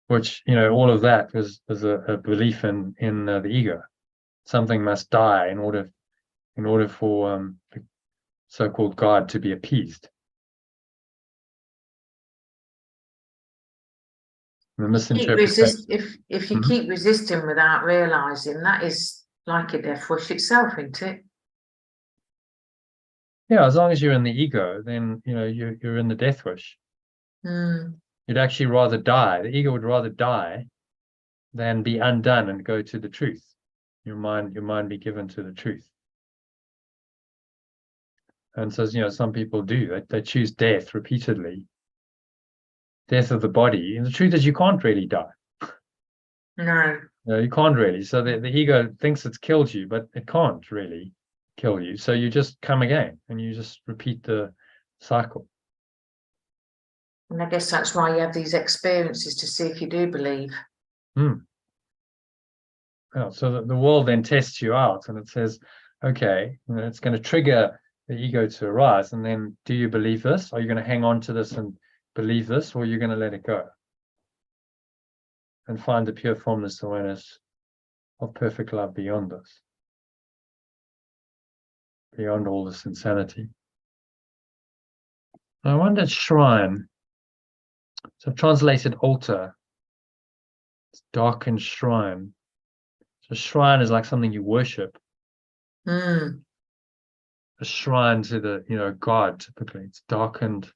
Which, all of that is a belief in the ego. Something must die in order for so-called God to be appeased. The misinterpretation. If you keep resisting without realizing, that is like a death wish itself, isn't it? Yeah, as long as you're in the ego, then you're in the death wish. You'd actually rather die. The ego would rather die than be undone and go to the truth. Your mind be given to the truth. And so, some people do. They choose death repeatedly. Death of the body. And the truth is you can't really die. No. No, you can't really. So the ego thinks it's killed you, but it can't really kill you. So you just come again and you just repeat the cycle. And I guess that's why you have these experiences, to see if you do believe. Well, so the world then tests you out and it says, okay, it's going to trigger the ego to arise. And then, do you believe this? Are you going to hang on to this and believe this, or are you going to let it go and find the pure formless awareness of perfect love beyond this, beyond all this insanity? I wondered shrine. So I've translated altar. It's darkened shrine. So shrine is like something you worship. A shrine to the God, typically. It's darkened.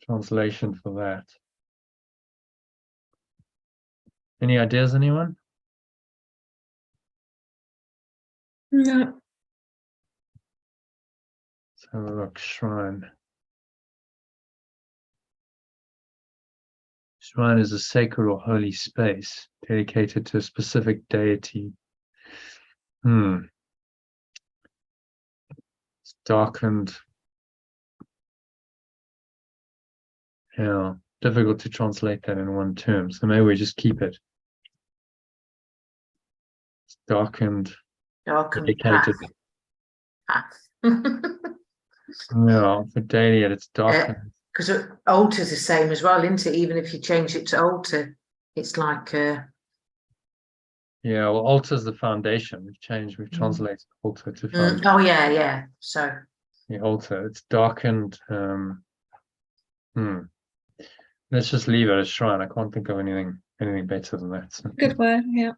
Translation for that. Any ideas, anyone? No. Let's have a look. Shrine. Shrine is a sacred or holy space dedicated to a specific deity. It's darkened. Yeah, difficult to translate that in one term. So maybe we just keep it. It's darkened. Dedicated. Path. Yeah, for daily, it's darkened. Because altar's the same as well, isn't it? Even if you change it to altar, it's like yeah, well, altar's the foundation. We've translated altar to foundation. Oh yeah. So the altar, it's darkened. Let's just leave it as shrine. I can't think of anything better than that. So. Good word, yeah.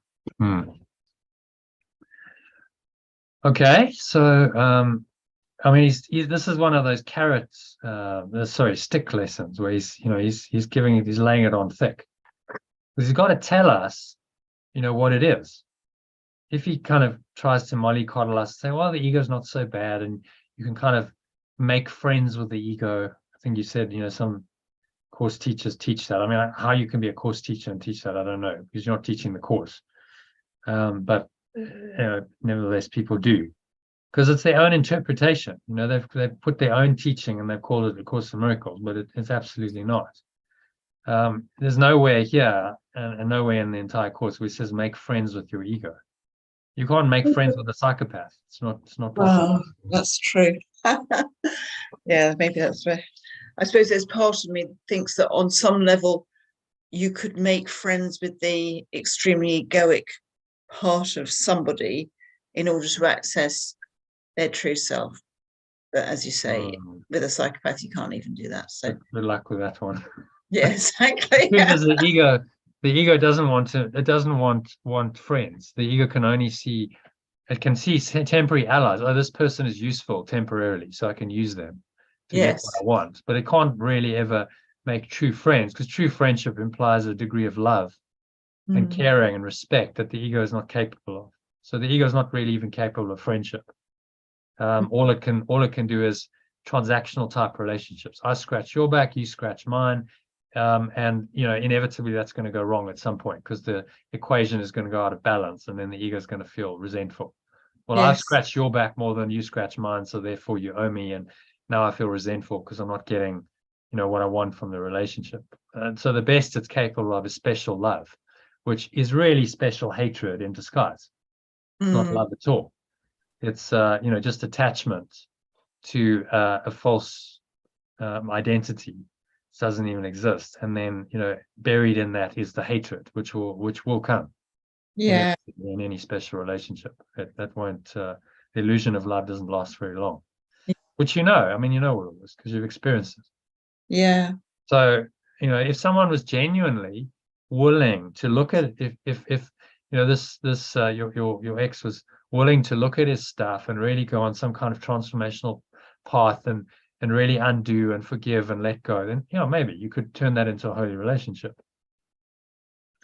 Okay, so I mean, this is one of those stick lessons where he's laying it on thick, because he's got to tell us, what it is. If he kind of tries to mollycoddle us, say, well, the ego's not so bad, and you can kind of make friends with the ego. I think you said, some course teachers teach that. I mean, how you can be a course teacher and teach that, I don't know, because you're not teaching the course. But nevertheless, people do. Because it's their own interpretation. They've put their own teaching and they've called it the Course of Miracles, but it's absolutely not. There's nowhere here and nowhere in the entire course where it says make friends with your ego. You can't make friends with a psychopath. It's not possible. Well, that's true. Yeah, maybe that's right. I suppose there's part of me that thinks that on some level you could make friends with the extremely egoic part of somebody in order to access their true self. But as you say, with a psychopath, you can't even do that. So good luck with that one. Yeah, exactly. Because the ego doesn't want friends. The ego can only see, it can see temporary allies. Oh, this person is useful temporarily, so I can use them to get what I want. But it can't really ever make true friends, because true friendship implies a degree of love and caring and respect that the ego is not capable of. So the ego is not really even capable of friendship. All it can do is transactional type relationships. I scratch your back, you scratch mine, and inevitably that's going to go wrong at some point, because the equation is going to go out of balance, and then the ego is going to feel resentful. Well, I've scratched your back more than you scratch mine, so therefore you owe me, and now I feel resentful because I'm not getting, what I want from the relationship. And so the best it's capable of is special love, which is really special hatred in disguise. It's not love at all. It's just attachment to a false identity. It doesn't even exist, and then buried in that is the hatred, which will come. Yeah. in any special relationship. That won't, the illusion of love doesn't last very long. Yeah. Which I mean, you know all of this because you've experienced it. Yeah. So, if someone was genuinely willing to look at if your ex was willing to look at his stuff and really go on some kind of transformational path and really undo and forgive and let go, then maybe you could turn that into a holy relationship.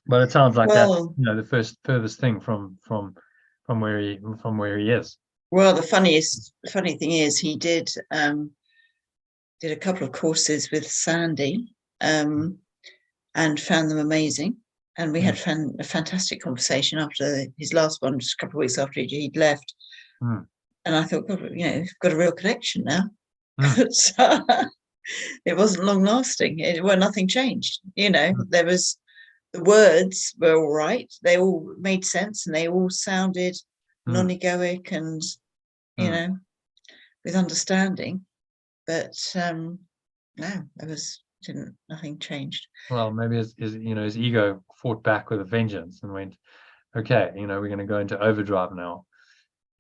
But it sounds like Well, that's the furthest thing from where he is. well, the funny thing is he did a couple of courses with Sandy and found them amazing. And we had a fantastic conversation after his last one, just a couple of weeks after he'd left. Mm. And I thought, God, we've got a real connection now. Mm. So, it wasn't long lasting. Nothing changed. There was, the words were all right. They all made sense and they all sounded non-egoic and, with understanding. But no, nothing changed. Well, maybe his ego fought back with a vengeance and went, okay, we're going to go into overdrive now,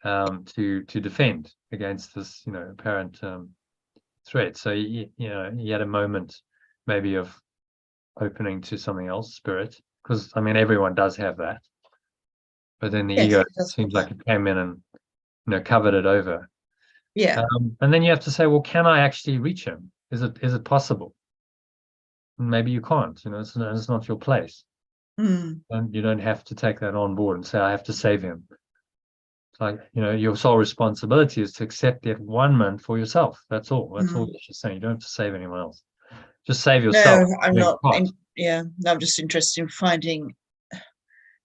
to defend against this, apparent threat. So he had a moment maybe of opening to something else, spirit, because I mean everyone does have that, but then the ego seems like it came in and covered it over. Yeah. And then you have to say, well, can I actually reach him? Is it possible? Maybe you can't. It's not your place. And you don't have to take that on board and say, I have to save him. It's like, your sole responsibility is to accept the atonement for yourself. That's all. That's all you're saying. You don't have to save anyone else. Just save yourself. No, I'm not. I'm just interested in finding,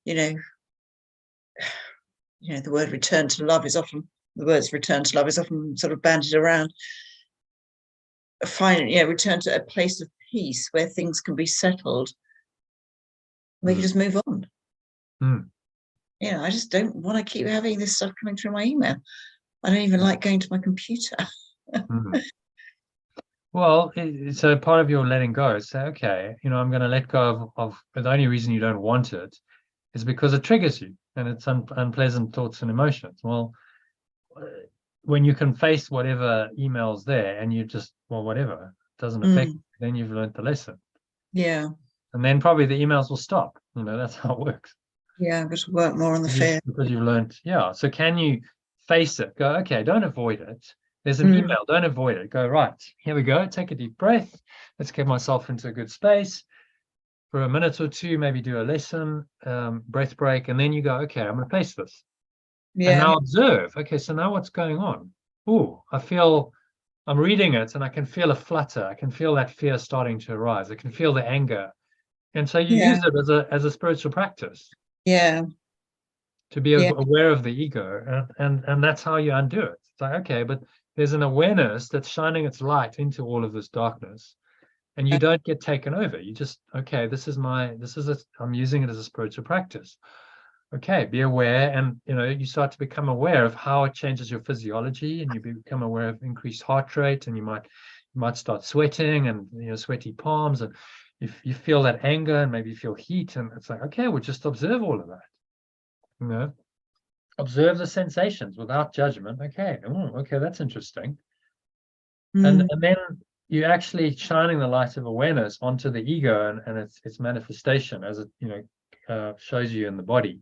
the words return to love is often sort of bandied around. Return to a place of peace where things can be settled. We can just move on. I just don't want to keep having this stuff coming through my email. I don't even like going to my computer. Well, so part of your letting go is say, okay, I'm going to let go of the only reason you don't want it is because it triggers you and it's unpleasant thoughts and emotions. Well, when you can face whatever email's there and you just, well, whatever, it doesn't affect you, then you've learned the lesson. Yeah. And then probably the emails will stop. That's how it works. Yeah, I've got to work more on the fear. Because you've learned, So can you face it? Go, okay, don't avoid it. There's an email, don't avoid it. Go, right, here we go. Take a deep breath. Let's get myself into a good space for a minute or two, maybe do a lesson, breath break. And then you go, okay, I'm going to face this. Yeah. And now observe. Okay, so now what's going on? Oh, I'm reading it and I can feel a flutter. I can feel that fear starting to arise. I can feel the anger. And so you use it as a spiritual practice. Yeah. To be aware of the ego. And that's how you undo it. It's like, okay, but there's an awareness that's shining its light into all of this darkness. And you don't get taken over. You just, okay, I'm using it as a spiritual practice. Okay, be aware, and you start to become aware of how it changes your physiology, and you become aware of increased heart rate, and you might start sweating and sweaty palms, and you feel that anger and maybe you feel heat, and it's like, okay, we'll just observe all of that. Observe the sensations without judgment. Okay, okay, that's interesting. And then you're actually shining the light of awareness onto the ego and its manifestation as it shows you in the body.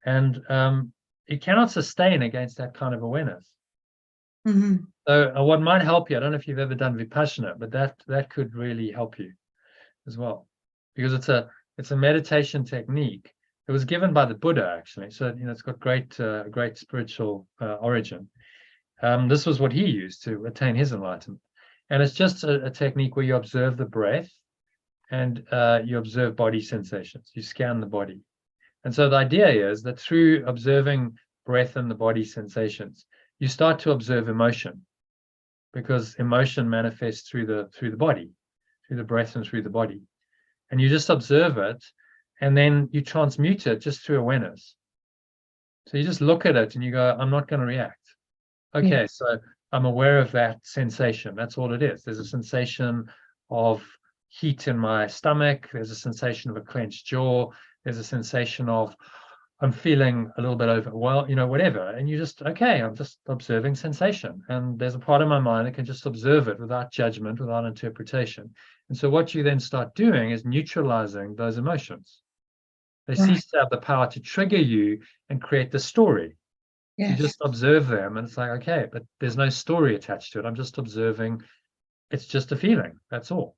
And it cannot sustain against that kind of awareness. So what might help you, I don't know if you've ever done Vipassana, but that could really help you as well, because it's a meditation technique. It was given by the Buddha, actually. So it's got great spiritual origin. This was what he used to attain his enlightenment, and it's just a technique where you observe the breath and you observe body sensations. You scan the body. And so the idea is that through observing breath and the body sensations, you start to observe emotion, because emotion manifests through the body, through the breath and through the body. And you just observe it, and then you transmute it just through awareness. So you just look at it and you go, I'm not going to react. Okay, so I'm aware of that sensation. That's all it is. There's a sensation of heat in my stomach. There's a sensation of a clenched jaw. There's a sensation of, I'm feeling a little bit overwhelmed, you know, whatever. And you just, okay, I'm just observing sensation. And there's a part of my mind that can just observe it without judgment, without interpretation. And so what you then start doing is neutralizing those emotions. They cease to have the power to trigger you and create the story. You Yes. just observe them, and it's like, okay, but there's no story attached to it. I'm just observing. It's just a feeling. That's all.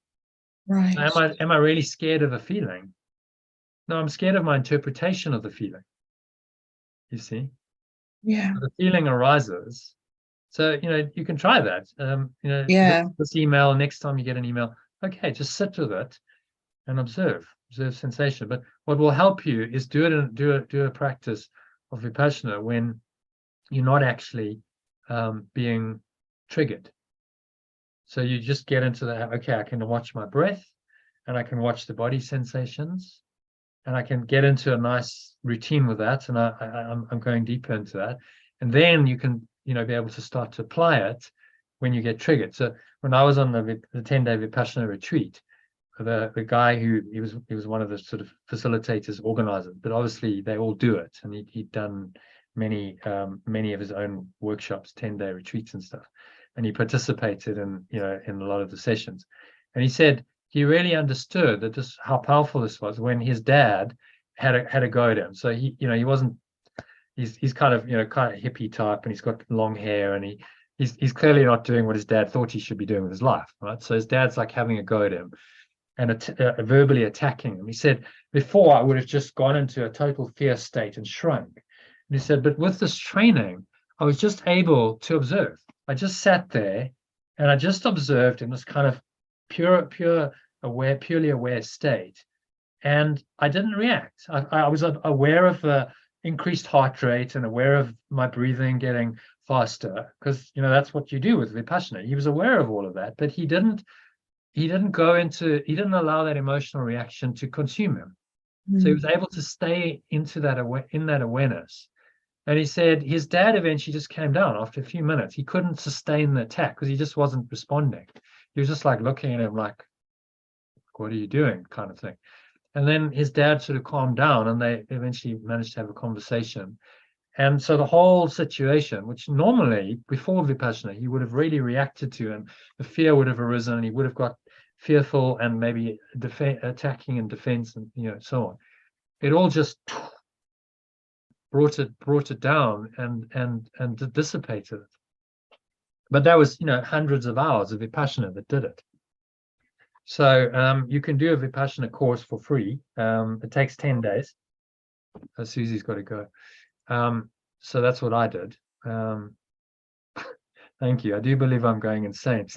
Right. So am I really scared of a feeling? No, I'm scared of my interpretation of the feeling. You see, Yeah. the feeling arises. So, you know, you can try that. You know, Yeah. this email, next time you get an email, okay, just sit with it and observe sensation. But what will help you is do a practice of Vipassana when you're not actually being triggered. So you just get into that, okay, I can watch my breath and I can watch the body sensations and I can get into a nice routine with that. And I'm going deeper into that. And then you can, you know, be able to start to apply it when you get triggered. So when I was on the 10-day Vipassana retreat, the guy he was one of the sort of facilitators, organizers, but obviously they all do it. And he'd done many of his own workshops, 10-day retreats and stuff. And he participated in, you know, in a lot of the sessions. And he said he really understood that just how powerful this was when his dad had a go at him. So he, you know, he wasn't, he's kind of, you know, kind of hippie type, and he's got long hair, and he's clearly not doing what his dad thought he should be doing with his life, right? So his dad's like having a go at him and verbally attacking him. He said, before I would have just gone into a total fear state and shrunk. And he said, but with this training, I was just able to observe. I just sat there and I just observed in this kind of purely aware state. And I didn't react. I was aware of the increased heart rate and aware of my breathing getting faster, because, you know, that's what you do with Vipassana. He was aware of all of that, but he didn't allow that emotional reaction to consume him. So he was able to stay into that in that awareness. And he said his dad eventually just came down after a few minutes. He couldn't sustain the attack because he just wasn't responding. He was just like looking at him like, what are you doing, kind of thing. And then his dad sort of calmed down and they eventually managed to have a conversation. And so the whole situation, which normally before Vipassana, he would have really reacted to, and the fear would have arisen and he would have got fearful and maybe attacking and defense and, you know, so on. It all just brought it down and dissipated it. But that was, you know, hundreds of hours of Vipassana that did it. So you can do a Vipassana course for free. It takes 10 days. Susie's got to go. So that's what I did. Thank you. I do believe I'm going insane.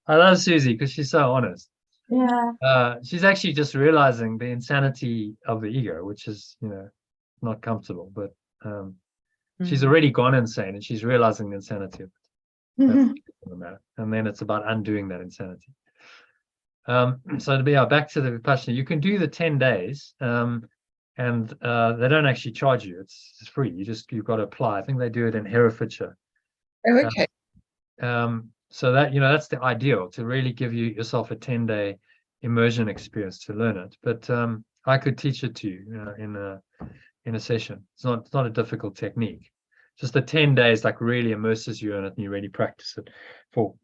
I love Susie because she's so honest. Yeah. She's actually just realizing the insanity of the ego, which is, you know, not comfortable, but she's already gone insane and she's realizing the insanity of it. And then it's about undoing that insanity. So to be back to the Vipassana, you can do the 10 days and they don't actually charge you. It's free. You've got to apply. I think they do it in Herefordshire. Oh, okay. So that, you know, that's the ideal, to really give yourself a 10-day immersion experience to learn it. But I could teach it to you, in a session. It's not a difficult technique. Just the 10 days like really immerses you in it and you really practice it for,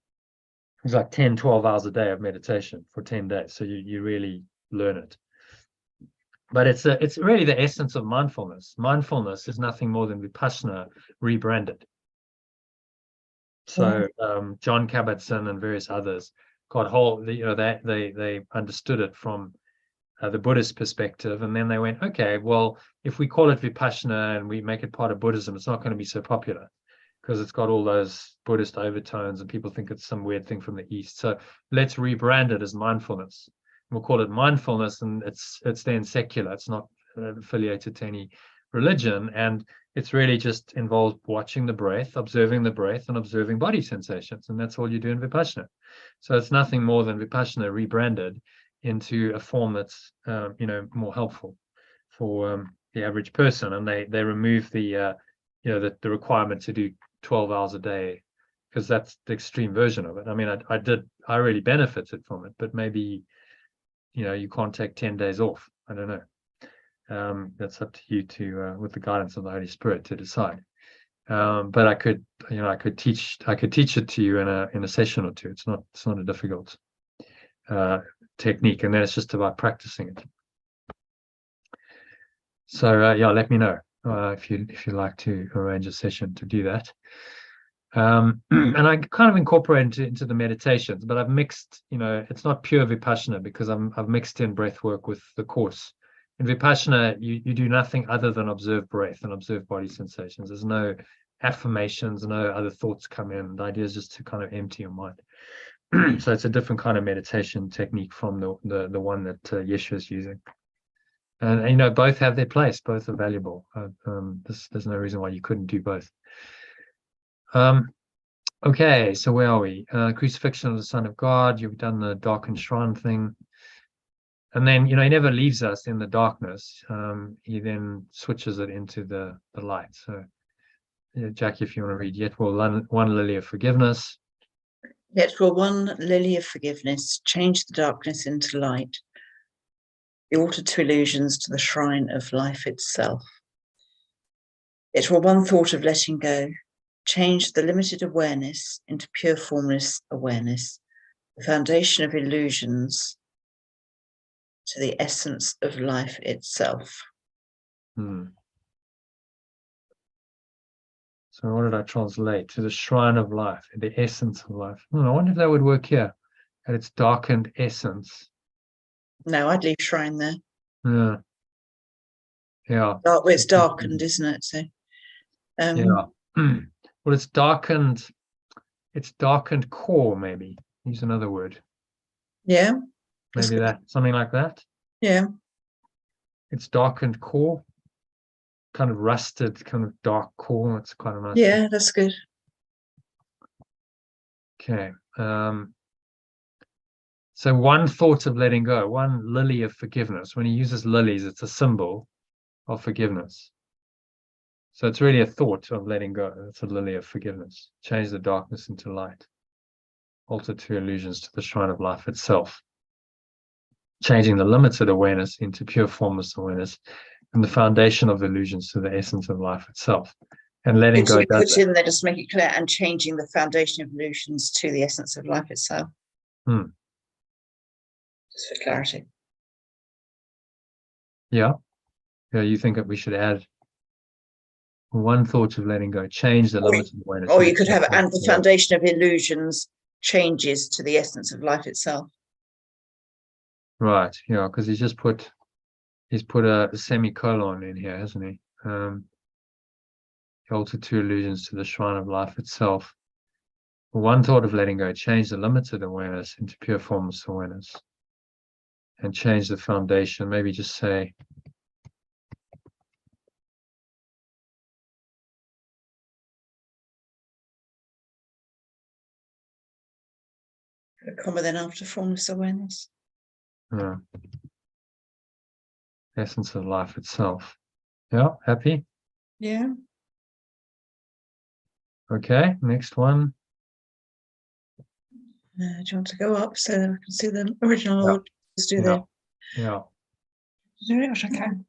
it's like 10, 12 hours a day of meditation for 10 days. So you really learn it. But it's really the essence of mindfulness. Mindfulness is nothing more than Vipassana rebranded. So John Kabat-Zinn and various others got hold, you know, they understood it from the Buddhist perspective, and then they went, okay, well, if we call it Vipassana and we make it part of Buddhism, it's not going to be so popular because it's got all those Buddhist overtones and people think it's some weird thing from the East. So let's rebrand it as mindfulness. We'll call it mindfulness, and it's then secular. It's not affiliated to any religion, and it's really just involves watching the breath, observing the breath, and observing body sensations, and that's all you do in Vipassana. So it's nothing more than Vipassana rebranded into a form that's you know, more helpful for the average person, and they remove the you know, the requirement to do 12 hours a day, because that's the extreme version of it. I mean, I really benefited from it, but maybe you can't take 10 days off. I don't know. That's up to you to, with the guidance of the Holy Spirit, to decide. But I could teach it to you in a session or two. It's not a difficult technique, and then it's just about practicing it. So yeah, let me know if you'd like to arrange a session to do that. And I kind of incorporate it into the meditations, but I've mixed, it's not pure Vipassana, because I've mixed in breath work with the course. In Vipassana, you do nothing other than observe breath and observe body sensations. There's no affirmations, no other thoughts come in. The idea is just to kind of empty your mind. So it's a different kind of meditation technique from the one that Yeshua is using. And both have their place, both are valuable. There's no reason why you couldn't do both. Okay, so where are we? Crucifixion of the Son of God. You've done the darkened shrine thing. And then, he never leaves us in the darkness. He then switches it into the light. So, Jackie, if you want to read, yet will one lily of forgiveness. Yet will one lily of forgiveness change the darkness into light, the altar to illusions to the shrine of life itself. Yet will one thought of letting go change the limited awareness into pure formless awareness, the foundation of illusions to the essence of life itself. So what did I translate? To the shrine of life, the essence of life. I wonder if that would work here, at its darkened essence. No, I'd leave shrine there. Yeah. Well, it's darkened, isn't it? So, yeah. Well, it's darkened core, maybe. Use another word. Yeah. Maybe that, something like that. Yeah. It's darkened core, kind of rusted, kind of dark core. It's quite a nice. Yeah, that's good. Okay. So one thought of letting go, one lily of forgiveness. When he uses lilies, it's a symbol of forgiveness. So it's really a thought of letting go. It's a lily of forgiveness. Change the darkness into light. Alter to illusions to the shrine of life itself. Changing the limited awareness into pure formless awareness, and the foundation of illusions to the essence of life itself. And letting go. Put in there, just make it clear, and changing the foundation of illusions to the essence of life itself. Just for clarity. Yeah. You think that we should add one thought of letting go, change the limited awareness. Or you could have, and the foundation of illusions changes to the essence of life itself. Right, yeah, because he's put a semicolon in here, hasn't he? Alter two illusions to the shrine of life itself. One thought of letting go, change the limited awareness into pure formless awareness. And change the foundation, maybe just say, A comma then after formless awareness. Essence of life itself. Yeah, happy? Yeah. Okay, next one. Do you want to go up so that I can see the original? Just do that. Yeah. Do it, which I can.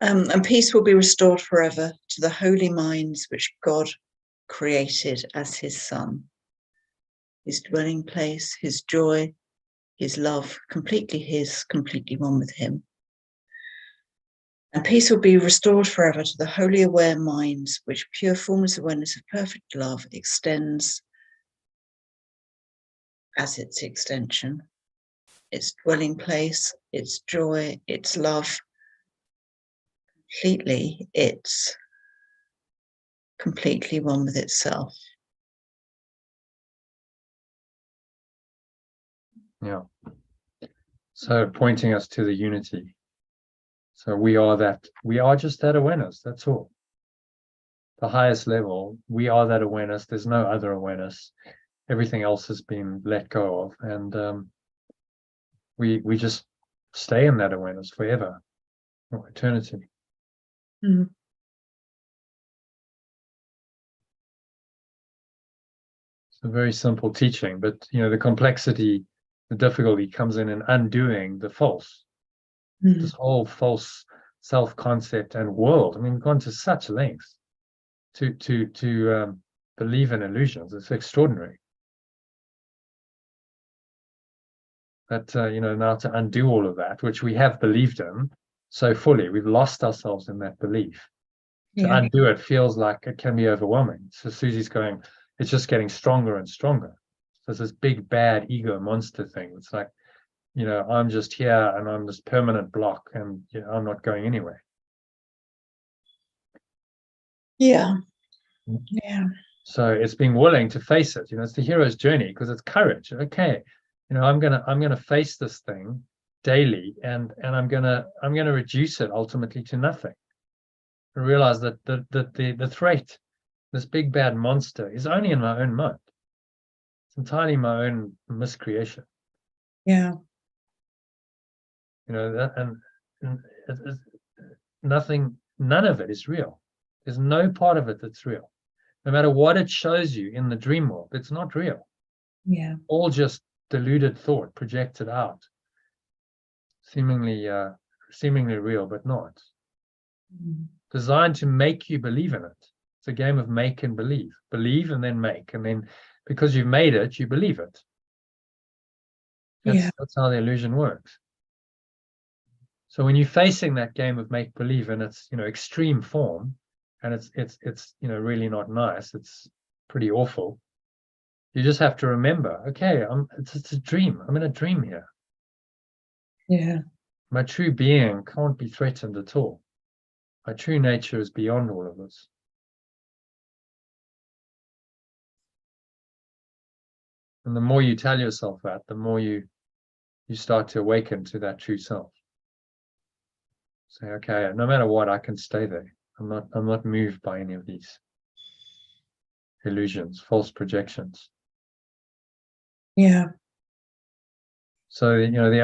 And peace will be restored forever to the holy minds which God created as his Son. His dwelling place, his joy, his love, completely his, completely one with him. And peace will be restored forever to the holy aware minds which pure formless awareness of perfect love extends as its extension, its dwelling place, its joy, its love, completely one with itself. Yeah. So pointing us to the unity. So we are just that awareness, that's all. The highest level, we are that awareness. There's no other awareness. Everything else has been let go of. And we just stay in that awareness forever, or eternity. Mm. It's a very simple teaching, but the complexity The difficulty comes in undoing the false, Mm. this whole false self-concept and world. I mean, we've gone to such lengths to believe in illusions. It's extraordinary. But now to undo all of that, which we have believed in so fully, we've lost ourselves in that belief. To Yeah. undo it feels like it can be overwhelming. So Susie's going, it's just getting stronger and stronger. So it's this big bad ego monster thing. It's like, I'm just here and I'm this permanent block, and I'm not going anywhere. Yeah. Yeah. So it's being willing to face it. It's the hero's journey, because it's courage. Okay, I'm gonna face this thing daily, and I'm gonna reduce it ultimately to nothing. And realize that the threat, this big bad monster, is only in my own mind. It's entirely my own miscreation. Yeah. That, and it's nothing, none of it is real. There's no part of it that's real. No matter what it shows you in the dream world, it's not real. Yeah. All just deluded thought projected out, seemingly real, but not. Mm. Designed to make you believe in it. It's a game of make and believe. Believe and then make, and then because you've made it, you believe it. That's how the illusion works. So when you're facing that game of make believe in its extreme form, and it's really not nice, it's pretty awful, you just have to remember, okay, it's a dream. I'm in a dream here. Yeah. My true being can't be threatened at all. My true nature is beyond all of this. And the more you tell yourself that, the more you start to awaken to that true self. Say, okay, no matter what, I can stay there. I'm not moved by any of these illusions, false projections. Yeah. So the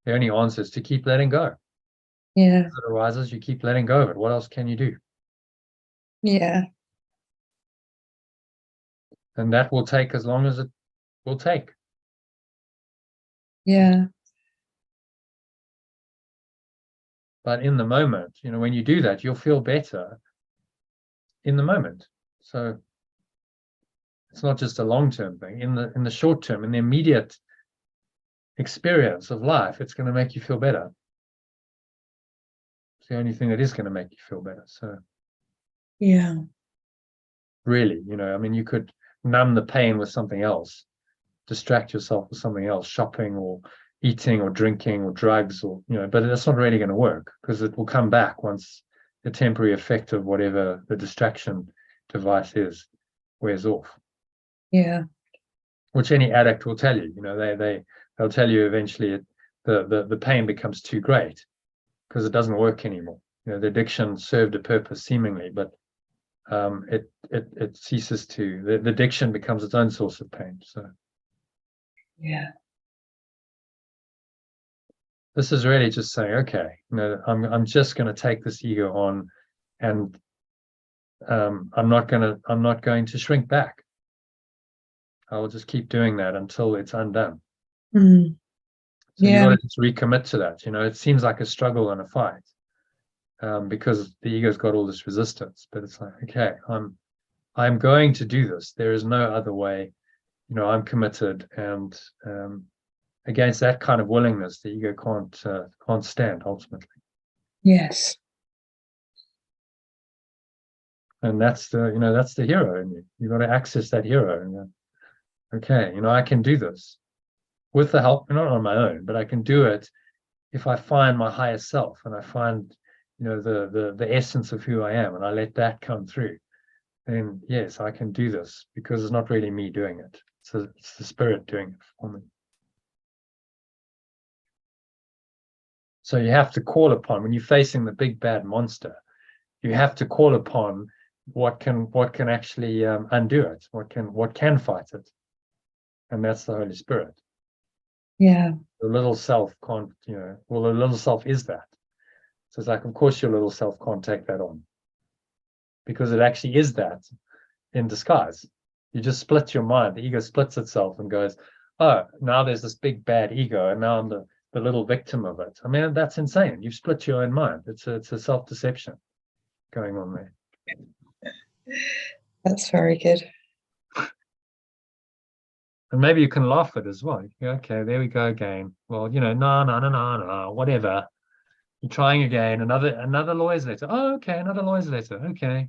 only answer is to keep letting go. Yeah. As it arises, you keep letting go of it. What else can you do? Yeah. And that will take as long as it will take. Yeah. But in the moment, when you do that, you'll feel better in the moment. So it's not just a long-term thing. In the short term, in the immediate experience of life, it's going to make you feel better. It's the only thing that is going to make you feel better. So Yeah. really, you could numb the pain with something else, distract yourself with something else, shopping or eating or drinking or drugs, or but that's not really going to work, because it will come back once the temporary effect of whatever the distraction device is wears off. Yeah. Which any addict will tell you. They'll tell you eventually the pain becomes too great because it doesn't work anymore. The addiction served a purpose seemingly, but it ceases to. The addiction becomes its own source of pain. So Yeah. this is really just saying, okay, I'm just going to take this ego on, and I'm not going to shrink back. I will just keep doing that until it's undone. Mm. So Yeah. you got to just recommit to that. It seems like a struggle and a fight, because the ego's got all this resistance. But it's like, okay, I'm going to do this. There is no other way. I'm committed, and against that kind of willingness, the ego can't stand ultimately. Yes. And that's the hero in you. You've got to access that hero and go, okay, I can do this with the help, not on my own, but I can do it if I find my higher self, and I find the essence of who I am, and I let that come through. Then yes, I can do this, because it's not really me doing it. It's the spirit doing it for me. So you have to call upon, when you're facing the big bad monster, you have to call upon what can actually undo it, what can fight it, and that's the Holy Spirit. Yeah. The little self can't, well, the little self is that. So it's like, of course your little self can't take that on, because it actually is that in disguise. You just split your mind. The ego splits itself and goes, oh, now there's this big bad ego, and now I'm the little victim of it. I mean, that's insane. You've split your own mind. It's a self-deception going on there. That's very good. And maybe you can laugh at it as well. Okay, there we go again. Well, no, whatever. You're trying again. Another lawyer's letter. Oh, okay, another lawyer's letter. Okay.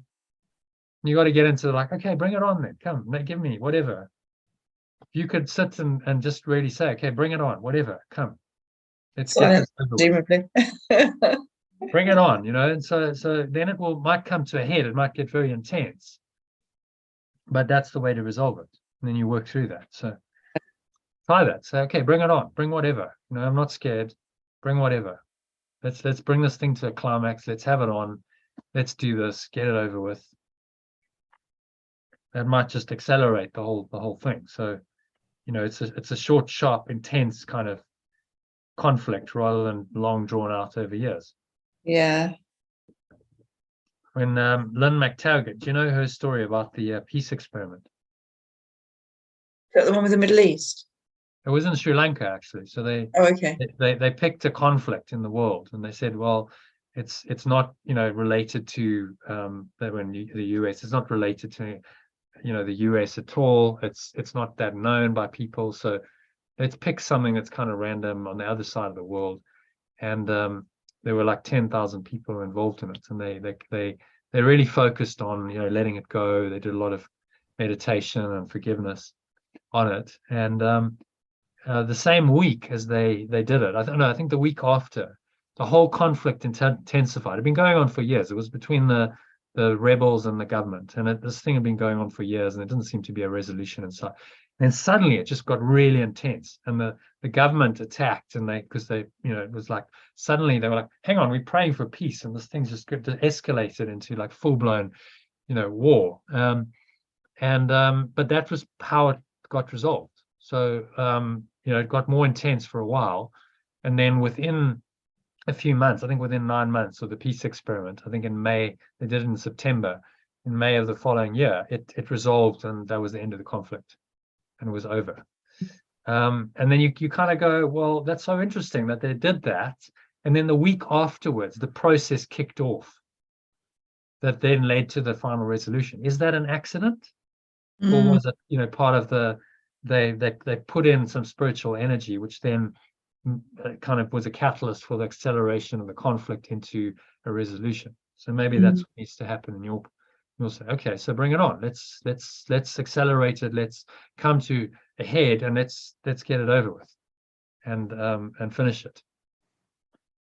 You got to get into like, okay, bring it on then. Come, give me whatever. You could sit and just really say, okay, bring it on, whatever. Come. Let's get this over with. Bring it on, and so then it might come to a head. It might get very intense. But that's the way to resolve it. And then you work through that. So try that. Say, okay, bring it on. Bring whatever. I'm not scared. Bring whatever. Let's bring this thing to a climax. Let's have it on. Let's do this. Get it over with. That might just accelerate the whole thing. So, it's a short, sharp, intense kind of conflict rather than long drawn out over years. Yeah. When Lynn McTaggart, do you know her story about the peace experiment? Is that the one with the Middle East? It was in Sri Lanka, actually. So Oh, okay. they picked a conflict in the world, and they said, well, it's not related to the US. It's not related to the US at all. It's not that known by people. So let's pick something that's kind of random on the other side of the world. And there were like 10,000 people involved in it, and they really focused on letting it go. They did a lot of meditation and forgiveness on it. And the same week as they did it, I think the week after, the whole conflict intensified. It had been going on for years. It was between the rebels and the government, and this thing had been going on for years, and it didn't seem to be a resolution and so. And suddenly it just got really intense, and the government attacked, and because they it was like suddenly they were like, hang on, we're praying for peace, and this thing just escalated into like full-blown war. But that was how it got resolved. So it got more intense for a while, and then within a few months, I think within 9 months of the peace experiment, I think in May, they did it in September, in May of the following year, it resolved, and that was the end of the conflict, and it was over. And then you kind of go, well, that's so interesting that they did that. And then the week afterwards, the process kicked off that then led to the final resolution. Is that an accident? Or was it, part of they put in some spiritual energy, which then kind of was a catalyst for the acceleration of the conflict into a resolution. So maybe that's what needs to happen in you'll say, okay, so bring it on. Let's accelerate it. Let's come to a head, and let's get it over with, and finish it.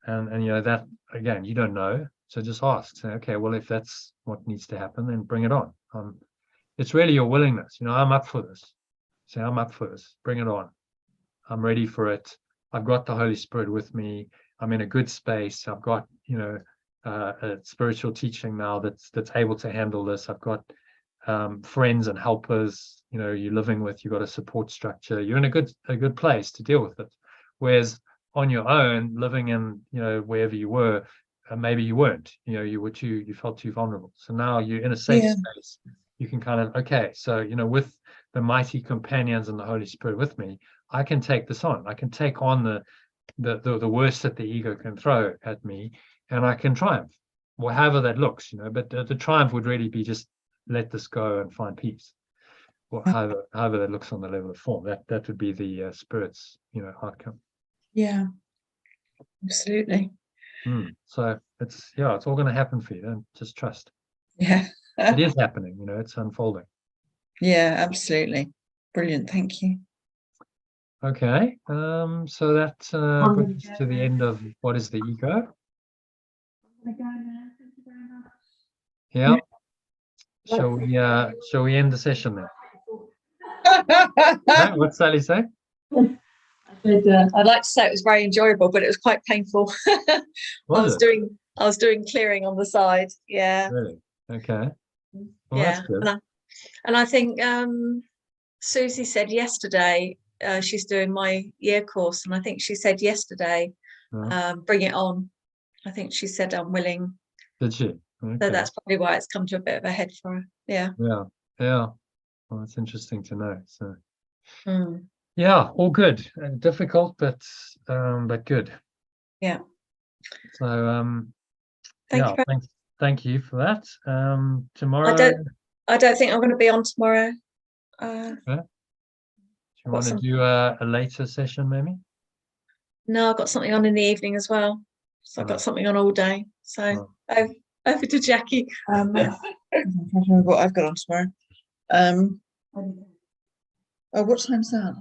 And that again, you don't know, so just ask. Say, okay, well, if that's what needs to happen, then bring it on. It's really your willingness. I'm up for this. Say, I'm up for this. Bring it on. I'm ready for it. I've got the Holy Spirit with me. I'm in a good space. I've got, a spiritual teaching now that's able to handle this. I've got friends and helpers, you're living with. You've got a support structure. You're in a good place to deal with it. Whereas on your own, living in, wherever you were, maybe you weren't. You felt too vulnerable. So now you're in a safe space. You can kind of, okay, so with the mighty companions and the Holy Spirit with me, I can take this on. I can take on the worst that the ego can throw at me, and I can triumph, well, however that looks, But the triumph would really be just let this go and find peace, or however that looks on the level of form. That would be the Spirit's outcome. Yeah, absolutely. So it's all going to happen for you. Don't just trust. Yeah, it is happening. It's unfolding. Yeah, absolutely. Brilliant. Thank you. Okay, so that brings us to the end of what is the ego. Yeah. Shall we end the session then? No? What's Sally say? I'd like to say it was very enjoyable, but it was quite painful. I was doing clearing on the side. Yeah. Really? Okay. Well, yeah. That's good. And I think Susie said yesterday, she's doing my year course, and I think she said yesterday, bring it on. I think she said I'm willing. Did she? Okay. So that's probably why it's come to a bit of a head for her. Yeah. Yeah. Well, that's interesting to know. So Yeah, all good. Difficult, but good. Yeah. So Thank yeah, you. thank you for that. I Tomorrow, don't think I'm going to be on tomorrow. do you want to some- do a later session maybe? No, I've got something on in the evening as well. So I've got something on all day. So over to Jackie. I'm trying to remember what I've got on tomorrow. Oh, what time's that?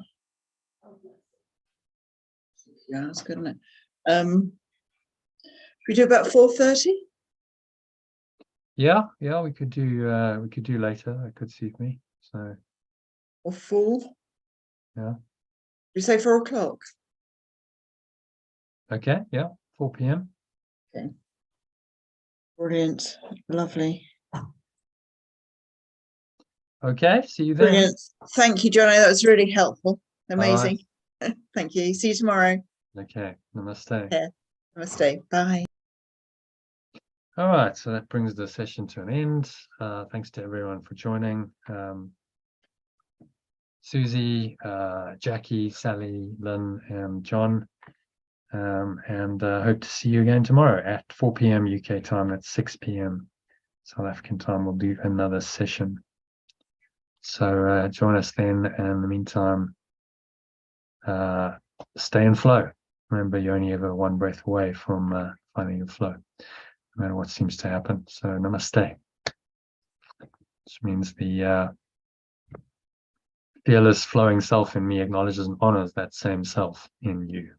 Yeah, that's good, isn't it? Should we do about 4:30? Yeah, we could do later. That could suit me. So Or 4? yeah. We say 4 o'clock. Okay, yeah, 4 p.m. Okay. Brilliant. Lovely. Okay, see you then. Brilliant. Thank you, Johnny. That was really helpful. All right. Amazing. Thank you. See you tomorrow. Okay, namaste. Yeah. Namaste. Bye. All right, so that brings the session to an end. Thanks to everyone for joining. Susie, Jackie, Sally, Lynn, and John. And hope to see you again tomorrow at 4 p.m. UK time. At 6 p.m. South African time. We'll do another session. So join us then. And in the meantime, stay in flow. Remember, you're only ever one breath away from finding your flow, no matter what seems to happen. So namaste, which means the fearless flowing self in me acknowledges and honors that same self in you.